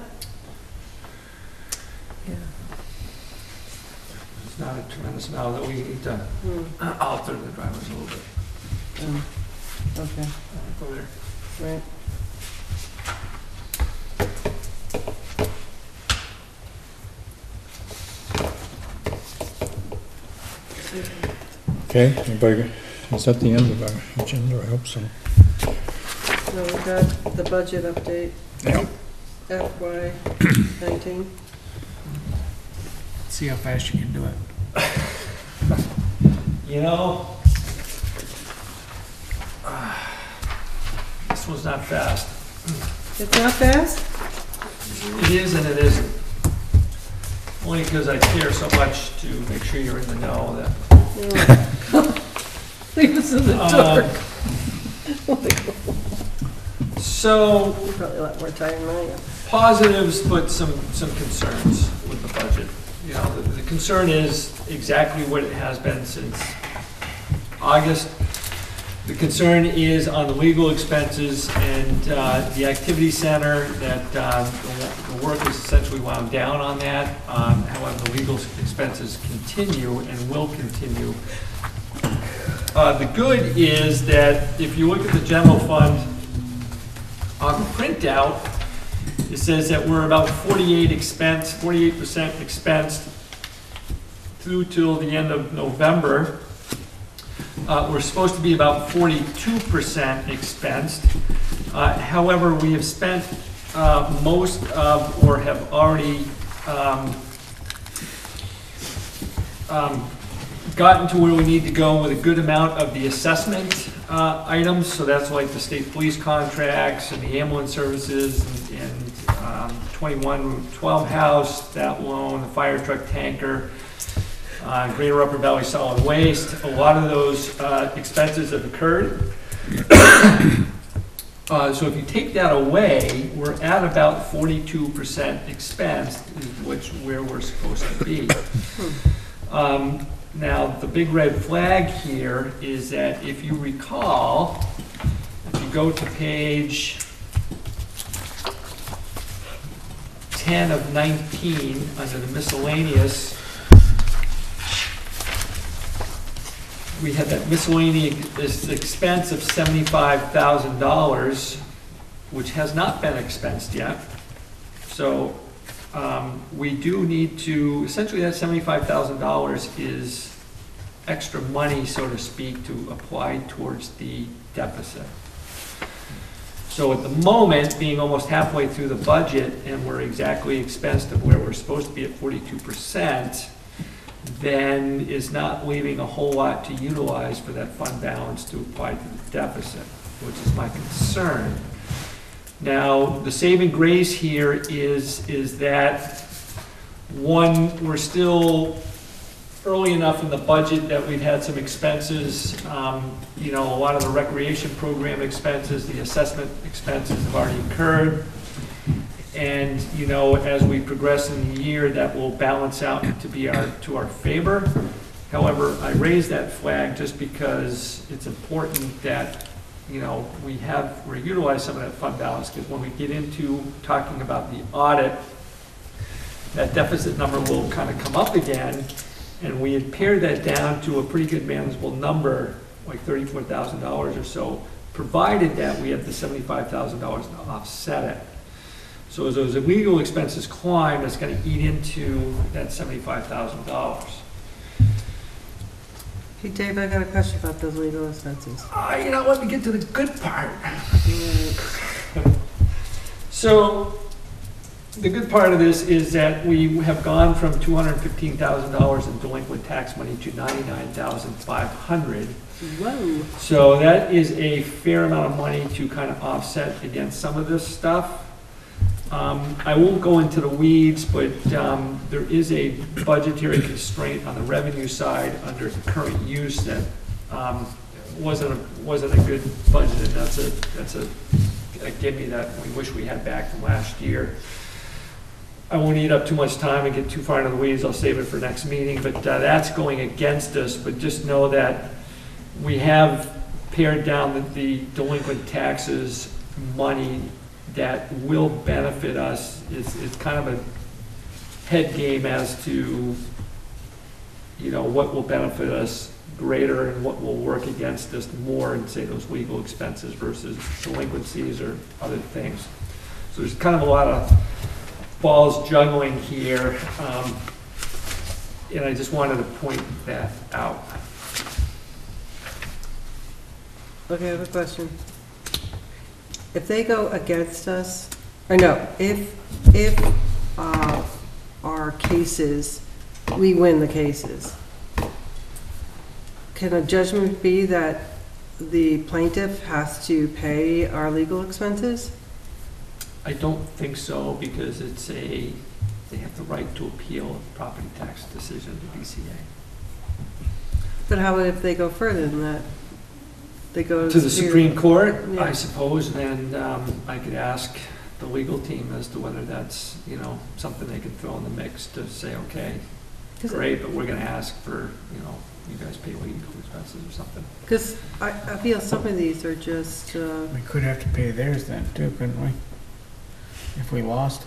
yeah. It's not a tremendous amount that we need to alter the driveways a little bit. Okay, Go there. right. Okay, anybody, is that the end of our agenda? I hope so. So we got the budget update, Yep. FY 19. See how fast you can do it. You know, this one's not fast. It's not fast? It is and it isn't. Only because I care so much to make sure you're in the know that. Leave us in the dark. So, You're probably a lot more tired than I am. positives, but some concerns with the budget. You know, the concern is exactly what it has been since August. The concern is on the legal expenses and the activity center, that the work is essentially wound down on that. However, the legal expenses continue and will continue. The good is that if you look at the general fund on the printout, it says that we're about 48% expensed through till the end of November. We're supposed to be about 42% expensed. However, we have spent most of, or have already gotten to where we need to go with a good amount of the assessment items. So that's like the state police contracts and the ambulance services and 2112 house, that loan, the fire truck tanker, Greater Upper Valley Solid Waste. A lot of those expenses have occurred. So if you take that away, we're at about 42% expensed, where we're supposed to be. Now, the big red flag here is that if you recall, if you go to page 10 of 19 under the miscellaneous, we had that miscellaneous expense of $75,000, which has not been expensed yet. So we do need to, essentially that $75,000 is extra money, so to speak, to apply towards the deficit. So at the moment, being almost halfway through the budget, and we're exactly expensed of where we're supposed to be at 42%, then is not leaving a whole lot to utilize for that fund balance to apply to the deficit, which is my concern. Now, the saving grace here is that, one, we're still early enough in the budget that we've had some expenses. You know, a lot of the recreation program expenses, the assessment expenses have already occurred. And, you know, as we progress in the year, that will balance out to be to our favor. However, I raise that flag just because it's important that, you know, we utilize some of that fund balance, because when we get into talking about the audit, that deficit number will kind of come up again, and we had pared that down to a pretty good manageable number, like $34,000 or so, provided that we have the $75,000 to offset it. So as those illegal expenses climb, it's going to eat into that $75,000. Hey, Dave, I got a question about those legal expenses. You know, let me get to the good part. So the good part of this is that we have gone from $215,000 in delinquent tax money to $99,500. Whoa. So that is a fair amount of money to kind of offset against some of this stuff. I won't go into the weeds, but there is a budgetary constraint on the revenue side under current use that wasn't a good budget, and that's a gimme that we wish we had back from last year. I won't eat up too much time and get too far into the weeds, I'll save it for next meeting, but that's going against us, but just know that we have pared down the delinquent taxes money that will benefit us. It's kind of a head game as to, you know, what will benefit us greater and what will work against us more in, say, those legal expenses versus delinquencies or other things. So there's kind of a lot of balls juggling here, and I just wanted to point that out. Okay, I have a question. If they go against us, or no, if our cases, we win the cases, can a judgment be that the plaintiff has to pay our legal expenses? I don't think so, because they have the right to appeal a property tax decision to BCA. But how about if they go further than that? They go To the Supreme Court, Yeah. I suppose, then I could ask the legal team as to whether that's, you know, something they can throw in the mix to say, okay, great, but we're gonna ask for, you know, you guys pay legal expenses or something. Because I feel some of these are just, We could have to pay theirs then too, couldn't we? If we lost?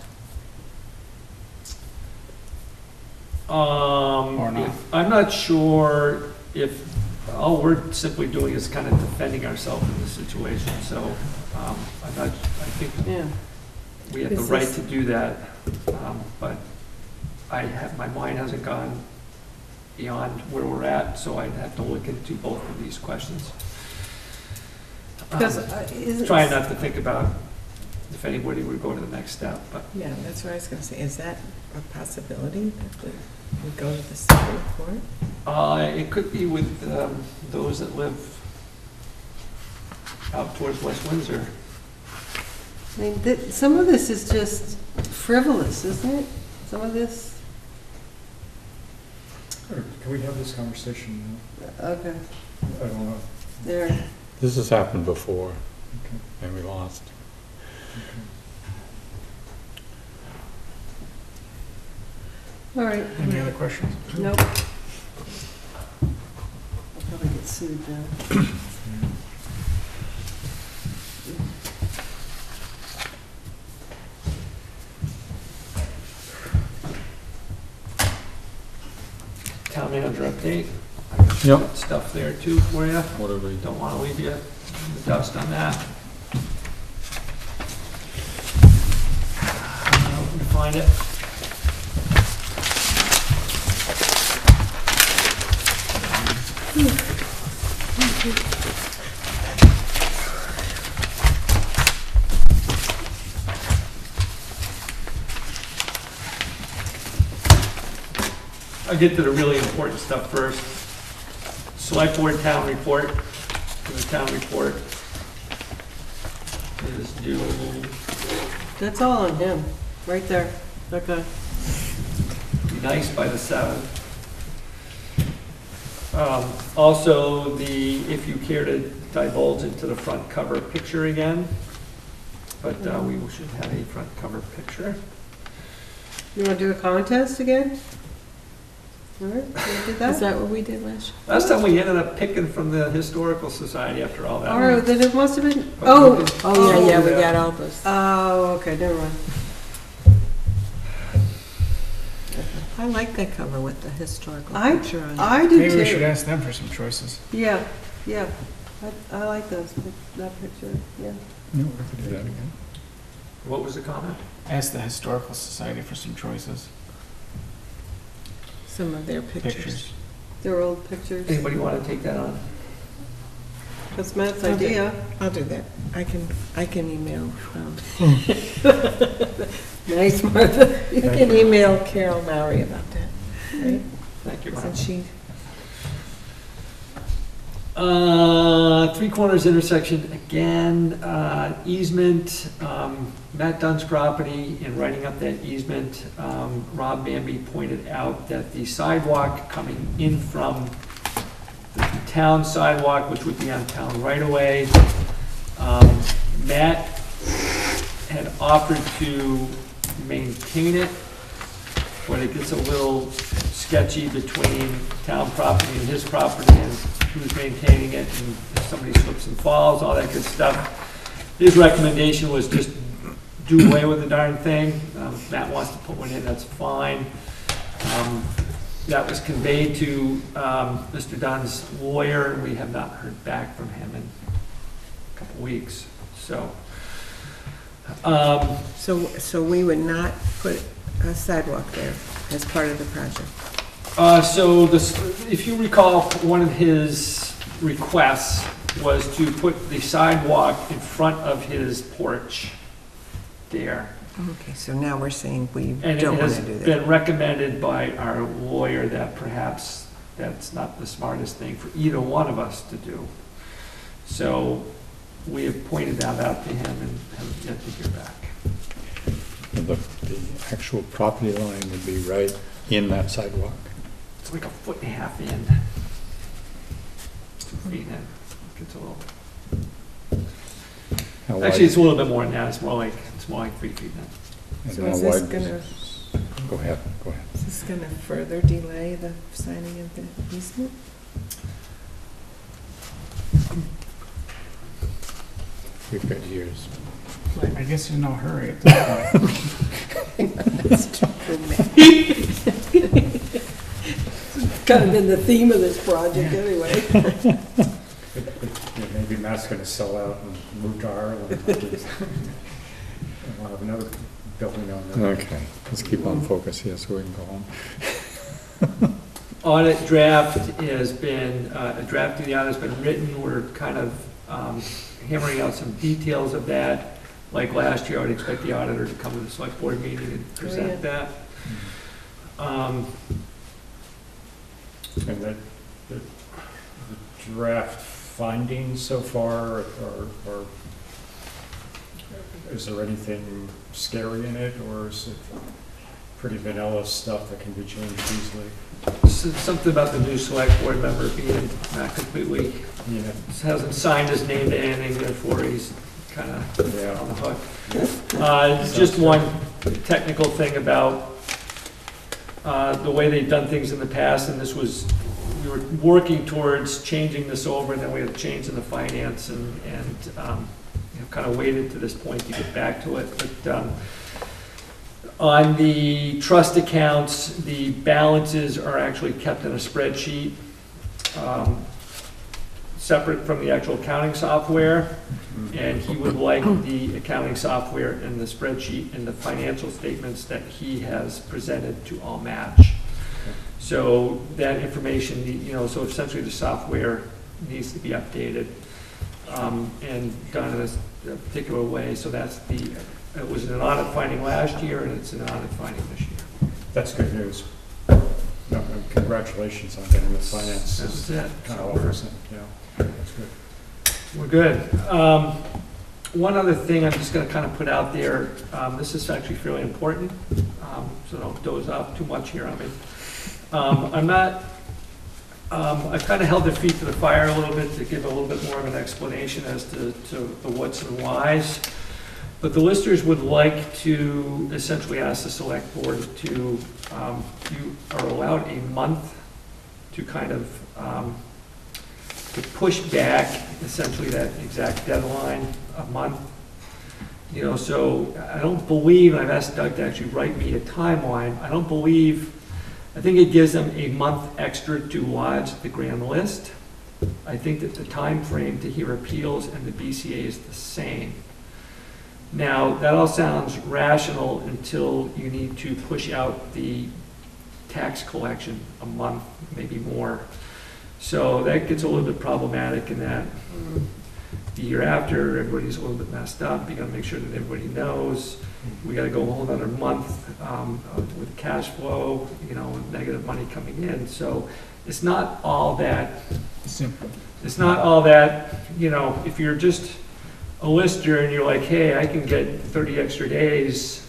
Or not? I'm not sure if, all we're simply doing is kind of defending ourselves in this situation, so I think yeah. we have the This right is- to do that, but my mind hasn't gone beyond where we're at, so I'd have to look into both of these questions. Because Trying not to think about if anybody would go to the next step, but Yeah, that's what I was gonna say. Is that a possibility that we go to the Supreme Court? it could be with those that live out towards West Windsor. I mean, some of this is just frivolous, isn't it? Some of this, Can we have this conversation now? okay, I don't know. there. This has happened before, and we lost. All right. Any other questions? Nope. I'll probably get sued now. Town manager update. Yep. Got stuff there too for you. Whatever you Don't want to leave you in the dust on that. Open to find it. I'll get to the really important stuff first. Selectboard town report. The town report is due, That's all on him, right there. Okay. be nice by the 7th. Also, if you care to divulge into the front cover picture again, but we should have a front cover picture. You want to do a contest again? All right, we'll do Is that. that what we did last year? Last time we ended up picking from the Historical Society after all that. All right, then it must have been, But oh, we can- Oh, yeah, we got all those. oh, okay, never mind. I like that cover with the historical I- picture on it. I do Maybe we should too. ask them for some choices. Yeah, yeah. I like that picture, yeah. No, we could do that again. What was the comment? Ask the Historical Society for some choices. Some of their pictures. Pictures. They're old pictures. Anybody want to take that on? That's Matt's Okay. idea. I'll do that. I can email, Nice, Martha. you can email Carol Lowry about that, right? Thank you, Mark. Isn't she? Three Corners intersection, again, easement, Matt Dunn's property, in writing up that easement, Rob Bamby pointed out that the sidewalk coming in from the town sidewalk, which would be on town right away, Matt had offered to maintain it when it gets a little sketchy between town property and his property and who's maintaining it, and if somebody slips and falls, all that good stuff. His recommendation was just do away with the darn thing. If Matt wants to put one in, that's fine. That was conveyed to Mr. Dunn's lawyer, and we have not heard back from him in a couple weeks. So, So we would not put a sidewalk there as part of the project? so this, if you recall, one of his requests was to put the sidewalk in front of his porch there. Okay, so now we're saying we And it don't want has to do that. been recommended by our lawyer that perhaps that's not the smartest thing for either one of us to do. So we have pointed that out to him and haven't yet to hear back. The actual property line would be right in that sidewalk. It's like 1.5 feet in. 2 feet in. It's a little, How actually, wide- it's a little bit more than that. It's more like 3 feet in. and So how is this wide- gonna, Go ahead. is this gonna further delay the signing of the easement? We've got years. I guess in no hurry at this point. That's true, Matt. Kind of been the theme of this project anyway. Maybe Matt's gonna sell out and move to Ireland. And we'll have another building on there. Okay, let's keep on focus here so we can go home. Audit draft has been, a draft of the audit has been written. We're kind of hammering out some details of that. Like last year, I would expect the auditor to come to the select board meeting and present that. And the draft findings so far, or is there anything scary in it, or is it pretty vanilla stuff that can be changed easily? Something about the new select board member being not completely, Yeah. hasn't signed his name to anything, therefore he's kind of Yeah. on the hook. Just one technical thing about the way they've done things in the past, and this was, we were working towards changing this over, and then we had a change in the finance, and kind of waited to this point to get back to it. But on the trust accounts, the balances are actually kept in a spreadsheet, separate from the actual accounting software. And he would like the accounting software and the spreadsheet and the financial statements that he has presented to all match. So that information, so essentially the software needs to be updated and done in a particular way. So that's it was an audit finding last year, and it's an audit finding this year. That's good news. No, and congratulations on getting the finance. That's it. Kind of offers it, yeah, that's good. We're good. One other thing I'm just going to kind of put out there, this is actually fairly important, so don't doze off too much here on me. I've kind of held their feet to the fire a little bit to give a little bit more of an explanation as to the what's and whys. But the listers would like to essentially ask the select board to, you are allowed a month to kind of, to push back essentially that exact deadline, a month. So I don't believe, and I've asked Doug to actually write me a timeline, I think it gives them a month extra to lodge the grand list. I think that the time frame to hear appeals and the BCA is the same. Now, that all sounds rational until you need to push out the tax collection a month, maybe more. So that gets a little bit problematic in that the year after, everybody's a little bit messed up. You gotta make sure that everybody knows. We gotta go a whole another month with cash flow, with negative money coming in. So it's not all that Simple. It's not all that, if you're just a lister and you're like, hey, I can get 30 extra days,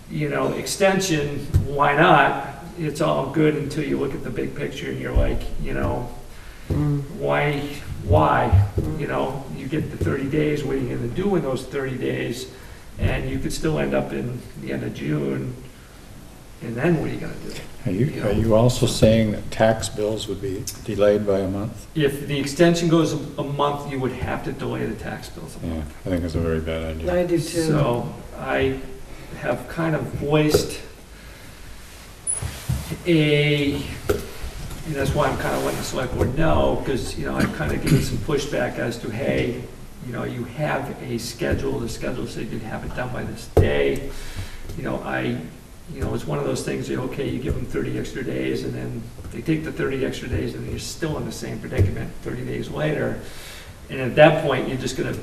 extension, why not? It's all good until you look at the big picture and you're like, why? You get the 30 days, what are you gonna do in those 30 days? And you could still end up in the end of June And then what are you gonna do? Are you also saying that tax bills would be delayed by a month? If the extension goes a month, you would have to delay the tax bills a Yeah, month. I think it's a very bad idea. I do too. So I have kind of voiced and that's why I'm kind of letting the select board know, because, you know, I've kind of given some pushback as to, hey, you know, you have a schedule, the schedule said you'd have it done by this day. You know, it's one of those things, okay, you give them 30 extra days, and then they take the 30 extra days, and you're still in the same predicament 30 days later. And at that point, you're just gonna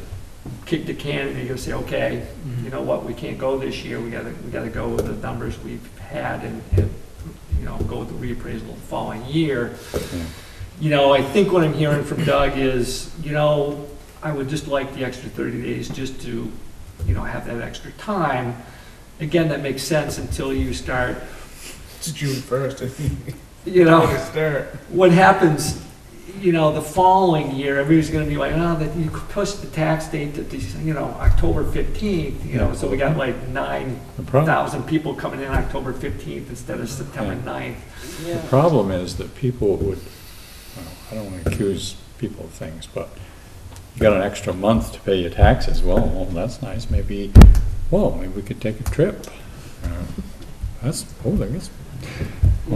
kick the can, and you're gonna say, okay, you know what, we can't go this year, we gotta go with the numbers we've had, and you know, go with the reappraisal the following year. You know, I think what I'm hearing from Doug is, you know, I would just like the extra 30 days just to, you know, have that extra time. Again, that makes sense until you start. It's June 1st, I think. You know, Start. what happens, you know, the following year, everybody's gonna be like, oh, that you could push the tax date to, you know, October 15th, you know, so we got like 9,000 people coming in October 15th instead of September 9th. The problem is that people would, well, I don't want to accuse people of things, but you got an extra month to pay your taxes. Well, that's nice. Maybe we could take a trip. There's all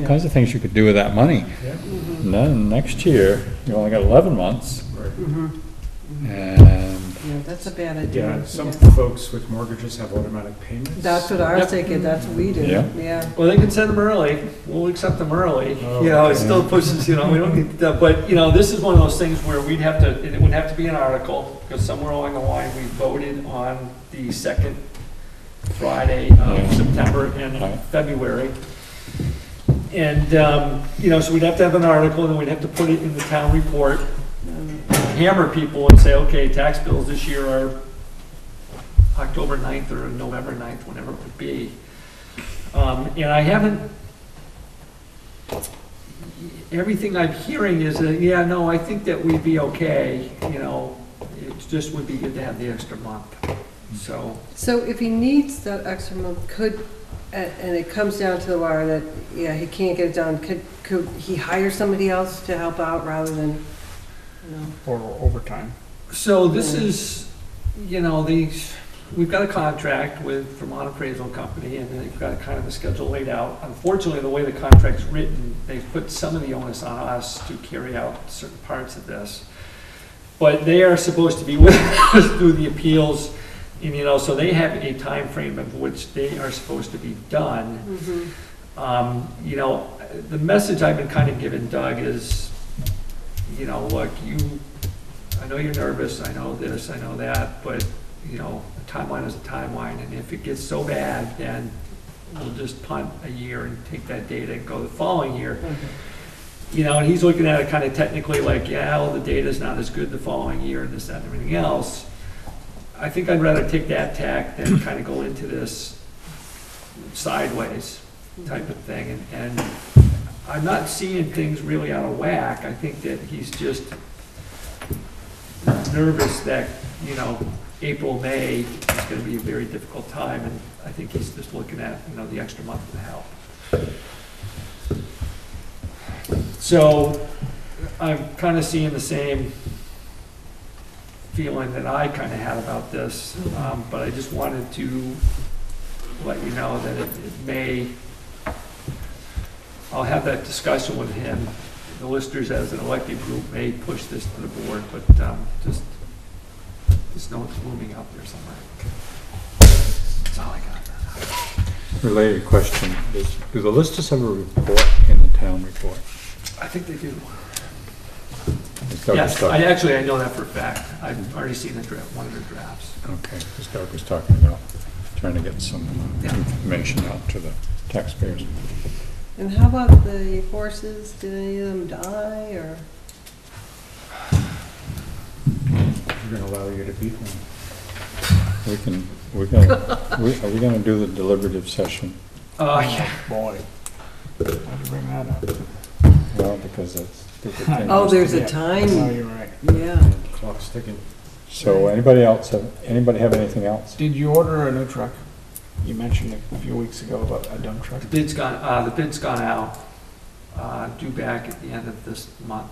kinds of things you could do with that money. And then next year, you only got 11 months. And Yeah, that's a bad idea. Yeah, some folks with mortgages have automatic payments. That's what I was thinking, that's what we do, Yeah. yeah. Well, they can send them early, we'll accept them early, Oh, you know, it okay. still pushes, you know, we don't need to, but, you know, this is one of those things where we'd have to, it would have to be an article, because somewhere along the line, we voted on the second Friday of September and February. And, you know, so we'd have to have an article, and then we'd have to put it in the town report, hammer people and say, okay, tax bills this year are October 9th or November 9th, whenever it would be. And I haven't, everything I'm hearing is that, yeah, no, I think that we'd be okay, you know, it just would be good to have the extra month, so. So if he needs that extra month, and it comes down to the wire that, yeah, he can't get it done, could he hire somebody else to help out rather than, you know? Or overtime. So this is, you know, we've got a contract with Vermont Appraisal Company, and they've got kind of a schedule laid out. Unfortunately, the way the contract's written, they've put some of the onus on us to carry out certain parts of this. But they are supposed to be with us through the appeals, and, you know, so they have a time frame of which they are supposed to be done. You know, the message I've been kind of giving Doug is, you know, look, I know you're nervous, I know this, I know that, but, you know, a timeline is a timeline, and if it gets so bad, then we'll just punt a year and take that data and go the following year. You know, and he's looking at it kind of technically like, yeah, well, the data's not as good the following year, and this, that, and everything else. I think I'd rather take that tack than kind of go into this sideways type of thing, and I'm not seeing things really out of whack. I think that he's just nervous that, you know, April, May is going to be a very difficult time, and I think he's just looking at, you know, the extra month to help. So I'm kind of seeing the same feeling that I kind of had about this, but I just wanted to let you know that it may, I'll have that discussion with him. The listers as an elected group may push this to the board, but just know it's looming out there somewhere. That's all I got. related question is, do the listers have a report in the town report? I think they do. As Doug was Yes, talking- I know that for a fact. I've already seen the draft, one of their drafts. Okay, because Doug was talking about trying to get some information out to the taxpayers. And how about the horses? Did any of them die, or? We're gonna allow you to beat one. Are we gonna do the deliberative session? Yeah. Boy, why'd you bring that up? Well, because that's. Oh, there's a Oh, time, you're right. yeah. Clock's ticking. So anybody have anything else? Did you order a new truck? You mentioned a few weeks ago about a dump truck. The bid's gone out, due back at the end of this month.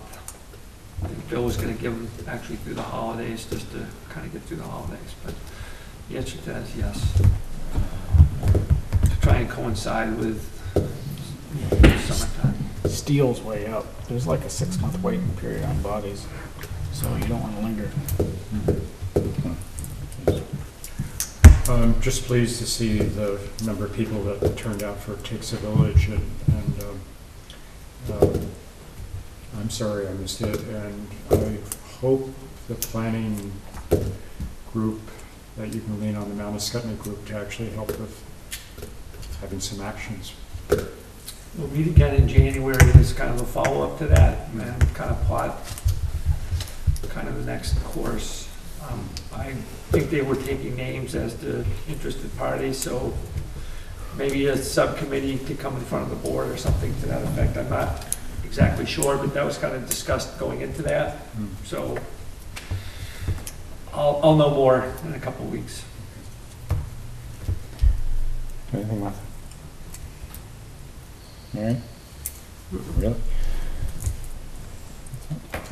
I think Bill was gonna give them actually through the holidays, just to kind of get through the holidays, but the answer to that is yes. To try and coincide with summertime. Steel's way up. There's like a 6-month waiting period on bodies, so you don't want to linger. I'm just pleased to see the number of people that turned out for Takes a Village, and I'm sorry I missed it, and I hope the planning group, that you can lean on the Mount Escutney group to actually help with having some actions. We'll meet again in January as kind of a follow-up to that, and kind of plot kind of the next course. I think they were taking names as to interested parties, so maybe a subcommittee to come in front of the board or something to that effect. I'm not exactly sure, but that was kind of discussed going into that. So I'll know more in a couple of weeks. Anything, Martha? All right. Really?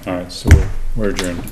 All right, so we're adjourned.